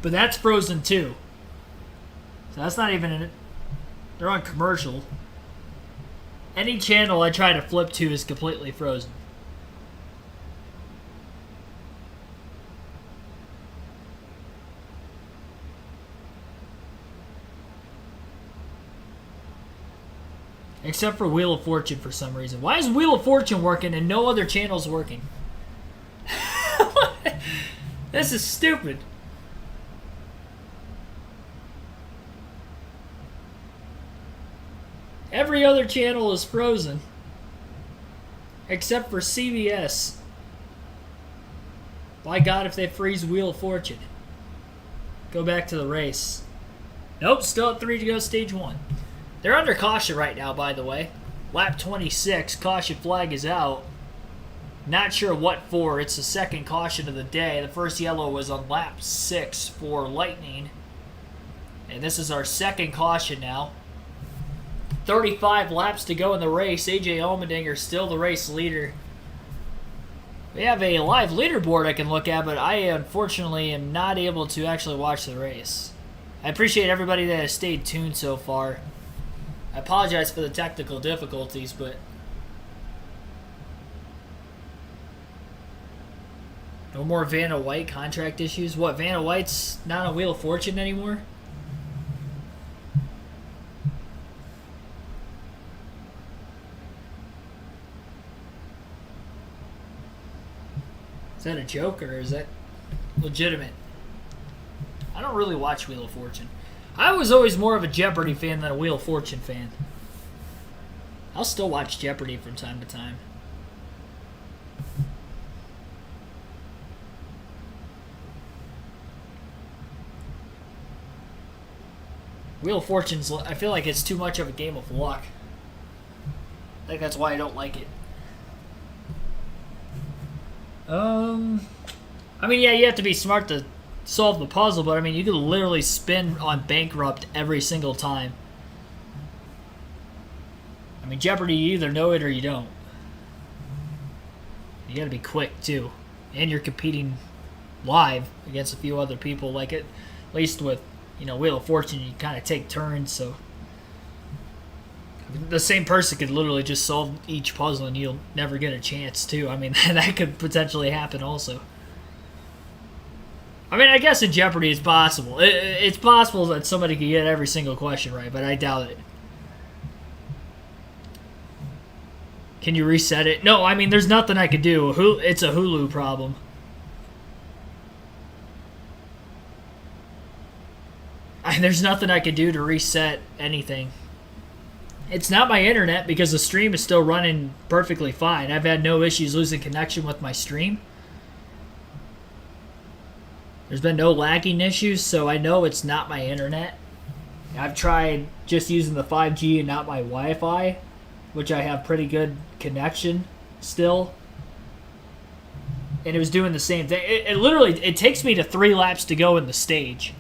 But that's frozen too. So that's not even in. They're on commercial. Any channel I try to flip to is completely frozen. Except for Wheel of Fortune for some reason. Why is Wheel of Fortune working and no other channel's working? This is stupid. Every other channel is frozen. Except for CBS. By God, if they freeze Wheel of Fortune. Go back to the race. Nope, still at 3 to go, stage 1. They're under caution right now, by the way. Lap 26, caution flag is out. Not sure what for. It's the second caution of the day. The first yellow was on lap 6 for Lightning. And this is our second caution now. 35 laps to go in the race. AJ Allmendinger still the race leader. We have a live leaderboard I can look at, but I unfortunately am not able to actually watch the race. I appreciate everybody that has stayed tuned so far. I apologize for the technical difficulties, but no more Vanna White contract issues. What, Vanna White's not on Wheel of Fortune anymore? Is that a joke or is that legitimate? I don't really watch Wheel of Fortune. I was always more of a Jeopardy fan than a Wheel of Fortune fan. I'll still watch Jeopardy from time to time. Wheel of Fortune's, I feel like it's too much of a game of luck. I think that's why I don't like it. I mean, yeah, you have to be smart to solve the puzzle, but I mean, you could literally spin on bankrupt every single time. I mean, Jeopardy, you either know it or you don't. You gotta be quick, too. And you're competing live against a few other people. Like, at least with, you know, Wheel of Fortune, you kind of take turns, so the same person could literally just solve each puzzle and you'll never get a chance, too. I mean, that could potentially happen also. I mean, I guess in Jeopardy it's possible. It's possible that somebody could get every single question right, but I doubt it. Can you reset it? No, I mean, there's nothing I could do. It's a Hulu problem. There's nothing I could do to reset anything. It's not my internet because the stream is still running perfectly fine. I've had no issues losing connection with my stream. There's been no lagging issues, so I know it's not my internet. I've tried just using the 5G and not my Wi-Fi, which I have pretty good connection still. And it was doing the same thing. It literally, it takes me to 3 laps to go in the stage.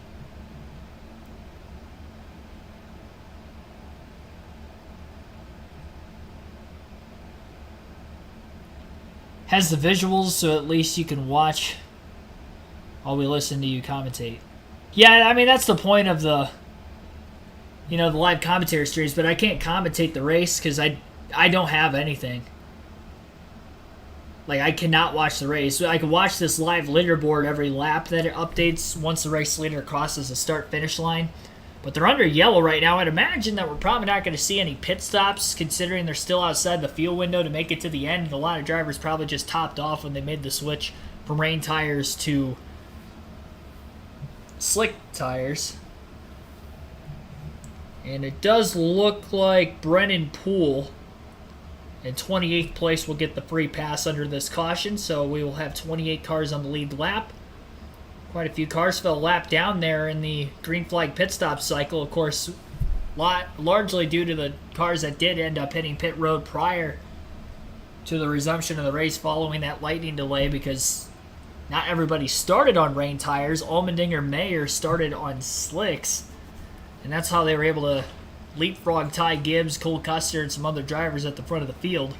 Has the visuals, so at least you can watch while we listen to you commentate. Yeah, I mean, that's the point of the, you know, the live commentary streams, but I can't commentate the race because I don't have anything. Like, I cannot watch the race. I can watch this live leaderboard every lap that it updates once the race leader crosses the start-finish line. But they're under yellow right now. I'd imagine that we're probably not going to see any pit stops, considering they're still outside the fuel window to make it to the end. And a lot of drivers probably just topped off when they made the switch from rain tires to slick tires. And it does look like Brennan Poole in 28th place will get the free pass under this caution. So we will have 28 cars on the lead lap. Quite a few cars fell a lap down there in the green flag pit stop cycle. Of course, largely due to the cars that did end up hitting pit road prior to the resumption of the race following that lightning delay, because not everybody started on rain tires. Allmendinger Mayer started on slicks, and that's how they were able to leapfrog Ty Gibbs, Cole Custer, and some other drivers at the front of the field.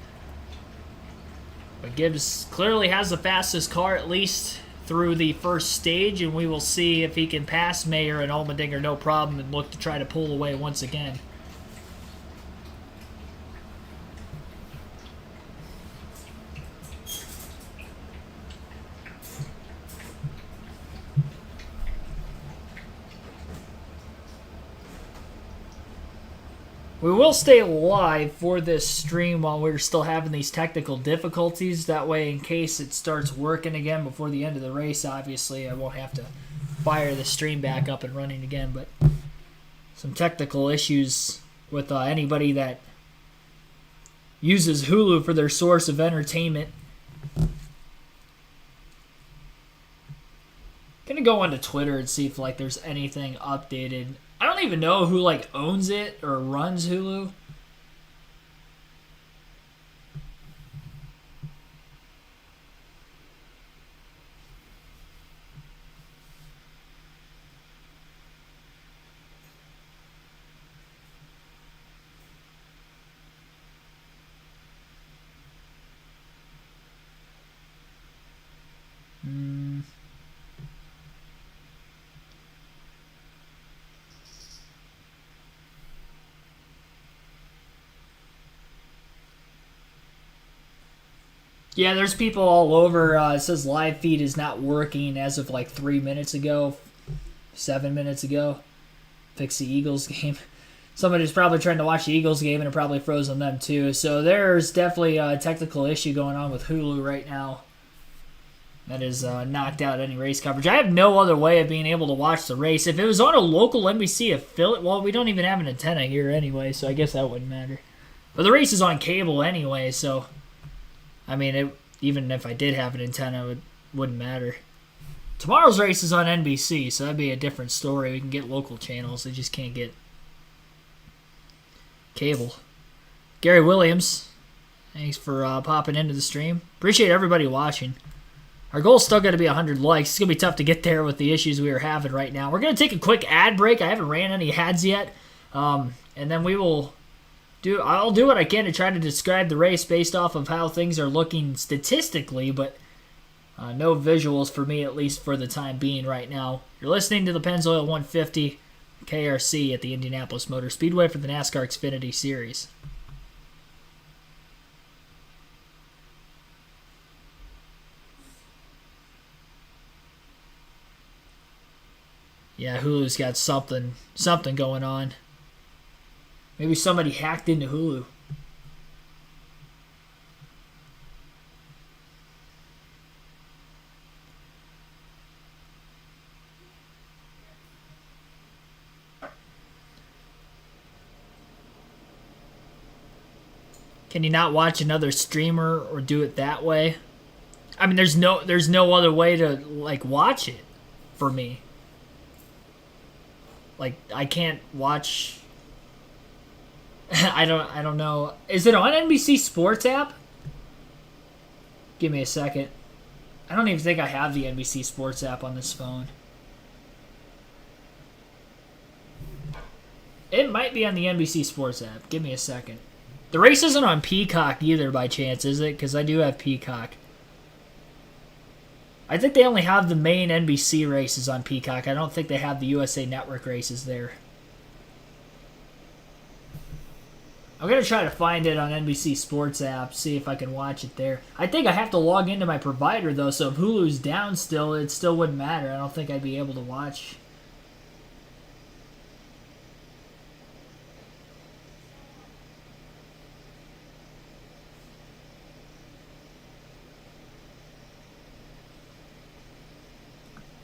But Gibbs clearly has the fastest car, at least through the first stage, and we will see if he can pass Mayer and Allmendinger no problem and look to try to pull away once again. We will stay live for this stream while we're still having these technical difficulties. That way, in case it starts working again before the end of the race, obviously I won't have to fire the stream back up and running again. But some technical issues with anybody that uses Hulu for their source of entertainment. Gonna go onto Twitter and see if there's anything updated. I don't even know who owns it or runs Hulu. Yeah, there's people all over. It says live feed is not working as of 3 minutes ago, 7 minutes ago. Fix the Eagles game. Somebody's probably trying to watch the Eagles game and it probably froze on them too. So there's definitely a technical issue going on with Hulu right now that has knocked out any race coverage. I have no other way of being able to watch the race. If it was on a local NBC affiliate, well, we don't even have an antenna here anyway, so I guess that wouldn't matter. But the race is on cable anyway, so I mean, even if I did have an antenna, it wouldn't matter. Tomorrow's race is on NBC, so that'd be a different story. We can get local channels. They just can't get cable. Gary Williams, thanks for popping into the stream. Appreciate everybody watching. Our goal's still going to be 100 likes. It's going to be tough to get there with the issues we are having right now. We're going to take a quick ad break. I haven't ran any ads yet. And then we will... I'll do what I can to try to describe the race based off of how things are looking statistically, but no visuals for me, at least for the time being right now. You're listening to the Pennzoil 150 KRC at the Indianapolis Motor Speedway for the NASCAR Xfinity Series. Yeah, Hulu's got something going on. Maybe somebody hacked into Hulu. Can you not watch another streamer or do it that way? I mean, there's no other way to watch it for me. I can't watch. I don't know. Is it on NBC Sports app? Give me a second. I don't even think I have the NBC Sports app on this phone. It might be on the NBC Sports app. Give me a second. The race isn't on Peacock either by chance, is it? Because I do have Peacock. I think they only have the main NBC races on Peacock. I don't think they have the USA Network races there. I'm going to try to find it on NBC Sports app, see if I can watch it there. I think I have to log into my provider, though, so if Hulu's down still, it still wouldn't matter. I don't think I'd be able to watch.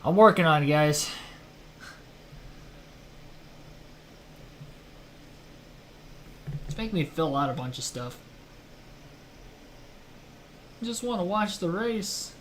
I'm working on it, guys. It's making me fill out a bunch of stuff. I just want to watch the race.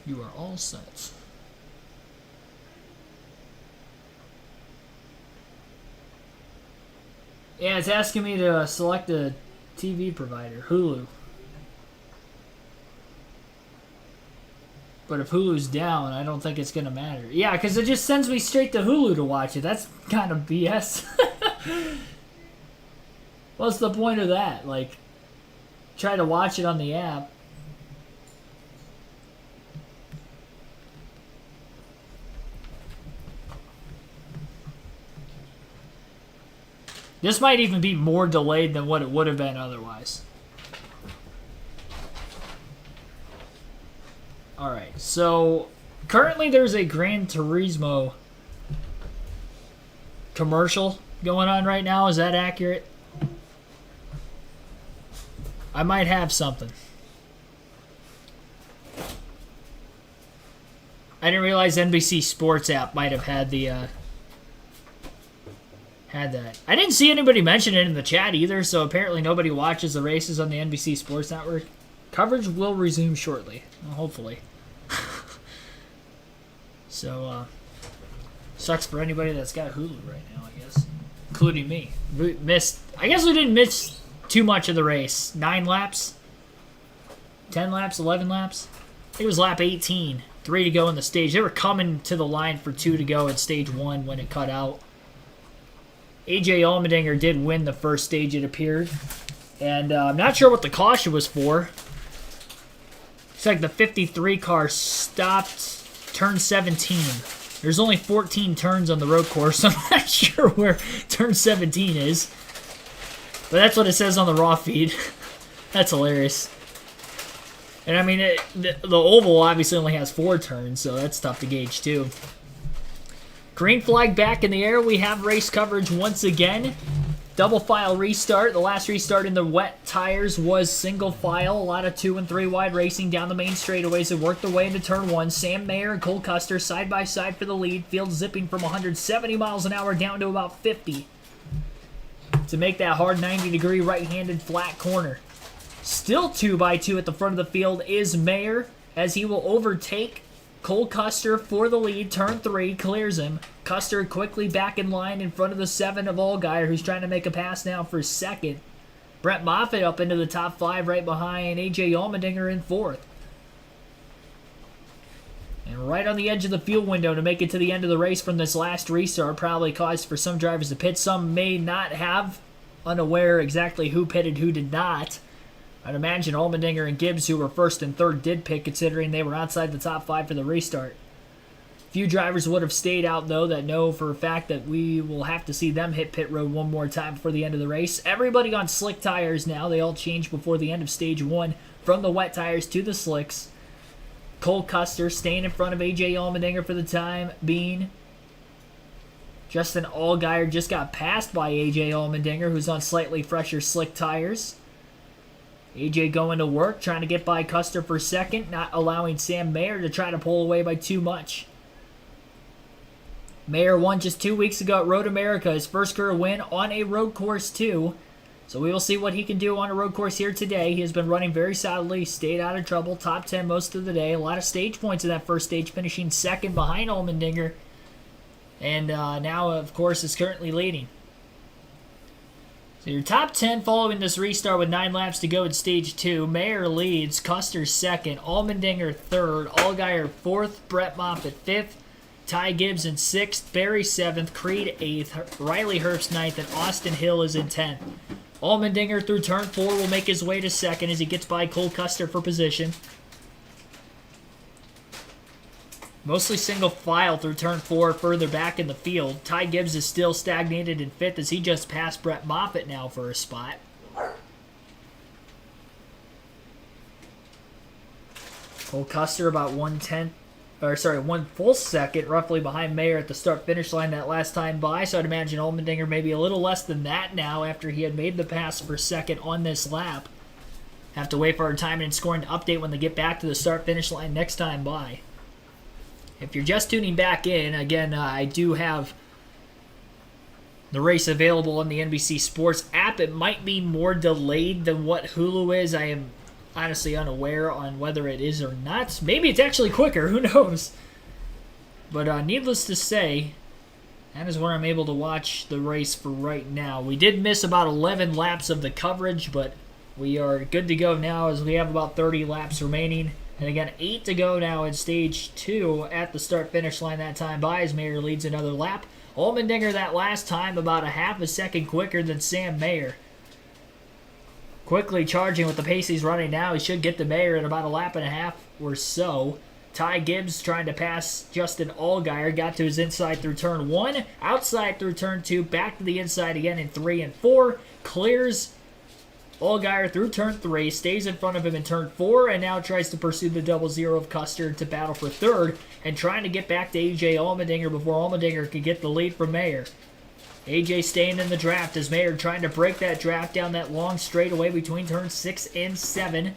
You are all set. Yeah, it's asking me to select a TV provider, Hulu. But if Hulu's down, I don't think it's going to matter. Yeah, because it just sends me straight to Hulu to watch it. That's kind of BS. What's the point of that? Like, try to watch it on the app. This might even be more delayed than what it would have been otherwise. Alright, so currently there's a Gran Turismo commercial going on right now. Is that accurate? I might have something. I didn't realize NBC Sports app might have had the had that. I didn't see anybody mention it in the chat either, so apparently nobody watches the races on the NBC Sports Network. Coverage will resume shortly, hopefully. So, sucks for anybody that's got Hulu right now, I guess, including me. I guess we didn't miss too much of the race. 9 laps, 10 laps, 11 laps. I think it was lap 18. 3 to go in the stage. They were coming to the line for 2 to go in stage 1 when it cut out. AJ Allmendinger did win the first stage, it appeared. And I'm not sure what the caution was for. Looks like the 53 car stopped turn 17. There's only 14 turns on the road course, so I'm not sure where turn 17 is. But that's what it says on the raw feed. That's hilarious. And I mean, the oval obviously only has 4 turns, so that's tough to gauge too. Green flag back in the air. We have race coverage once again. Double file restart. The last restart in the wet tires was single file. A lot of 2 and 3 wide racing down the main straightaways that worked their way into turn 1. Sam Mayer and Cole Custer side by side for the lead. Field zipping from 170 miles an hour down to about 50 to make that hard 90-degree right-handed flat corner. Still 2x2 at the front of the field is Mayer as he will overtake Cole Custer for the lead. Turn 3 clears him. Custer quickly back in line in front of the 7 of Allgaier, who's trying to make a pass now for second. Brett Moffitt up into the top 5 right behind AJ Allmendinger in 4th. And right on the edge of the fuel window to make it to the end of the race from this last restart probably caused for some drivers to pit. Some may not have, unaware exactly who pitted, who did not. I'd imagine Allmendinger and Gibbs, who were 1st and 3rd, did pit considering they were outside the top 5 for the restart. Few drivers would have stayed out, though, that know for a fact that we will have to see them hit pit road one more time before the end of the race. Everybody on slick tires now. They all changed before the end of stage 1 from the wet tires to the slicks. Cole Custer staying in front of AJ Allmendinger for the time being. Justin Allgaier just got passed by AJ Allmendinger, who's on slightly fresher slick tires. AJ going to work, trying to get by Custer for second, not allowing Sam Mayer to try to pull away by too much. Mayer won just 2 weeks ago at Road America, his first career win on a road course too. So we will see what he can do on a road course here today. He has been running very solidly, stayed out of trouble, top 10 most of the day. A lot of stage points in that first stage, finishing second behind Allmendinger. And now, of course, is currently leading. So your top 10 following this restart with 9 laps to go in stage 2. Mayer leads, Custer 2nd, Allmendinger 3rd, Allgaier 4th, Brett Moffitt 5th, Ty Gibbs in 6th, Barry 7th, Creed 8th, Riley Herbst 9th, and Austin Hill is in 10th. Allmendinger through turn 4 will make his way to 2nd as he gets by Cole Custer for position. Mostly single file through turn 4 further back in the field. Ty Gibbs is still stagnated in 5th as he just passed Brett Moffitt now for a spot. Cole Custer about 1 full second roughly behind Mayer at the start-finish line that last time by, so I'd imagine Allmendinger maybe a little less than that now after he had made the pass for second on this lap. Have to wait for our timing and scoring to update when they get back to the start-finish line next time by. If you're just tuning back in, again, I do have the race available on the NBC Sports app. It might be more delayed than what Hulu is. I am honestly unaware on whether it is or not. Maybe it's actually quicker. Who knows? But needless to say, that is where I'm able to watch the race for right now. We did miss about 11 laps of the coverage, but we are good to go now as we have about 30 laps remaining. And again, 8 to go now in stage 2 at the start-finish line that time by as Mayer leads another lap. Allmendinger that last time about a half a second quicker than Sam Mayer. Quickly charging with the pace he's running now. He should get to Mayer in about a lap and a half or so. Ty Gibbs trying to pass Justin Allgaier. Got to his inside through turn 1. Outside through turn 2. Back to the inside again in 3 and 4. Clears Allgaier through turn 3, stays in front of him in turn 4, and now tries to pursue the double zero of Custer to battle for third, and trying to get back to A.J. Allmendinger before Allmendinger could get the lead from Mayer. A.J. staying in the draft as Mayer trying to break that draft down that long straightaway between turns 6 and 7.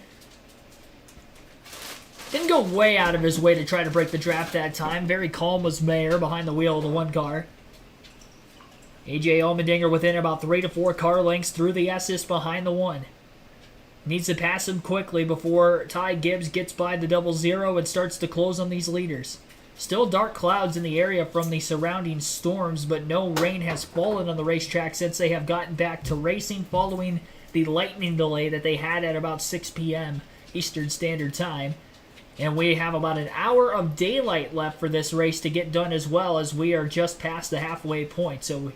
Didn't go way out of his way to try to break the draft that time. Very calm was Mayer behind the wheel of the one car. A.J. Allmendinger within about 3 to 4 car lengths through the S's behind the one. Needs to pass him quickly before Ty Gibbs gets by the double zero and starts to close on these leaders. Still dark clouds in the area from the surrounding storms, but no rain has fallen on the racetrack since they have gotten back to racing following the lightning delay that they had at about 6 p.m. Eastern Standard Time. And we have about an hour of daylight left for this race to get done as well, as we are just past the halfway point. So we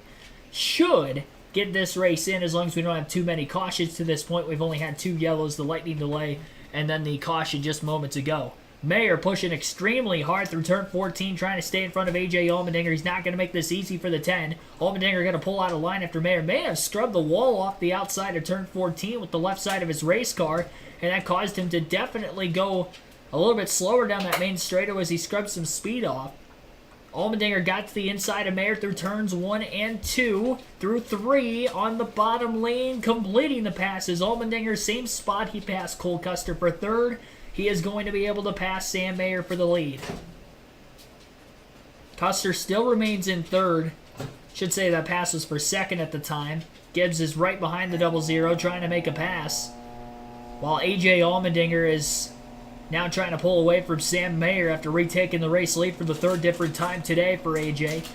should get this race in as long as we don't have too many cautions to this point. We've only had 2 yellows, the lightning delay, and then the caution just moments ago. Mayer pushing extremely hard through turn 14, trying to stay in front of A.J. Allmendinger. He's not going to make this easy for the 10. Allmendinger going to pull out of line after Mayer may have scrubbed the wall off the outside of turn 14 with the left side of his race car, and that caused him to definitely go a little bit slower down that main straightaway as he scrubbed some speed off. Allmendinger got to the inside of Mayer through turns 1 and 2, through 3 on the bottom lane, completing the passes. Allmendinger, same spot he passed Cole Custer for third. He is going to be able to pass Sam Mayer for the lead. Custer still remains in third. Should say that pass was for second at the time. Gibbs is right behind the double zero, trying to make a pass, while A.J. Allmendinger is now trying to pull away from Sam Mayer after retaking the race lead for the third different time today for AJ.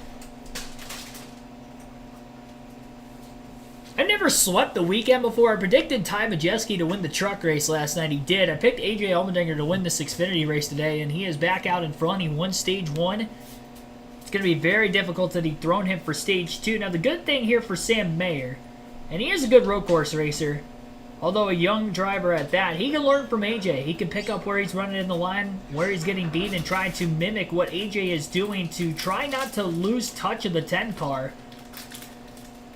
I never swept the weekend before. I predicted Ty Majeski to win the truck race last night. He did. I picked AJ Allmendinger to win this Xfinity race today, and he is back out in front. He won stage 1. It's going to be very difficult to dethrone him for stage 2. Now, the good thing here for Sam Mayer, and he is a good road course racer, although a young driver at that, he can learn from AJ. He can pick up where he's running in the line, where he's getting beat, and try to mimic what AJ is doing to try not to lose touch of the 10 car.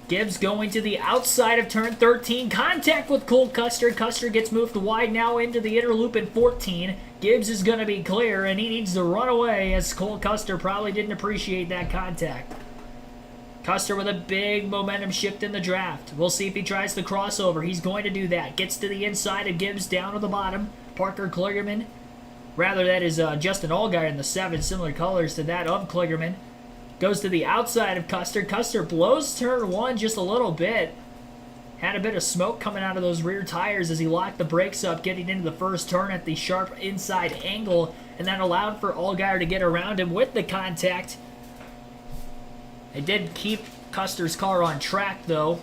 Gibbs going to the outside of turn 13. Contact with Cole Custer. Custer gets moved wide now into the inner loop in 14. Gibbs is going to be clear, and he needs to run away as Cole Custer probably didn't appreciate that contact. Custer with a big momentum shift in the draft. We'll see if he tries the crossover. He's going to do that. Gets to the inside of Gibbs, down to the bottom. Parker Kligerman. Rather, that is Justin Allgaier in the 7, similar colors to that of Kligerman. Goes to the outside of Custer. Custer blows turn 1 just a little bit. Had a bit of smoke coming out of those rear tires as he locked the brakes up, getting into the first turn at the sharp inside angle, and that allowed for Allgaier to get around him with the contact. It did keep Custer's car on track, though.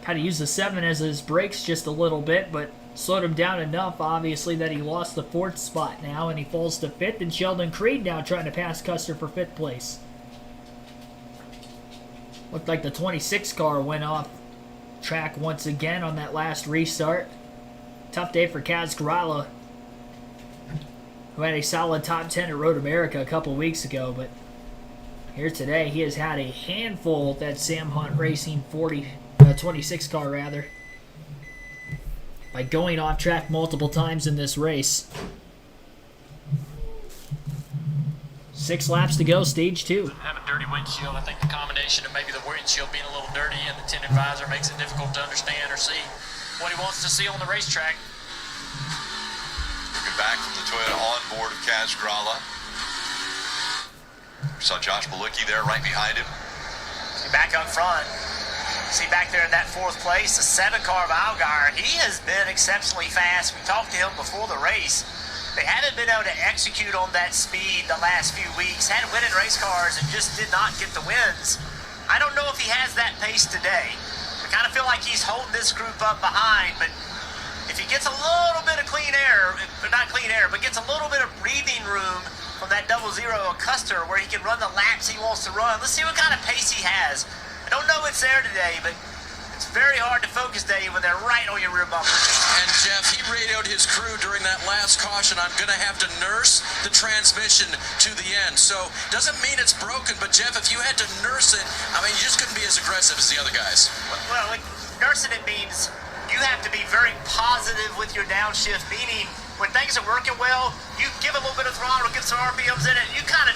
Kind of used the 7 as his brakes just a little bit, but slowed him down enough, obviously, that he lost the 4th spot now, and he falls to 5th, and Sheldon Creed now trying to pass Custer for 5th place. Looked like the 26 car went off track once again on that last restart. Tough day for Kaz Grala, who had a solid top 10 at Road America a couple weeks ago, but here today he has had a handful that Sam Hunt Racing 26 car rather, by going off track multiple times in this race. 6 laps to go, stage 2. Have a dirty windshield. I think the combination of maybe the windshield being a little dirty and the tinted visor makes it difficult to understand or see what he wants to see on the racetrack. Looking back from the Toyota onboard of Kaz Grala. Saw Josh Malucki there right behind him. Back up front. See back there in that 4th place, the 7-car of Allgaier. He has been exceptionally fast. We talked to him before the race. They haven't been able to execute on that speed the last few weeks. Had winning race cars and just did not get the wins. I don't know if he has that pace today. I kind of feel like he's holding this group up behind, but if he gets a little bit of clean air, or not clean air, but gets a little bit of breathing room from that 00 Custer where he can run the laps he wants to run, let's see what kind of pace he has. I don't know it's there today, but it's very hard to focus, Dave, when they're right on your rear bumper. And Jeff, he radioed his crew during that last caution, I'm going to have to nurse the transmission to the end. So, doesn't mean it's broken, but Jeff, if you had to nurse it, I mean, you just couldn't be as aggressive as the other guys. Well, nursing it means you have to be very positive with your downshift, meaning when things are working well, you give a little bit of throttle, get some RPMs in it, and you kind of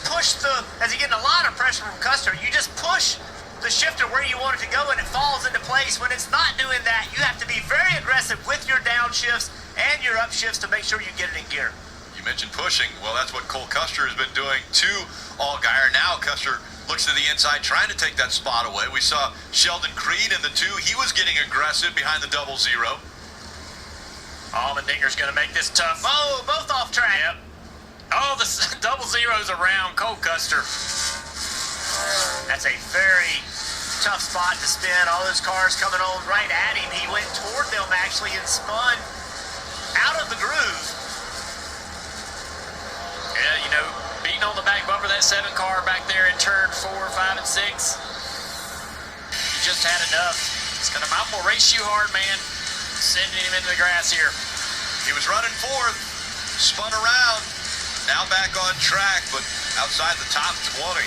push as you're getting a lot of pressure from Custer, you just push the shifter where you want it to go and it falls into place. When it's not doing that, you have to be very aggressive with your downshifts and your upshifts to make sure you get it in gear. You mentioned pushing. Well, that's what Cole Custer has been doing to Allgaier. Now Custer looks to the inside, trying to take that spot away. We saw Sheldon Creed in the 2. He was getting aggressive behind the 00. Allmendinger's going to make this tough. Oh, both off track. Yep. Oh, the 00's around Cole Custer. That's a very tough spot to spin. All those cars coming on right at him. He went toward them actually and spun out of the groove. Yeah, beating on the back bumper, that 7-car back there in turn 4, 5, and 6. You just had enough. It's going to mount will race you hard, man. Sending him into the grass here. He was running 4th, spun around, now back on track, but outside the top 20.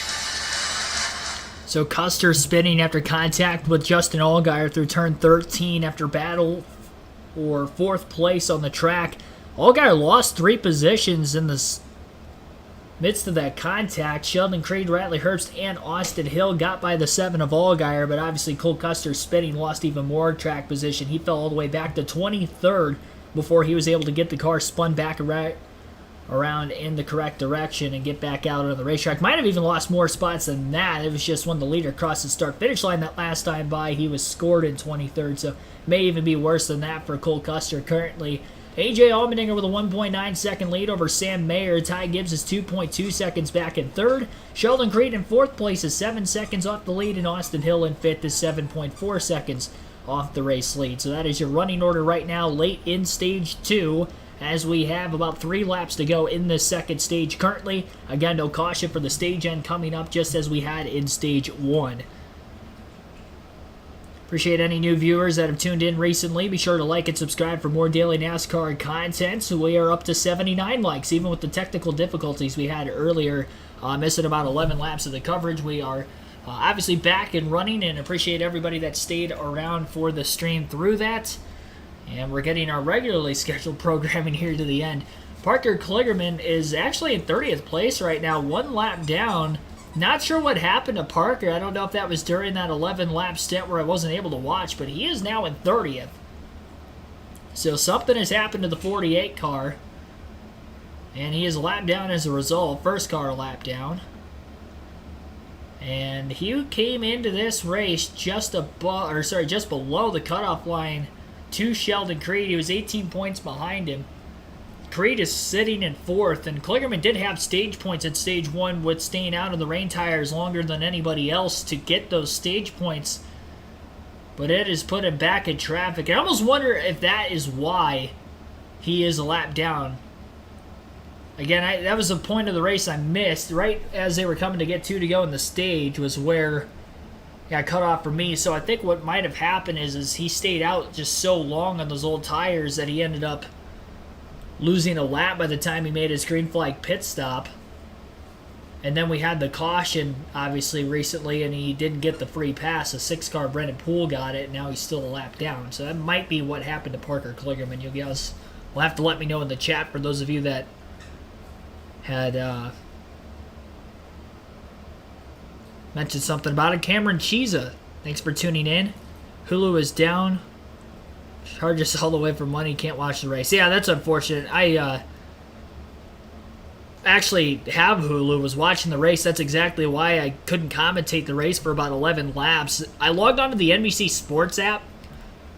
So Custer spinning after contact with Justin Allgaier through turn 13 after battle for 4th place on the track. Allgaier lost 3 positions in the midst of that contact. Sheldon Creed, Riley Herbst, and Austin Hill got by the 7 of Allgaier, but obviously Cole Custer spinning lost even more track position. He fell all the way back to 23rd before he was able to get the car spun back around in the correct direction and get back out on the racetrack. Might have even lost more spots than that. It was just when the leader crossed the start-finish line that last time by, he was scored in 23rd, so may even be worse than that for Cole Custer currently. A.J. Allmendinger with a 1.9 second lead over Sam Mayer. Ty Gibbs is 2.2 seconds back in 3rd. Sheldon Creed in 4th place is 7 seconds off the lead, and Austin Hill in 5th is 7.4 seconds off the race lead. So that is your running order right now late in Stage 2. As we have about 3 laps to go in this second stage currently. Again, no caution for the stage end coming up, just as we had in Stage 1. Appreciate any new viewers that have tuned in recently. Be sure to like and subscribe for more daily NASCAR content. So we are up to 79 likes, even with the technical difficulties we had earlier, missing about 11 laps of the coverage. We are obviously back and running, and appreciate everybody that stayed around for the stream through that. And we're getting our regularly scheduled programming here to the end. Parker Kligerman is actually in 30th place right now, 1 lap down. Not sure what happened to Parker. I don't know if that was during that 11-lap stint where I wasn't able to watch, but he is now in 30th. So something has happened to the 48 car. And he is a lap down as a result. First car lap down. And he came into this race just below the cutoff line to Sheldon Creed. He was 18 points behind him. Creed is sitting in 4th, and Kligerman did have stage points at Stage 1 with staying out on the rain tires longer than anybody else to get those stage points. But it has put him back in traffic. I almost wonder if that is why he is a lap down. Again, that was the point of the race I missed. Right as they were coming to get 2 to go in the stage was where got cut off for me. So I think what might have happened is he stayed out just so long on those old tires that he ended up losing a lap by the time he made his green flag pit stop. And then we had the caution, obviously, recently, and he didn't get the free pass. A 6-car Brendan Poole got it, and now he's still a lap down. So that might be what happened to Parker Kligerman. You guys will have to let me know in the chat for those of you that had mentioned something about it. Cameron Chiza, thanks for tuning in. Hulu is down. Charges all the way for money. Can't watch the race. Yeah, that's unfortunate. actually have Hulu, was watching the race. That's exactly why I couldn't commentate the race for about 11 laps. I logged onto the NBC Sports app.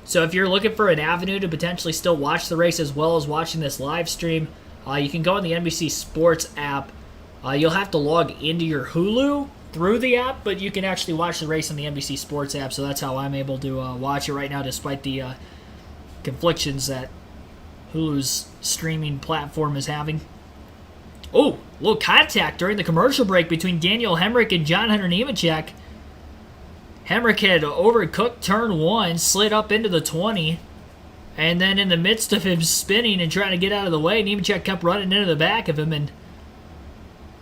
So if you're looking for an avenue to potentially still watch the race as well as watching this live stream, you can go on the NBC Sports app. You'll have to log into your Hulu through the app, but you can actually watch the race on the NBC Sports app, so that's how I'm able to watch it right now, despite the conflictions that Hulu's streaming platform is having. Oh, a little contact during the commercial break between Daniel Hemrick and John Hunter Nemechek. Hemrick had overcooked turn 1, slid up into the 20, and then in the midst of him spinning and trying to get out of the way, Nemechek kept running into the back of him and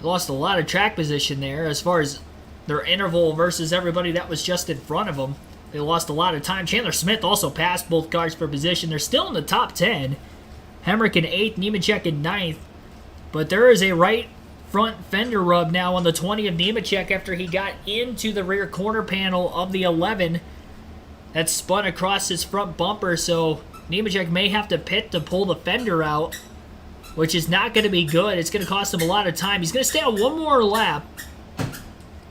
lost a lot of track position there as far as their interval versus everybody that was just in front of them. They lost a lot of time. Chandler Smith also passed both cars for position. They're still in the top 10. Hemrick in 8th, Nemechek in 9th. But there is a right front fender rub now on the 20 of Nemechek after he got into the rear corner panel of the 11. That spun across his front bumper, so Nemechek may have to pit to pull the fender out, which is not going to be good. It's going to cost him a lot of time. He's going to stay on one more lap.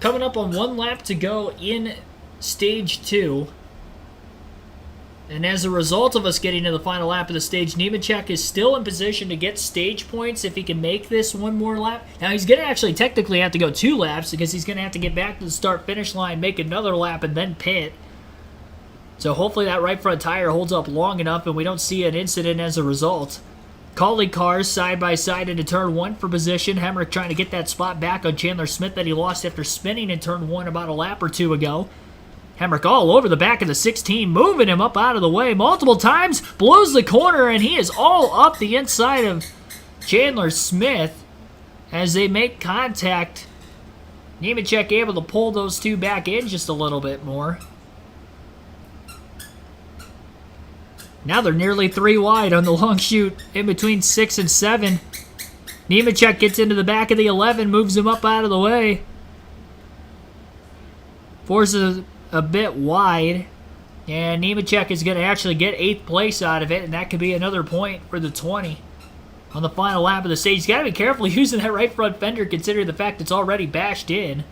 Coming up on 1 lap to go in Stage 2. And as a result of us getting to the final lap of the stage, Nemechek is still in position to get stage points if he can make this 1 more lap. Now, he's going to actually technically have to go 2 laps because he's going to have to get back to the start-finish line, make another lap, and then pit. So hopefully that right front tire holds up long enough and we don't see an incident as a result. Collie cars side by side into turn 1 for position. Hemrick trying to get that spot back on Chandler Smith that he lost after spinning in turn 1 about a lap or 2 ago. Hemrick all over the back of the 16, moving him up out of the way multiple times, blows the corner, and he is all up the inside of Chandler Smith as they make contact. Nemechek able to pull those two back in just a little bit more. Now they're nearly 3 wide on the long chute in between 6 and 7. Nemechek gets into the back of the 11, moves him up out of the way. Forces a bit wide, and Nemechek is going to actually get 8th place out of it, and that could be another point for the 20 on the final lap of the stage. He's got to be careful using that right front fender considering the fact it's already bashed in.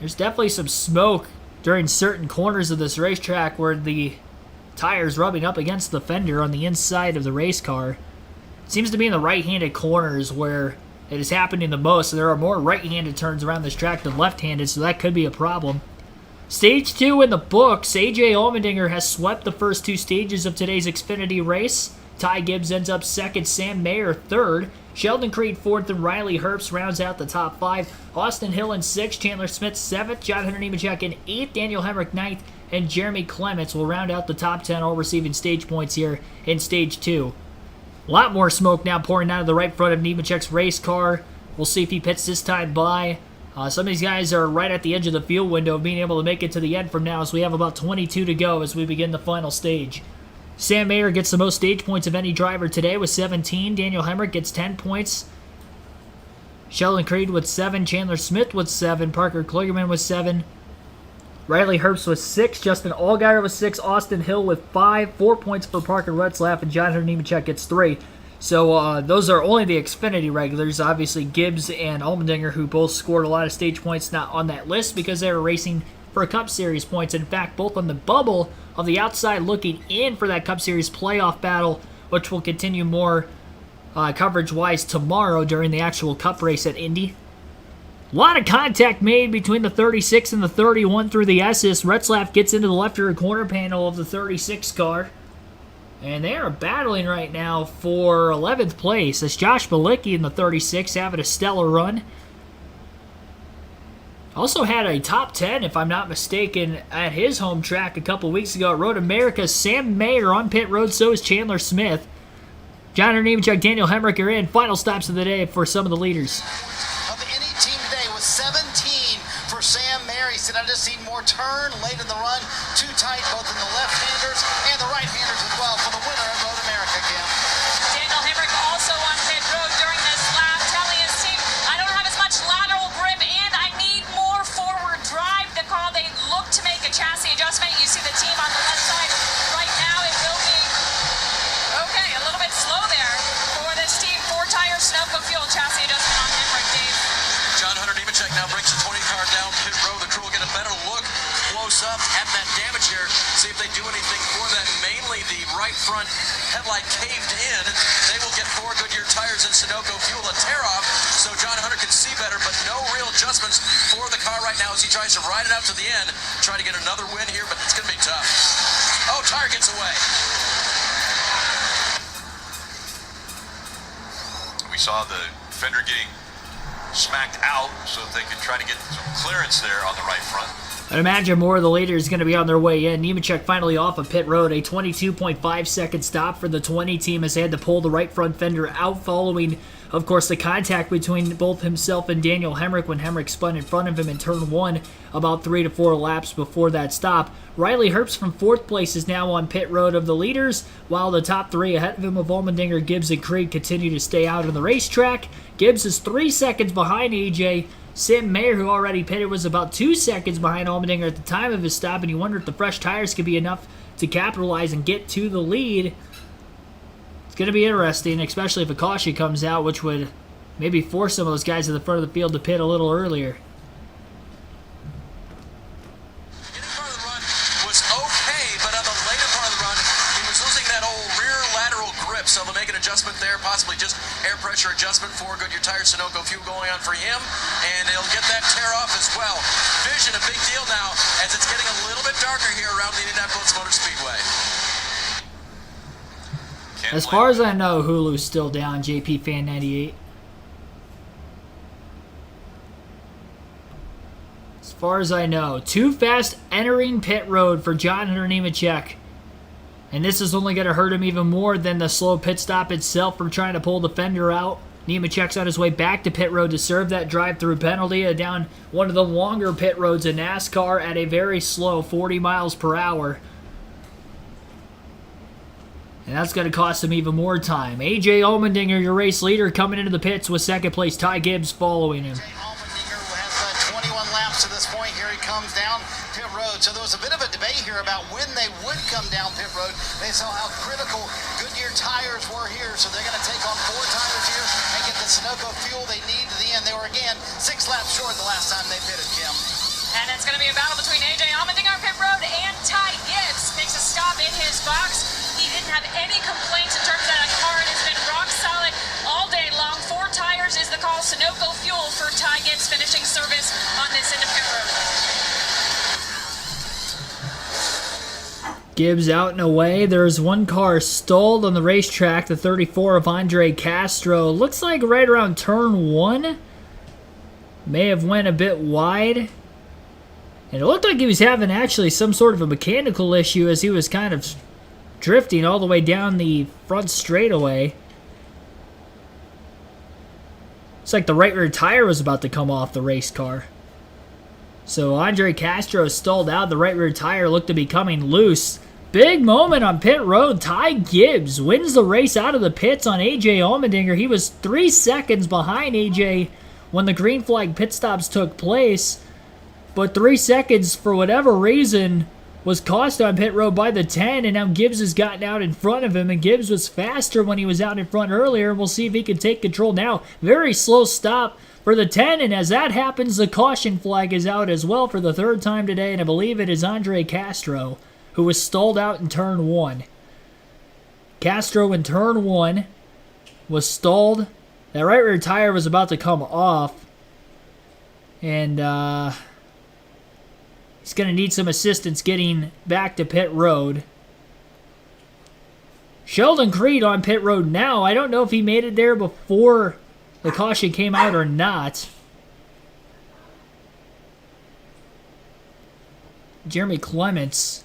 There's definitely some smoke during certain corners of this racetrack where the tire's rubbing up against the fender on the inside of the race car. It seems to be in the right-handed corners where it is happening the most. So there are more right-handed turns around this track than left-handed, so that could be a problem. Stage 2 in the books. AJ Allmendinger has swept the first 2 stages of today's Xfinity race. Ty Gibbs ends up 2nd, Sam Mayer 3rd. Sheldon Creed 4th, and Riley Herbst rounds out the top 5. Austin Hill in 6th, Chandler Smith 7th, John Hunter Nemechek in 8th, Daniel Hemrick 9th, and Jeremy Clements will round out the top 10, all receiving stage points here in Stage 2. A lot more smoke now pouring out of the right front of Nemechek's race car. We'll see if he pits this time by. Some of these guys are right at the edge of the fuel window of being able to make it to the end from now, as we have about 22 to go as we begin the final stage. Sam Mayer gets the most stage points of any driver today with 17. Daniel Hemrick gets 10 points. Sheldon Creed with 7. Chandler Smith with 7. Parker Kligerman with 7. Riley Herbst with 6. Justin Allgaier with 6. Austin Hill with 5. 4 points for Parker Retzlaff, and John Hunter Nemechek gets 3. So those are only the Xfinity regulars. Obviously, Gibbs and Allmendinger, who both scored a lot of stage points, not on that list because they were racing for a Cup Series points. In fact, both on the bubble of the outside looking in for that Cup Series playoff battle, which will continue more coverage-wise tomorrow during the actual Cup race at Indy. A lot of contact made between the 36 and the 31 through the S's. Retzlaff gets into the left rear corner panel of the 36 car. And they are battling right now for 11th place as Josh Bilicki in the 36 having a stellar run. Also had a top 10, if I'm not mistaken, at his home track a couple weeks ago at Road America. Sam Mayer on pit road, so is Chandler Smith. John Hunter Nemechek, Daniel Hemrick are in. Final stops of the day for some of the leaders. Of any team today with 17 for Sam Mayer. He said, I just need more turn late in the run. Too tight, both in the left-handers and the right-handers as well for the winner at Road America, Kim. Daniel Hemrick also on pit road during this lap, telling his team, I don't have as much lateral grip and I need more forward drive. The call, they look to make a chassis adjustment. You see the team on the left side right now. It will be, okay, a little bit slow there for this team. 4 tire Sunoco fuel up, having that damage here, see if they do anything for that. Mainly the right front headlight caved in. They will get 4 Goodyear tires and Sunoco fuel, a tear-off, so John Hunter can see better, but no real adjustments for the car right now as he tries to ride it out to the end, try to get another win here, but it's going to be tough. Oh, tire gets away. We saw the fender getting smacked out so that they could try to get some clearance there on the right front. I'd imagine more of the leaders going to be on their way in. Nemechek finally off of pit road. A 22.5 second stop for the 20 team as they had to pull the right front fender out following, of course, the contact between both himself and Daniel Hemrick when Hemrick spun in front of him in turn 1 about 3 to 4 laps before that stop. Riley Herbst from 4th place is now on pit road of the leaders, while the top 3 ahead of him of Allmendinger, Gibbs, and Creed continue to stay out on the racetrack. Gibbs is 3 seconds behind AJ. Sam Mayer, who already pitted, was about 2 seconds behind Allmendinger at the time of his stop, and you wonder if the fresh tires could be enough to capitalize and get to the lead. It's going to be interesting, especially if a caution comes out, which would maybe force some of those guys at the front of the field to pit a little earlier. Getting part of the run was okay, but on the later part of the run, he was losing that old rear lateral grip, so they'll make an adjustment there, possibly just air pressure adjustment for Goodyear tires, Sunoco fuel going on for him, and he'll get that tear off as well. Vision, a big deal now, as it's getting a little bit darker here around the Indianapolis Motor Speedway. As far as I know, Hulu's still down, JP Fan 98. As far as I know, too fast entering pit road for John Hunter Nemechek. And this is only going to hurt him even more than the slow pit stop itself from trying to pull the fender out. Nemechek's on his way back to pit road to serve that drive-through penalty down one of the longer pit roads in NASCAR at a very slow 40 miles per hour. And that's going to cost him even more time. A.J. Allmendinger, your race leader, coming into the pits with second place. Ty Gibbs following him. A.J. Allmendinger has 21 laps to this point. Here he comes down pit road. So there was a bit of a debate here about when they would come down pit road. They saw how critical Goodyear tires were here. So they're going to take on 4 tires here and get the Sunoco fuel they need to the end. They were, again, 6 laps short the last time they pitted, Kim. And it's going to be a battle between A.J. Allmendinger pit road and Ty Gibbs. Makes a stop in his box. He didn't have any complaints in terms of that car. It has been rock solid all day long. 4 tires is the call. Sunoco fuel for Ty Gibbs finishing service on this end of pit road. Gibbs out and away. There's one car stalled on the racetrack, the 34 of Andre Castro. Looks like right around turn 1. May have went a bit wide. And it looked like he was having actually some sort of a mechanical issue as he was kind of drifting all the way down the front straightaway. It's like the right rear tire was about to come off the race car. So Andre Castro stalled out. The right rear tire looked to be coming loose. Big moment on pit road. Ty Gibbs wins the race out of the pits on A.J. Allmendinger. He was 3 seconds behind A.J. when the green flag pit stops took place. But 3 seconds, for whatever reason, was cost on pit road by the 10, and now Gibbs has gotten out in front of him, and Gibbs was faster when he was out in front earlier, and we'll see if he can take control now. Very slow stop for the 10, and as that happens, the caution flag is out as well for the 3rd time today, and I believe it is Andre Castro, who was stalled out in turn 1. Castro in turn 1 was stalled. That right rear tire was about to come off, and he's going to need some assistance getting back to pit road. Sheldon Creed on pit road now. I don't know if he made it there before the caution came out or not. Jeremy Clements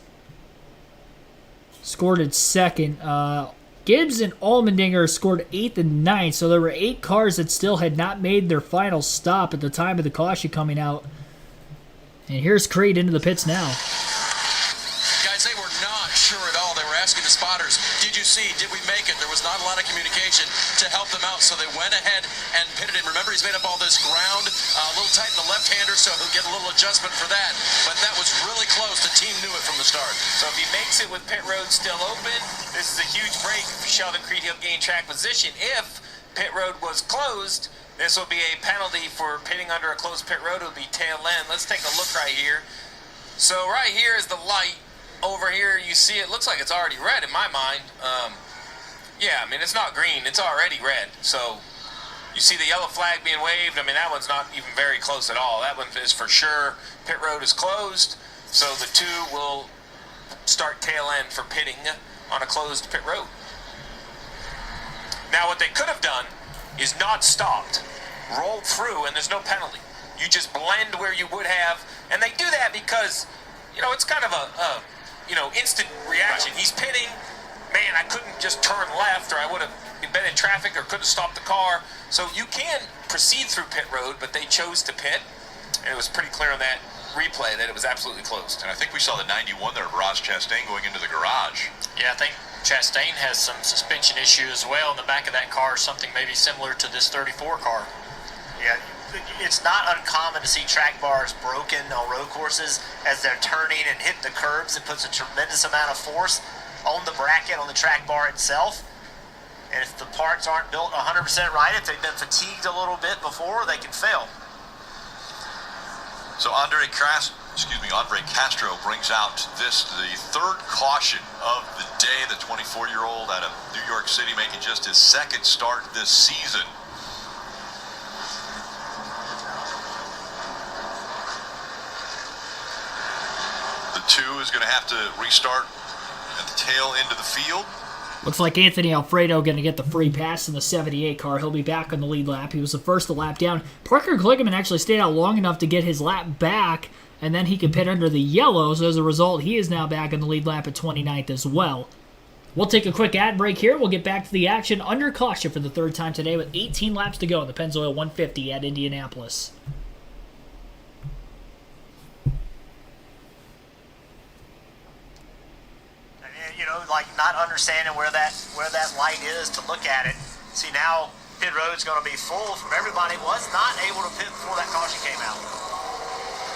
scored at 2nd. Gibbs and Allmendinger scored 8th and 9th, so there were 8 cars that still had not made their final stop at the time of the caution coming out. And here's Creed into the pits now. Guys, they were not sure at all. They were asking the spotters, did you see, did we make it? There was not a lot of communication to help them out, so they went ahead and pitted in. Remember, he's made up all this ground, a little tight in the left-hander, so he'll get a little adjustment for that. But that was really close. The team knew it from the start. So if he makes it with pit road still open, this is a huge break for Sheldon Creed. He'll gain track position. If pit road was closed, this will be a penalty for pitting under a closed pit road. It will be tail end. Let's take a look right here. So right here is the light. Over here you see it looks like it's already red in my mind. Yeah, I mean, it's not green. It's already red. So you see the yellow flag being waved. I mean, that one's not even very close at all. That one is for sure. Pit road is closed. So the two will start tail end for pitting on a closed pit road. Now, what they could have done is not stopped, rolled through, and there's no penalty. You just blend where you would have. And they do that because, you know, it's kind of a instant reaction. He's pitting. Man, I couldn't just turn left, or I would have been in traffic or couldn't stop the car. So you can proceed through pit road, but they chose to pit. And it was pretty clear on that replay that it was absolutely closed. And I think we saw the 91 there of Ross Chastain going into the garage. Yeah, I think Chastain has some suspension issue as well in the back of that car, something maybe similar to this 34 car. Yeah, it's not uncommon to see track bars broken on road courses as they're turning and hitting the curbs. It puts a tremendous amount of force on the bracket, on the track bar itself. And if the parts aren't built 100% right, if they've been fatigued a little bit before, they can fail. So Andre Castro brings out the third caution of the day. The 24-year-old out of New York City making just his second start this season. The two is going to have to restart at the tail end of the field. Looks like Anthony Alfredo going to get the free pass in the 78 car. He'll be back on the lead lap. He was the first to lap down. Parker Kligerman actually stayed out long enough to get his lap back, and then he could pit under the yellow. So as a result, he is now back on the lead lap at 29th as well. We'll take a quick ad break here. We'll get back to the action under caution for the third time today with 18 laps to go in the Pennzoil 150 at Indianapolis. Like not understanding where that light is to look at it. See, now pit road's going to be full from everybody. Was not able to pit before that caution came out.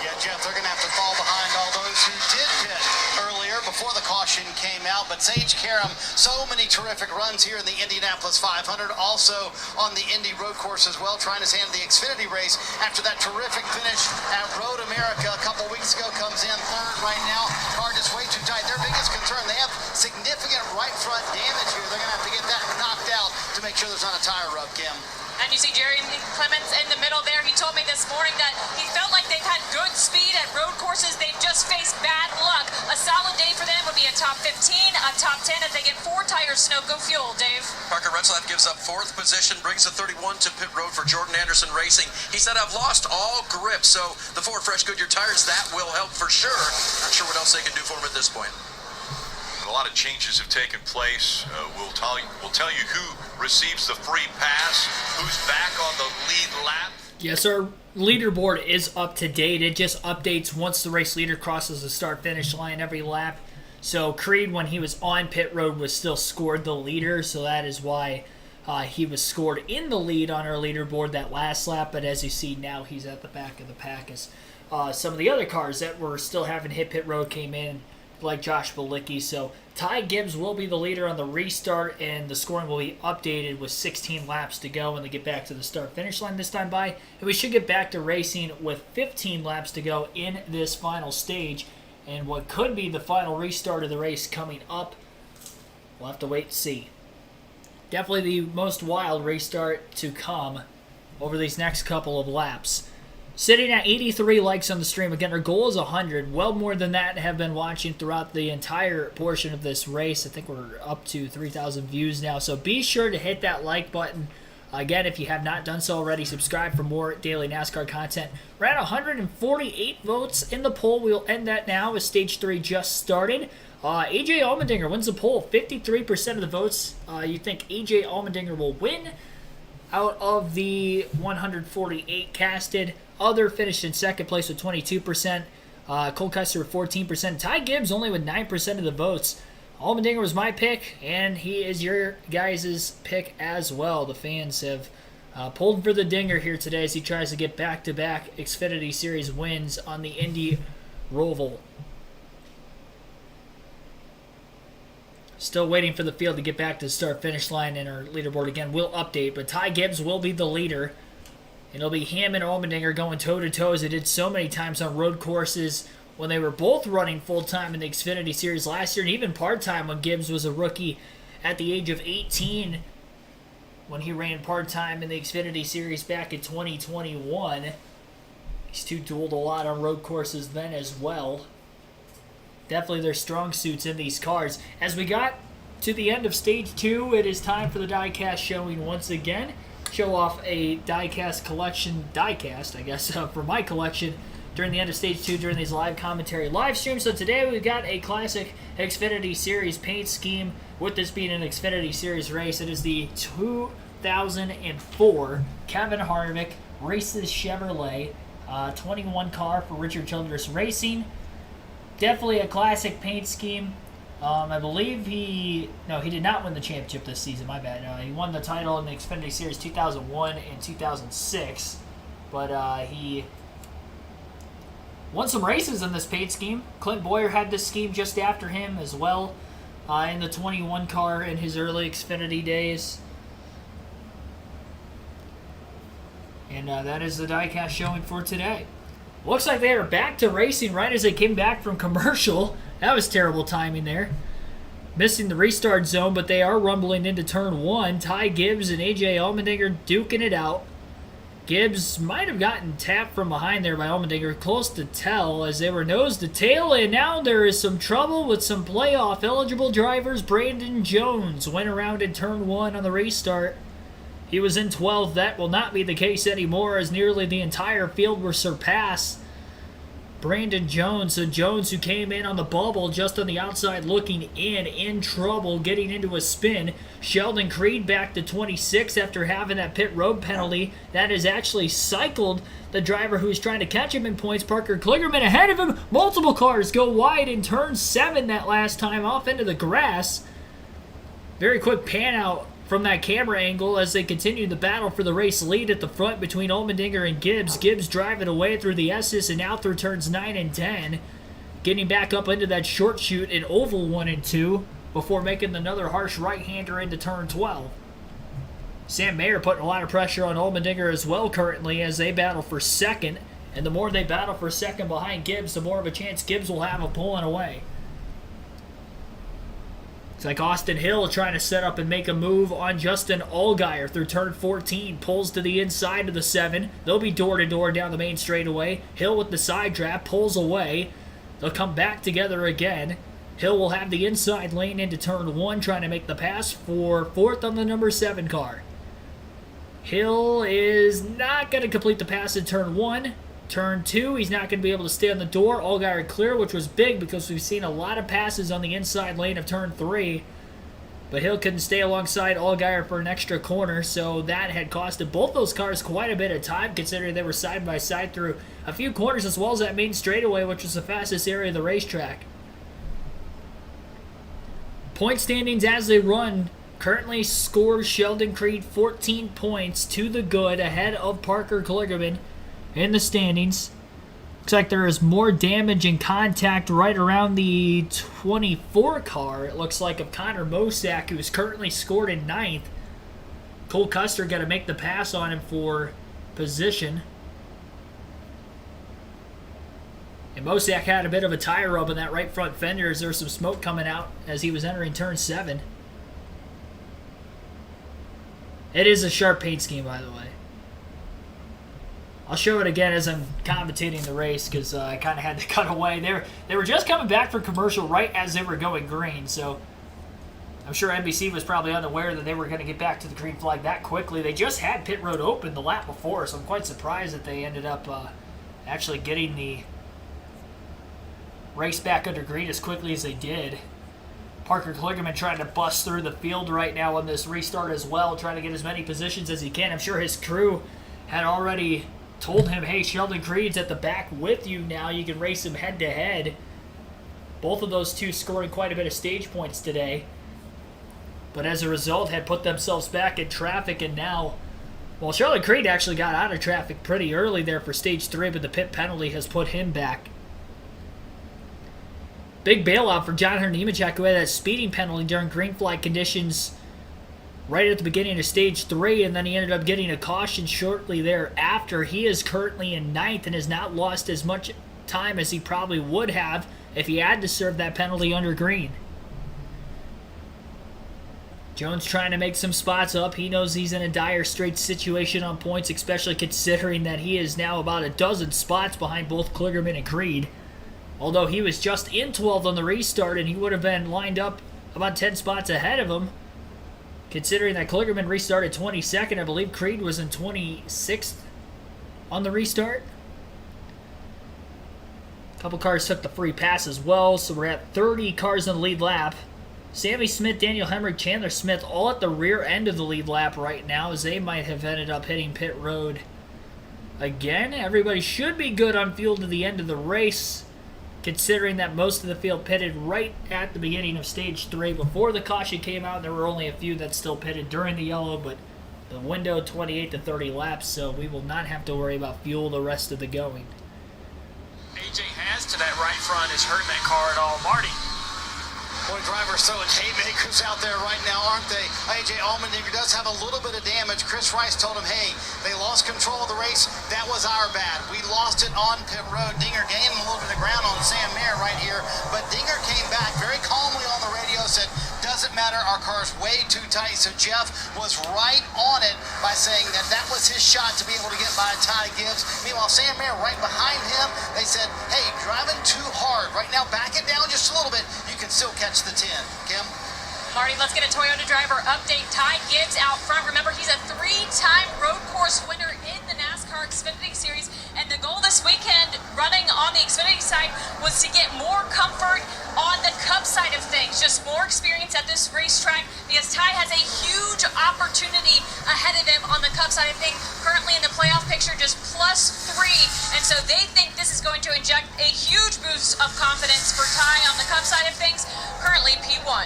Yeah, Jeff, they're going to have to fall behind all those who did pit earlier before the caution came out. But Sage Karam, so many terrific runs here in the Indianapolis 500, also on the Indy road course as well, trying his hand at the Xfinity race after that terrific finish at Road America a couple weeks ago. Comes in third right now. Car just way too tight. Their biggest concern, they have significant right front damage here. They're going to have to get that knocked out to make sure there's not a tire rub, Kim. And you see Jerry Clements in the middle there. He told me this morning that he felt like they've had good speed at road courses. They've just faced bad luck. A solid day for them would be a top 15, a top 10 if they get 4 tires snow go fuel, Dave. Parker Retzlaff gives up 4th position, brings the 31 to pit road for Jordan Anderson Racing. He said, I've lost all grip, so the Ford Fresh Goodyear tires, that will help for sure. Not sure what else they can do for him at this point. A lot of changes have taken place. We'll tell you who receives the free pass, who's back on the lead lap. Yes, our leaderboard is up to date. It just updates once the race leader crosses the start-finish line every lap. So Creed, when he was on pit road, was still scored the leader, so that is why he was scored in the lead on our leaderboard that last lap. But as you see now, he's at the back of the pack as some of the other cars that were still having hit pit road came in, like Josh Bilicki. So Ty Gibbs will be the leader on the restart, and the scoring will be updated with 16 laps to go when they get back to the start-finish line this time by. And we should get back to racing with 15 laps to go in this final stage. And what could be the final restart of the race coming up, we'll have to wait and see. Definitely the most wild restart to come over these next couple of laps. Sitting at 83 likes on the stream. Again, our goal is 100. Well more than that have been watching throughout the entire portion of this race. I think we're up to 3,000 views now. So be sure to hit that like button. Again, if you have not done so already, subscribe for more daily NASCAR content. We're at 148 votes in the poll. We'll end that now as Stage 3 just started. AJ Allmendinger wins the poll. 53% of the votes. You think AJ Allmendinger will win out of the 148 casted. Other finished in second place with 22%. Cole Custer with 14%. Ty Gibbs only with 9% of the votes. Allmendinger was my pick, and he is your guys' pick as well. The fans have pulled for the dinger here today as he tries to get back-to-back Xfinity Series wins on the Indy Roval. Still waiting for the field to get back to the start-finish line, and our leaderboard again will update. But Ty Gibbs will be the leader. It'll be him and Allmendinger going toe-to-toe as they did so many times on road courses when they were both running full-time in the Xfinity Series last year, and even part-time when Gibbs was a rookie at the age of 18 when he ran part-time in the Xfinity Series back in 2021. These two dueled a lot on road courses then as well. Definitely their strong suits in these cars. As we got to the end of Stage 2, it is time for the diecast showing once again. Show off a diecast collection, I guess, for my collection during the end of Stage 2 during these live commentary live streams. So today we've got a classic Xfinity Series paint scheme. With this being an Xfinity Series race, it is the 2004 Kevin Harvick Races Chevrolet 21 car for Richard Childress Racing. Definitely a classic paint scheme. I believe he did not win the championship this season, my bad. He won the title in the Xfinity Series 2001 and 2006, but he won some races in this paint scheme. Clint Boyer had this scheme just after him as well in the 21 car in his early Xfinity days. And that is the diecast showing for today. Looks like they are back to racing right as they came back from commercial. That was terrible timing there. Missing the restart zone, but they are rumbling into turn 1. Ty Gibbs and AJ Allmendinger duking it out. Gibbs might have gotten tapped from behind there by Allmendinger, close to tell, as they were nose to tail, and now there is some trouble with some playoff-eligible drivers. Brandon Jones went around in turn 1 on the restart. He was in 12th. That will not be the case anymore, as nearly the entire field will surpass Brandon Jones. So Jones, who came in on the bubble just on the outside looking in trouble, getting into a spin. Sheldon Creed back to 26 after having that pit road penalty. That has actually cycled the driver who was trying to catch him in points. Parker Kligerman ahead of him. Multiple cars go wide in turn 7 that last time, off into the grass. Very quick pan out from that camera angle as they continue the battle for the race lead at the front between Allmendinger and Gibbs. Gibbs driving away through the S's and out through turns 9 and 10. Getting back up into that short chute in oval 1 and 2 before making another harsh right-hander into turn 12. Sam Mayer putting a lot of pressure on Allmendinger as well currently as they battle for second. And the more they battle for second behind Gibbs, the more of a chance Gibbs will have of pulling away. It's like Austin Hill trying to set up and make a move on Justin Allgaier through turn 14. Pulls to the inside of the 7. They'll be door-to-door down the main straightaway. Hill with the side draft pulls away. They'll come back together again. Hill will have the inside lane into turn 1, trying to make the pass for 4th on the number 7 car. Hill is not going to complete the pass in turn 1. Turn 2, he's not going to be able to stay on the door. Allgaier clear, which was big because we've seen a lot of passes on the inside lane of turn 3. But Hill couldn't stay alongside Allgaier for an extra corner, so that had costed both those cars quite a bit of time, considering they were side by side through a few corners as well as that main straightaway, which was the fastest area of the racetrack. Point standings as they run currently scores Sheldon Creed 14 points to the good, ahead of Parker Kligerman in the standings. Looks like there is more damage and contact right around the 24 car, it looks like, of Connor Mosack, who is currently scored in 9th. Cole Custer got to make the pass on him for position. And Mosack had a bit of a tire rub in that right front fender as there was some smoke coming out as he was entering turn 7. It is a sharp paint scheme, by the way. I'll show it again as I'm commentating the race because I kind of had to cut away. They were just coming back for commercial right as they were going green, so I'm sure NBC was probably unaware that they were going to get back to the green flag that quickly. They just had pit road open the lap before, so I'm quite surprised that they ended up actually getting the race back under green as quickly as they did. Parker Kligerman trying to bust through the field right now on this restart as well, trying to get as many positions as he can. I'm sure his crew had already told him, hey, Sheldon Creed's at the back with you now. You can race him head-to-head. Both of those two scoring quite a bit of stage points today. But as a result, had put themselves back in traffic, and now, well, Sheldon Creed actually got out of traffic pretty early there for stage 3, but the pit penalty has put him back. Big bailout for John Nemechek, who had that speeding penalty during green flag conditions right at the beginning of stage 3, and then he ended up getting a caution shortly thereafter. He is currently in 9th and has not lost as much time as he probably would have if he had to serve that penalty under green. Jones trying to make some spots up. He knows he's in a dire straits situation on points, especially considering that he is now about a dozen spots behind both Kligerman and Creed. Although he was just in 12th on the restart, and he would have been lined up about 10 spots ahead of him. Considering that Kligerman restarted 22nd, I believe Creed was in 26th on the restart. A couple cars took the free pass as well, so we're at 30 cars in the lead lap. Sammy Smith, Daniel Hemrick, Chandler Smith all at the rear end of the lead lap right now, as they might have ended up hitting pit road again. Everybody should be good on fuel to the end of the race, considering that most of the field pitted right at the beginning of stage 3 before the caution came out. There were only a few that still pitted during the yellow, but the window 28 to 30 laps, so we will not have to worry about fuel the rest of the going. AJ has to that right front is hurting that car at all. Marty. Boy, drivers throwing haymakers out there right now, aren't they? A.J. Allmendinger does have a little bit of damage. Chris Rice told him, hey, they lost control of the race. That was our bad. We lost it on pit road. Dinger gained a little bit of ground on Sam Mayer right here, but Dinger came back very calmly on the radio, said, doesn't matter, our car's way too tight. So Jeff was right on it by saying that that was his shot to be able to get by Ty Gibbs. Meanwhile, Sam Mayer right behind him, they said, hey, driving too hard. Right now, back it down just a little bit. You can still catch the 10. Kim? Marty, let's get a Toyota driver update. Ty Gibbs out front. Remember, he's a 3-time road course winner in the NASCAR Xfinity Series, and the goal this weekend, running on the Xfinity side, was to get more comfort on the Cup side of things, just more experience at this racetrack, because Ty has a huge opportunity ahead of him on the Cup side of things. Currently in the playoff picture, just +3, and so they think this is going to inject a huge boost of confidence for Ty on the Cup side of things. Currently P1.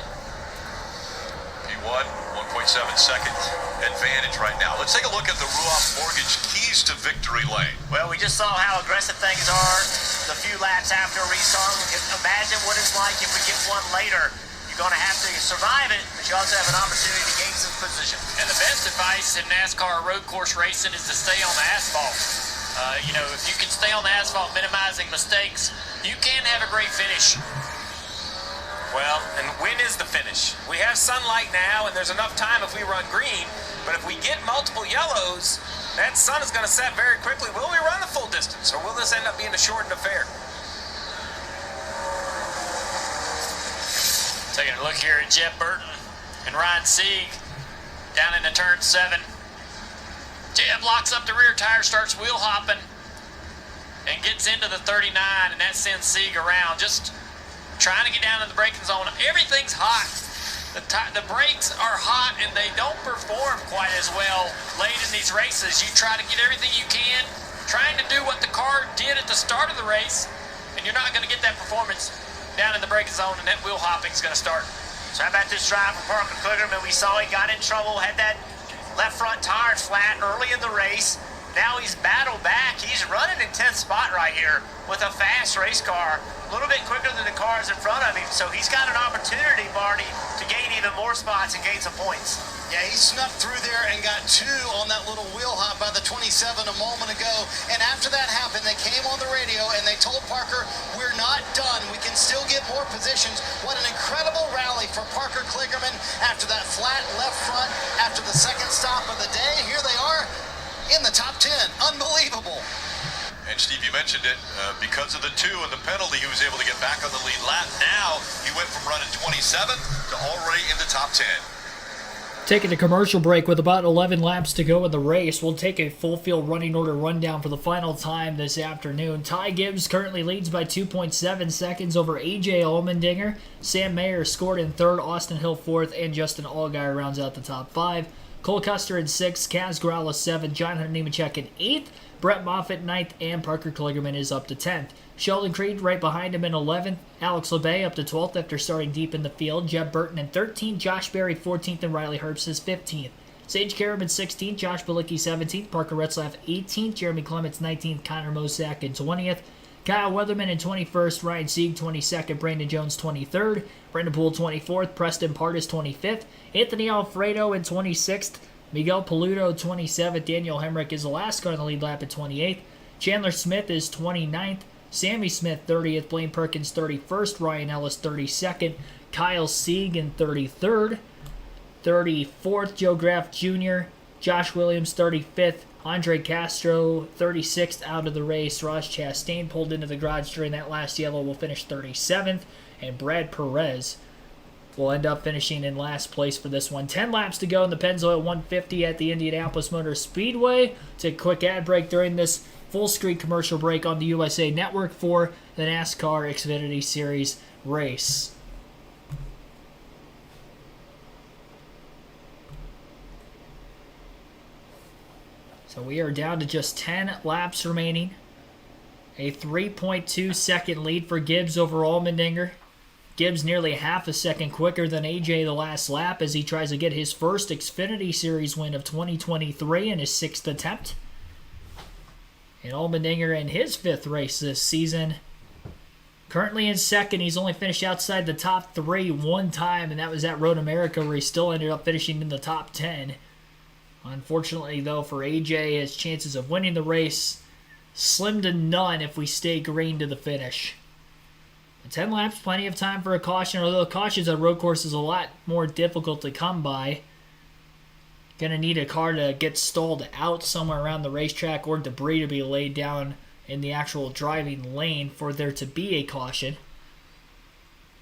P1, 1.7 second advantage right now. Let's take a look at the Ruoff Mortgage keys to victory lane. Well, we just saw how aggressive things are the few laps after a restart. We can imagine what it's like if we get one later. You're going to have to survive it, but you also have an opportunity to gain some position. And the best advice in NASCAR road course racing is to stay on the asphalt. If you can stay on the asphalt, minimizing mistakes, you can have a great finish. Well, and when is the finish? We have sunlight now, and there's enough time if we run green, but if we get multiple yellows, that sun is going to set very quickly. Will we run the full distance, or will this end up being a shortened affair? Taking a look here at Jeff Burton and Ryan Sieg down into turn 7. Jeff locks up the rear tire, starts wheel hopping, and gets into the 39, and that sends Sieg around, just trying to get down in the braking zone. Everything's hot. The brakes are hot, and they don't perform quite as well late in these races. You try to get everything you can, trying to do what the car did at the start of the race, and you're not going to get that performance down in the braking zone, and that wheel hopping is going to start. So how about this drive from Parker Kligerman? We saw he got in trouble, had that left front tire flat early in the race. Now he's battled back. He's running in 10th spot right here with a fast race car, a little bit quicker than the cars in front of him. So he's got an opportunity, Marty, to gain even more spots and gain some points. Yeah, he snuck through there and got 2 on that little wheel hop by the 27 a moment ago. And after that happened, they came on the radio and they told Parker, we're not done. We can still get more positions. What an incredible rally for Parker Kligerman after that flat left front after the second stop of the day. Here they are in the top 10. Unbelievable. And Steve, you mentioned it, because of the 2 and the penalty, he was able to get back on the lead lap. Now he went from running 27th to already in the top 10. Taking a commercial break with about 11 laps to go in the race. We'll take a full field running order rundown for the final time this afternoon. Ty Gibbs currently leads by 2.7 seconds over A.J. Allmendinger. Sam Mayer scored in 3rd, Austin Hill 4th, and Justin Allgaier rounds out the top 5. Cole Custer in 6th, Kaz Grala 7th, John Hunter Nemechek in 8th, Brett Moffitt 9th, and Parker Kligerman is up to 10th. Sheldon Creed right behind him in 11th. Alex LeBay up to 12th after starting deep in the field. Jeb Burton in 13th. Josh Berry 14th. And Riley Herbst is 15th. Sage Karam in 16th. Josh Bilicki 17th. Parker Retzlaff 18th. Jeremy Clements 19th. Connor Mosack in 20th. Kyle Weatherman in 21st. Ryan Sieg 22nd. Brandon Jones 23rd. Brendan Poole 24th. Preston Partis 25th. Anthony Alfredo in 26th. Miguel Paludo 27th. Daniel Hemrick is the last car on the lead lap at 28th. Chandler Smith is 29th. Sammy Smith 30th, Blaine Perkins 31st, Ryan Ellis 32nd, Kyle Seagan 33rd, 34th, Joe Graff Jr., Josh Williams 35th, Andre Castro 36th out of the race. Ross Chastain pulled into the garage during that last yellow, will finish 37th, and Brad Perez will end up finishing in last place for this one. 10 laps to go in the Pennzoil 150 at the Indianapolis Motor Speedway. Take a quick ad break during this full screen commercial break on the USA Network for the NASCAR Xfinity Series race. So we are down to just 10 laps remaining. A 3.2 second lead for Gibbs over Allmendinger. Gibbs nearly half a second quicker than AJ the last lap as he tries to get his first Xfinity Series win of 2023 in his 6th attempt. And Allmendinger in his 5th race this season. Currently in 2nd, he's only finished outside the top 3 one time, and that was at Road America where he still ended up finishing in the top 10. Unfortunately, though, for AJ, his chances of winning the race slim to none if we stay green to the finish. 10 laps, plenty of time for a caution, although cautions on road courses a lot more difficult to come by. Gonna need a car to get stalled out somewhere around the racetrack or debris to be laid down in the actual driving lane for there to be a caution.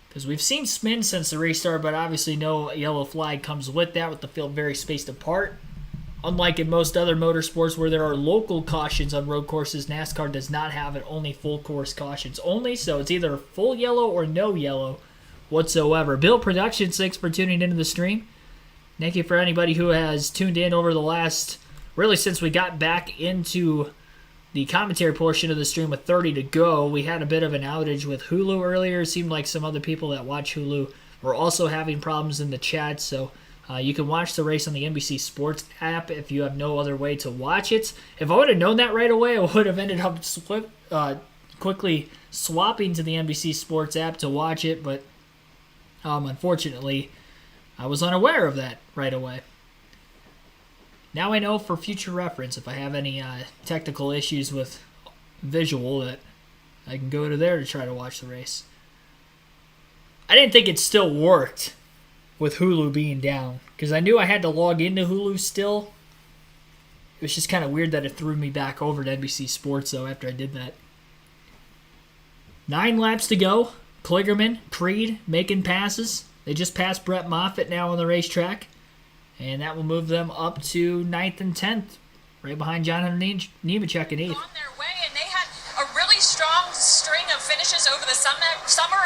Because we've seen spins since the restart, but obviously no yellow flag comes with that, with the field very spaced apart. Unlike in most other motorsports where there are local cautions on road courses, NASCAR does not have it, only full course cautions only, so it's either full yellow or no yellow whatsoever. Bill Productions, thanks for tuning into the stream. Thank you for anybody who has tuned in over the last, really since we got back into the commentary portion of the stream with 30 to go. We had a bit of an outage with Hulu earlier. It seemed like some other people that watch Hulu were also having problems in the chat, so you can watch the race on the NBC Sports app if you have no other way to watch it. If I would have known that right away, I would have ended up quickly swapping to the NBC Sports app to watch it, but unfortunately, I was unaware of that right away. Now I know for future reference, if I have any technical issues with visual, that I can go to there to try to watch the race. I didn't think it still worked with Hulu being down, because I knew I had to log into Hulu still. It was just kind of weird that it threw me back over to NBC Sports, though, after I did that. 9 laps to go. Kligerman, Creed, making passes. They just passed Brett Moffitt now on the racetrack, and that will move them up to 9th and 10th, right behind Jonathan Nemechek in 8th. On their way, and they had a really strong string of finishes over the summer,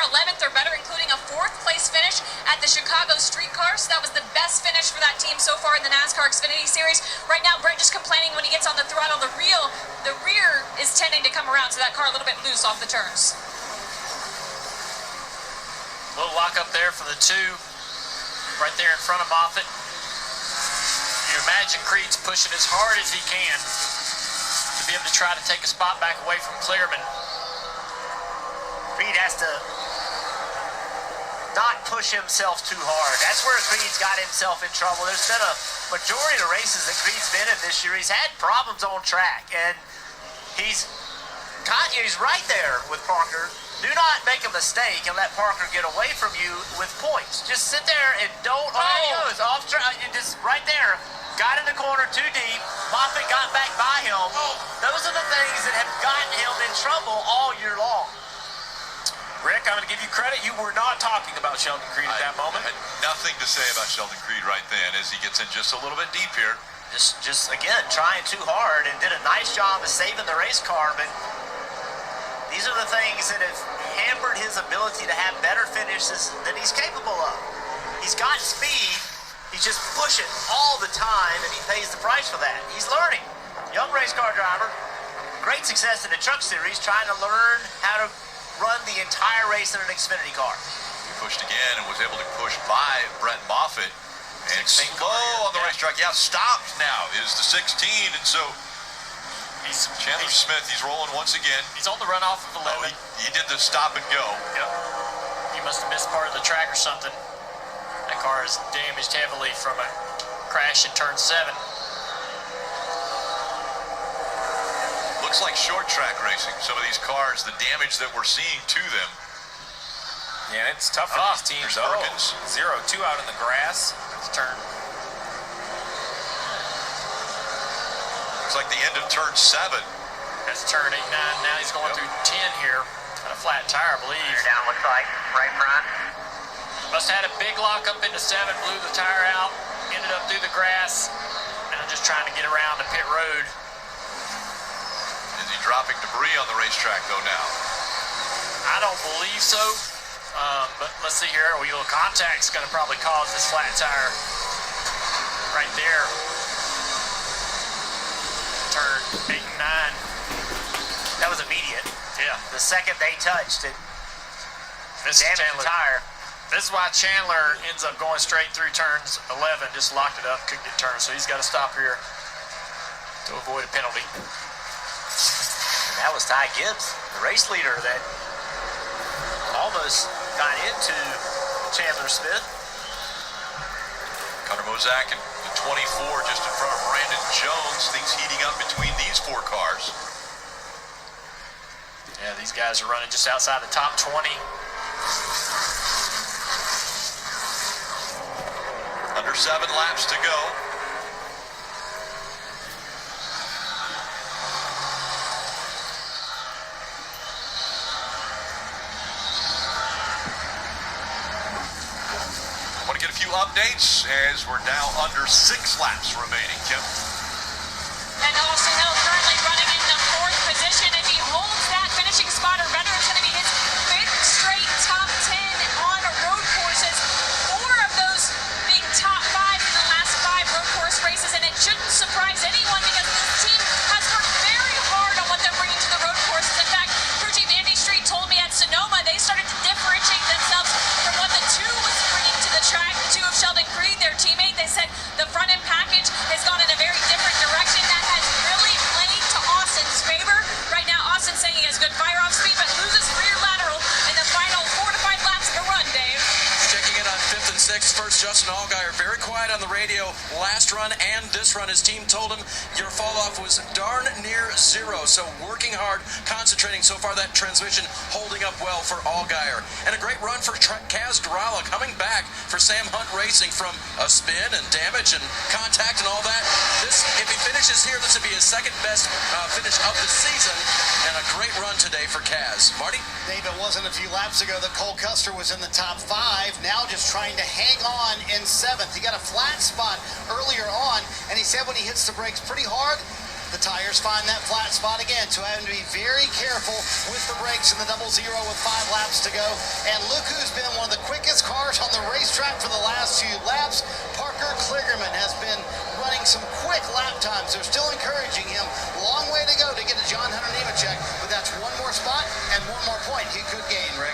11th or better, including a 4th place finish at the Chicago Streetcar. So that was the best finish for that team so far in the NASCAR Xfinity Series. Right now, Brent just complaining when he gets on the throttle. The rear is tending to come around, so that car a little bit loose off the turns. Little lock up there for the 2, right there in front of Moffitt. You imagine Creed's pushing as hard as he can to be able to try to take a spot back away from Kligerman. Creed has to not push himself too hard. That's where Creed's got himself in trouble. There's been a majority of the races that Creed's been in this year, he's had problems on track, and he's right there with Parker. Do not make a mistake and let Parker get away from you with points. Just sit there and don't. Oh, there he goes, off track. Just right there. Got in the corner too deep. Moffitt got back by him. Those are the things that have gotten him in trouble all year long. Rick, I'm going to give you credit. You were not talking about Sheldon Creed at that moment. I had nothing to say about Sheldon Creed right then as he gets in just a little bit deep here. Just again, trying too hard and did a nice job of saving the race car, but these are the things that have hampered his ability to have better finishes than he's capable of. He's got speed, he's just pushing all the time, and he pays the price for that. He's learning. Young race car driver, great success in the truck series, trying to learn how to run the entire race in an Xfinity car. He pushed again and was able to push by Brett Moffitt. And slow on the racetrack. Yeah, stopped now is the 16, and so Chandler Smith, he's rolling once again. He's on the runoff of 11. He did the stop and go. Yep. He must have missed part of the track or something. That car is damaged heavily from a crash in turn 7. looks like short track racing. Some of these cars, the damage that we're seeing to them. Yeah, it's tough for these teams. There's Perkins. 0-2 out in the grass. It's turn. Looks like the end of turn 7. That's turn 8-9. Now he's going through 10 here. Got a flat tire, I believe. You're down, looks like, right front. Must have had a big lock up into 7, blew the tire out, ended up through the grass. Now just trying to get around the pit road. Is he dropping debris on the racetrack, though, now? I don't believe so. But let's see here. Wheel contact's going to probably cause this flat tire right there. Turn 8 and 9. That was immediate. Yeah. The second they touched it, This is damaged Chandler. the tire. This is why Chandler ends up going straight through turns 11. Just locked it up, couldn't get turned. So he's got to stop here to avoid a penalty. And that was Ty Gibbs, the race leader that almost got into Chandler Smith. Connor Mozak in the 24 just in front of Brandon Jones. Things heating up between these 4 cars. Yeah, these guys are running just outside the top 20. Under 7 laps to go. I want to get a few updates as we're now under 6 laps remaining, Kim. And Austin Hill currently running in the 4th position. If he holds that finishing spot or better, it's going to be his 5th straight top 10 on road courses. 4 of those being top 5 in the last 5 road course races, and it shouldn't surprise anyone because this team has worked very hard on what they're bringing to the road courses. In fact, crew chief Andy Street told me at Sonoma they started to differentiate themselves from what the 2 was bringing to the track. The 2 of Sheldon Creed, their teammate, they said the front end package has gone in a very different direction. That has really played to Austin's favor. Right now, Austin's saying he has good fire-off speed, but loses rear lateral in the final 4 to 5 laps of the run, Dave. Checking in on 5th and 6th. First, Justin Allgaier, very quiet on the radio. Last run and this run, his team told him your fall-off was darn near 0. So working hard, concentrating so far. That transmission holding up well for Allgaier. And a great run for Kaz Grala, coming back for Sam Hunt Racing from a spin and damage and contact and all that. This, if he finishes here, this would be his 2nd best finish of the season. And a great run today for Kaz. Marty? Dave, it wasn't a few laps ago that Cole Custer was in the top 5. Now just trying to hang on in 7th. He got a flat spot earlier on, and he said when he hits the brakes pretty hard, the tires find that flat spot again. So having to be very careful with the brakes in the 0-0 with 5 laps to go. And look who's been one of the quickest cars on the racetrack for the last few laps. Parker Kligerman has been running some quick lap times. They're still encouraging him. Long way to go to get to John Hunter Nemechek, but that's 1 more spot and 1 more point he could gain, Rick.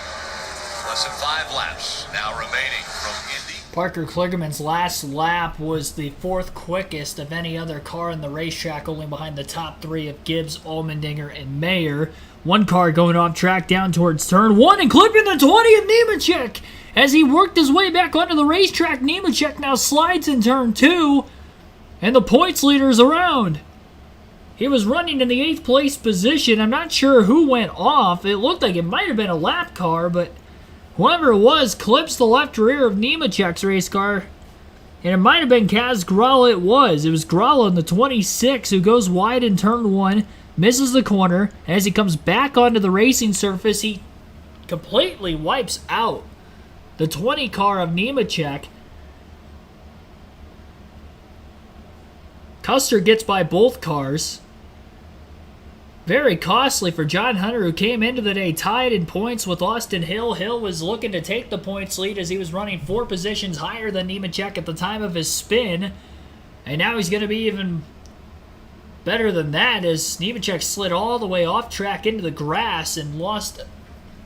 Less than 5 laps now remaining from Indy. Parker Kligerman's last lap was the 4th quickest of any other car in the racetrack, only behind the top 3 of Gibbs, Allmendinger, and Mayer. 1 car going off track down towards turn 1 and clipping the 20 of Nemechek. As he worked his way back onto the racetrack, Nemechek now slides in turn 2, and the points leader is around. He was running in the 8th place position. I'm not sure who went off. It looked like it might have been a lap car, but whoever it was clips the left rear of Nemechek's race car. And it might have been Kaz Grala. It was. It was Grala in the 26 who goes wide in turn 1, misses the corner. As he comes back onto the racing surface, he completely wipes out the 20 car of Nemechek. Custer gets by both cars. Very costly for John Hunter, who came into the day tied in points with Austin Hill. Hill was looking to take the points lead as he was running 4 positions higher than Nemechek at the time of his spin. And now he's going to be even better than that as Nemechek slid all the way off track into the grass and lost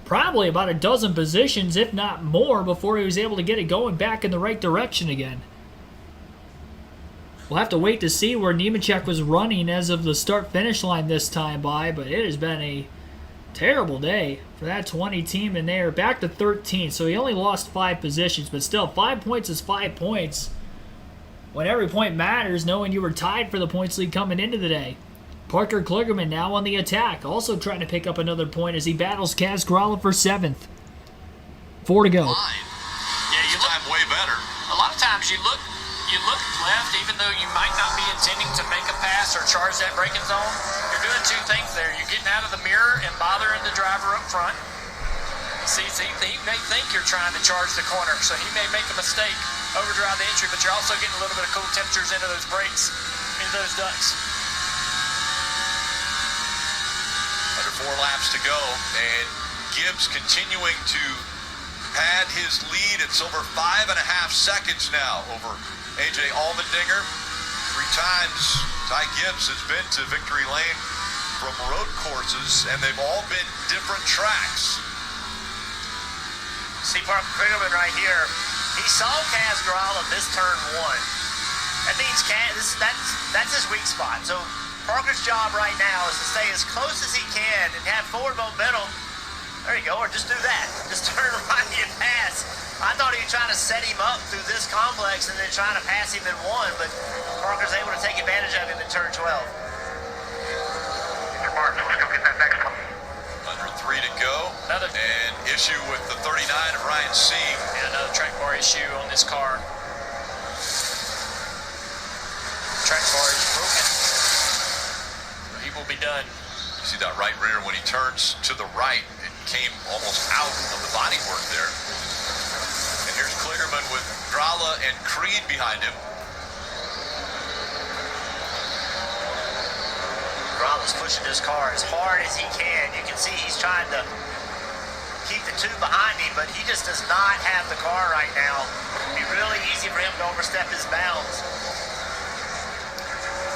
probably about a dozen positions, if not more, before he was able to get it going back in the right direction again. We'll have to wait to see where Nemechek was running as of the start-finish line this time by, but it has been a terrible day for that 20 team, and they are back to 13, so he only lost 5 positions, but still, 5 points is 5 points when every point matters, knowing you were tied for the points lead coming into the day. Parker Kligerman now on the attack, also trying to pick up another point as he battles Kaz Grala for 7th. 4 to go. Yeah, you time way better. A lot of times you look left, even though you might not be intending to make a pass or charge that braking zone. You're doing two things there. You're getting out of the mirror and bothering the driver up front. See, he may think you're trying to charge the corner, so he may make a mistake, overdrive the entry, but you're also getting a little bit of cool temperatures into those brakes, into those ducts. Under 4 laps to go, and Gibbs continuing to pad his lead. It's over 5.5 seconds now over A.J. Allmendinger. 3 times Ty Gibbs has been to victory lane from road courses, and they've all been different tracks. See Parker Kligerman right here. He saw Kaz Grala miss turn 1. That means that's his weak spot. So Parker's job right now is to stay as close as he can and have forward momentum. There you go, or just do that. Just turn right and pass. I thought he was trying to set him up through this complex and then trying to pass him in 1, but Parker's able to take advantage of him in turn 12. Mark, let's go get that next one. Under 3 to go. And issue with the 39 of Ryan Sieg. And another track bar issue on this car. Track bar is broken. He will be done. You see that right rear when he turns to the right, it came almost out of the bodywork there. And here's Kligerman with Grala and Creed behind him. Grala's pushing his car as hard as he can. You can see he's trying to keep the 2 behind him, but he just does not have the car right now. It'd be really easy for him to overstep his bounds.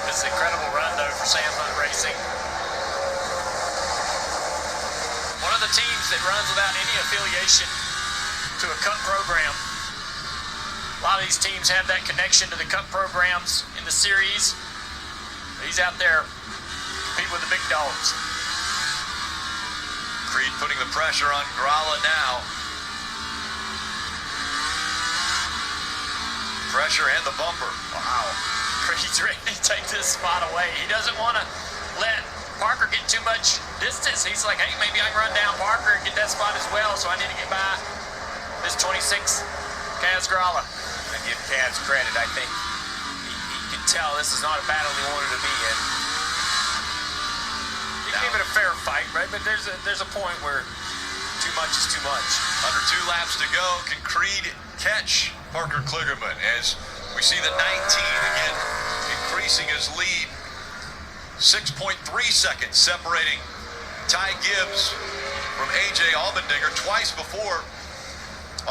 This is an incredible run, though, for Sam Hunt Racing. One of the teams that runs without any affiliation to a Cup program. A lot of these teams have that connection to the Cup programs in the series. He's out there competing with the big dogs. Creed putting the pressure on Grala now. Pressure and the bumper. Wow. Creed's ready to take this spot away. He doesn't want to let Parker get too much distance. He's like, hey, maybe I can run down Parker and get that spot as well, so I need to get by this 26 Kaz Grala. And give Kaz credit. I think he can tell this is not a battle he wanted to be in. He gave it a fair fight, right? But there's a point where too much is too much. Under 2 laps to go, can Creed catch Parker Kligerman as we see the 19 again increasing his lead. 6.3 seconds separating Ty Gibbs from A.J. Allmendinger. Twice before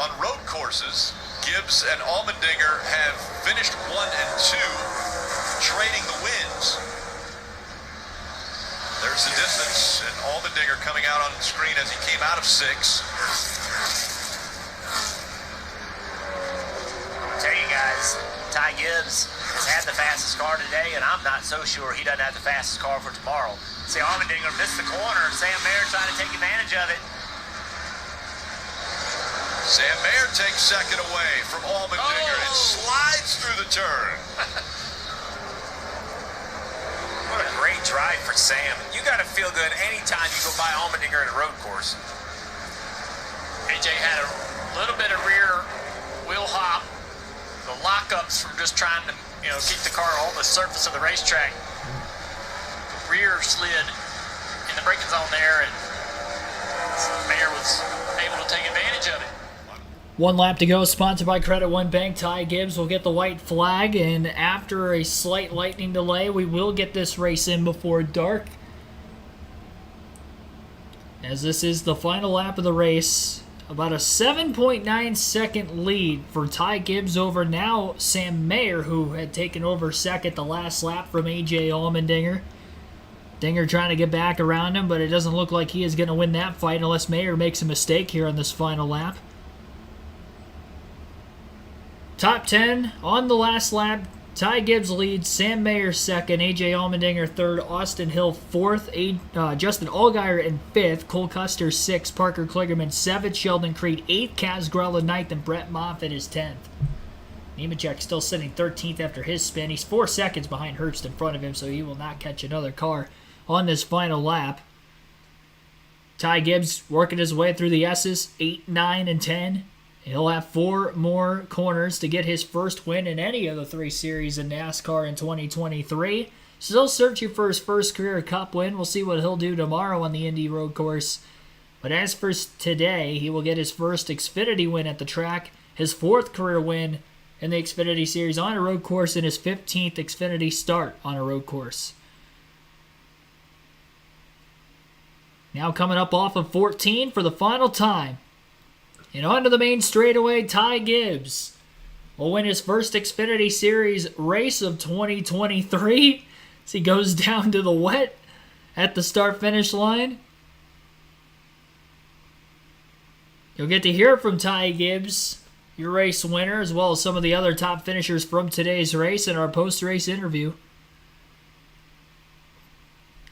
on road courses, Gibbs and Allmendinger have finished 1 and 2, trading the wins. There's the distance, and Allmendinger coming out on the screen as he came out of 6. I'll tell you guys, Ty Gibbs has had the fastest car today, and I'm not so sure he doesn't have the fastest car for tomorrow. See, Allmendinger missed the corner. Sam Mayer trying to take advantage of it. Sam Mayer takes second away from Allmendinger and slides through the turn. What a great drive for Sam. You got to feel good anytime you go by Allmendinger at a road course. AJ had a little bit of rear wheel hop. The lockups from just trying to, keep the car on the surface of the racetrack. Rear slid in the braking zone there, and Mayer was able to take advantage of it. 1 lap to go, sponsored by Credit One Bank. Ty Gibbs will get the white flag, and after a slight lightning delay, we will get this race in before dark. As this is the final lap of the race, about a 7.9 second lead for Ty Gibbs over now Sam Mayer, who had taken over second the last lap from A.J. Allmendinger. Dinger trying to get back around him, but it doesn't look like he is going to win that fight unless Mayer makes a mistake here on this final lap. Top 10 on the last lap. Ty Gibbs leads, Sam Mayer second, A.J. Allmendinger third, Austin Hill fourth, Justin Allgaier in fifth, Cole Custer sixth, Parker Kligerman seventh, Sheldon Creed eighth, Kaz Grala ninth, and Brett Moffitt is 10th. Nemechek still sitting 13th after his spin. He's 4 seconds behind Hurst in front of him, so he will not catch another car on this final lap. Ty Gibbs working his way through the S's, 8, 9, and 10. He'll have 4 more corners to get his first win in any of the 3 series in NASCAR in 2023. Still searching for his first career Cup win. We'll see what he'll do tomorrow on the Indy road course. But as for today, he will get his first Xfinity win at the track, his 4th career win in the Xfinity Series on a road course, and his 15th Xfinity start on a road course. Now coming up off of 14 for the final time. And onto the main straightaway, Ty Gibbs will win his first Xfinity Series race of 2023 as he goes down to the wet at the start-finish line. You'll get to hear from Ty Gibbs, your race winner, as well as some of the other top finishers from today's race in our post-race interview.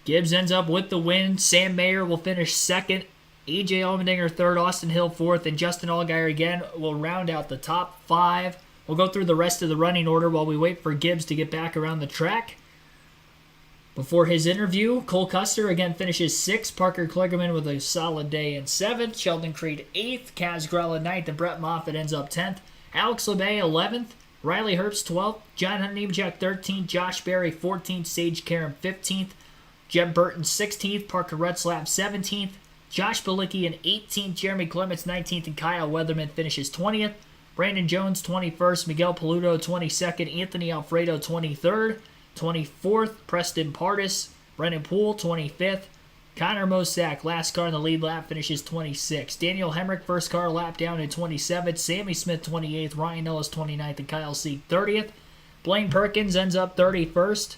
Gibbs ends up with the win. Sam Mayer will finish 2nd. A.J. Allmendinger 3rd. Austin Hill 4th. And Justin Allgaier again will round out the top 5. We'll go through the rest of the running order while we wait for Gibbs to get back around the track. Before his interview, Cole Custer again finishes 6th. Parker Kligerman with a solid day in 7th. Sheldon Creed 8th. Kaz Grella 9th. And Brett Moffitt ends up 10th. Alex LeBay 11th. Riley Herbst 12th. John Nemechek 13th. Josh Berry 14th. Sage Karam 15th. Jeb Burton 16th. Parker Retzlaff 17th. Josh Bilicki in 18th. Jeremy Clements 19th. And Kyle Weatherman finishes 20th. Brandon Jones 21st. Miguel Paludo 22nd. Anthony Alfredo 23rd. 24th, Preston Pardis. Brennan Poole, 25th. Connor Mosack, last car in the lead lap, finishes 26th. Daniel Hemrick, first car lap down in 27th. Sammy Smith, 28th. Ryan Ellis, 29th. And Kyle Sieg, 30th. Blaine Perkins ends up 31st.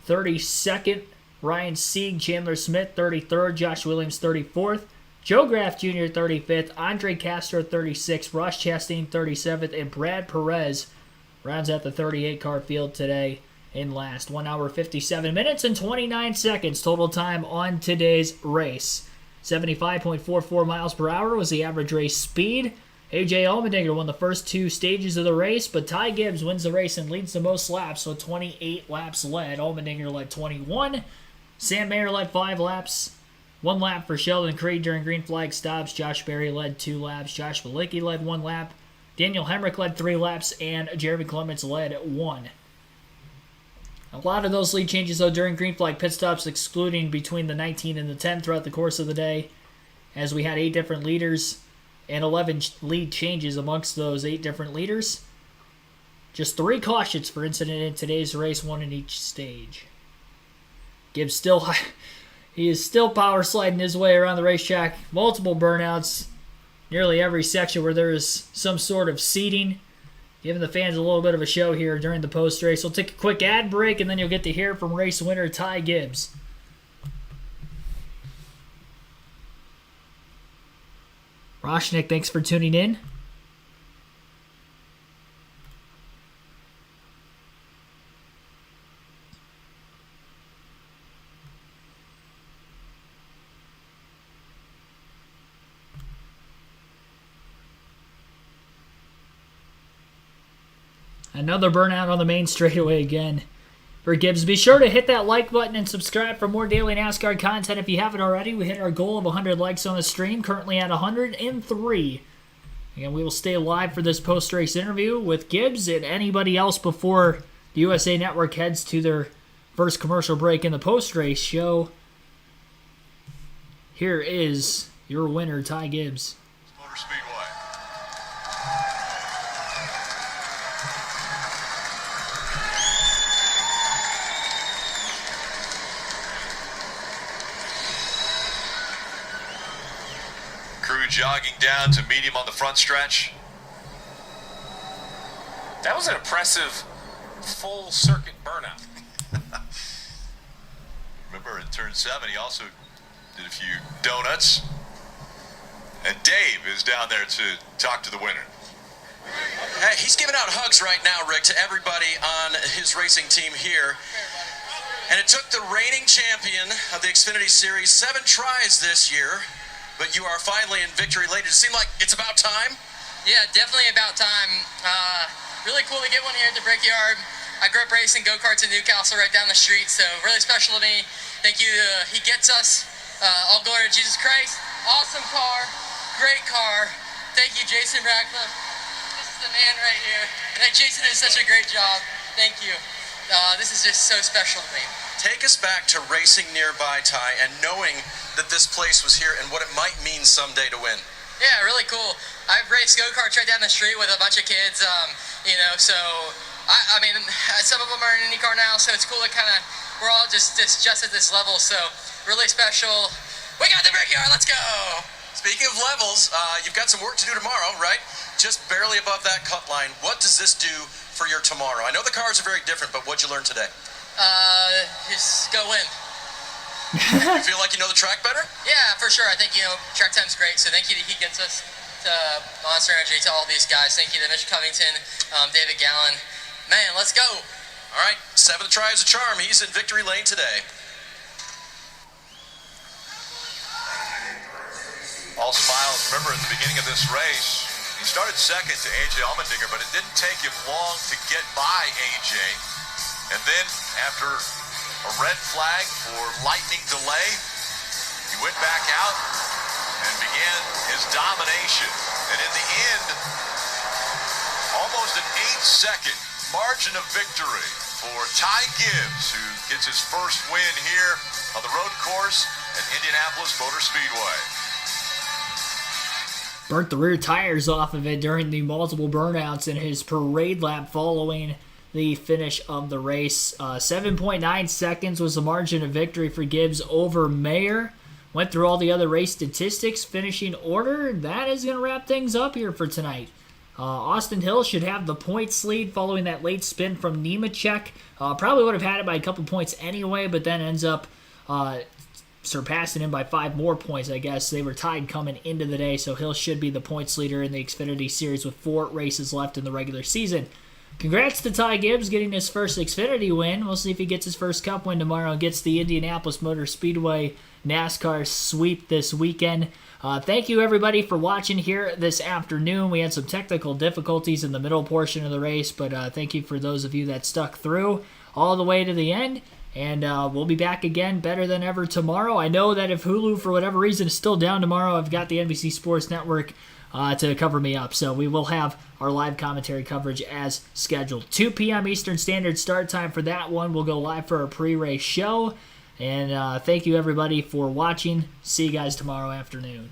32nd, Ryan Sieg. Chandler Smith, 33rd. Josh Williams, 34th. Joe Graff Jr., 35th. Andre Castro, 36th. Ross Chastain, 37th. And Brad Perez rounds out the 38-car field today in last. 1 hour, 57 minutes, and 29 seconds total time on today's race. 75.44 miles per hour was the average race speed. A.J. Allmendinger won the first 2 stages of the race, but Ty Gibbs wins the race and leads the most laps with 28 laps led. Allmendinger led 21. Sam Mayer led 5 laps. 1 lap for Sheldon Creed during green flag stops. Josh Berry led 2 laps. Josh Bilicki led 1 lap. Daniel Hemrick led 3 laps, and Jeremy Clements led 1. A lot of those lead changes, though, during green flag pit stops, excluding between the 19 and the 10 throughout the course of the day, as we had 8 different leaders and 11 lead changes amongst those 8 different leaders. Just 3 cautions for incident in today's race, 1 in each stage. Gibbs he is still power sliding his way around the racetrack. Multiple burnouts, nearly every section where there is some sort of seating, giving the fans a little bit of a show here during the post-race. We'll take a quick ad break, and then you'll get to hear from race winner Ty Gibbs. Roshnik, thanks for tuning in. Another burnout on the main straightaway again for Gibbs. Be sure to hit that like button and subscribe for more daily NASCAR content if you haven't already. We hit our goal of 100 likes on the stream, currently at 103. Again, we will stay live for this post-race interview with Gibbs and anybody else before the USA Network heads to their first commercial break in the post-race show. Here is your winner, Ty Gibbs. Motor Speedway. Crew jogging down to meet him on the front stretch. That was an impressive full circuit burnout. Remember in turn 7, he also did a few donuts. And Dave is down there to talk to the winner. Hey, he's giving out hugs right now, Rick, to everybody on his racing team here. And it took the reigning champion of the Xfinity Series 7 tries this year, but you are finally in victory lane. Does it seem like it's about time? Yeah, definitely about time. really cool to get one here at the Brickyard. I grew up racing go-karts in Newcastle right down the street, so really special to me. Thank you. He gets us. All glory to Jesus Christ. Awesome car. Great car. Thank you, Jason Radcliffe. This is the man right here. And Jason did such a great job. Thank you. This is just so special to me. Take us back to racing nearby, Ty, and knowing that this place was here and what it might mean someday to win. Yeah, really cool. I've raced go-karts right down the street with a bunch of kids, so I mean, some of them are in IndyCar now, so it's cool to kind of, we're all just at this level, so really special. We got the Brickyard, let's go! Speaking of levels, you've got some work to do tomorrow, right? Just barely above that cut line. What does this do for your tomorrow? I know the cars are very different, but what'd you learn today? Just go win. You feel like you know the track better? Yeah, for sure. I think, track time's great, so thank you to He Gets Us, to Monster Energy, to all these guys. Thank you to Mitch Covington, David Gallen. Man, let's go. All right, 7th try is a charm. He's in victory lane today. All smiles. Remember, at the beginning of this race, he started second to A.J. Allmendinger, but it didn't take him long to get by A.J. And then, after a red flag for lightning delay, he went back out and began his domination. And in the end, almost an 8-second margin of victory for Ty Gibbs, who gets his first win here on the road course at Indianapolis Motor Speedway. Burnt the rear tires off of it during the multiple burnouts in his parade lap following the finish of the race. 7.9 seconds was the margin of victory for Gibbs over Mayer. Went through all the other race statistics, finishing order. That is going to wrap things up here for tonight. Austin Hill should have the points lead following that late spin from Nemechek. Probably would have had it by a couple points anyway, but then ends up surpassing him by 5 more points, I guess. They were tied coming into the day, so Hill should be the points leader in the Xfinity Series with 4 races left in the regular season. Congrats to Ty Gibbs getting his first Xfinity win. We'll see if he gets his first Cup win tomorrow and gets the Indianapolis Motor Speedway NASCAR sweep this weekend. Thank you, everybody, for watching here this afternoon. We had some technical difficulties in the middle portion of the race, but thank you for those of you that stuck through all the way to the end. And we'll be back again better than ever tomorrow. I know that if Hulu, for whatever reason, is still down tomorrow, I've got the NBC Sports Network to cover me up. So we will have our live commentary coverage as scheduled. 2 p.m. Eastern Standard start time for that one. We'll go live for our pre-race show. And thank you, everybody, for watching. See you guys tomorrow afternoon.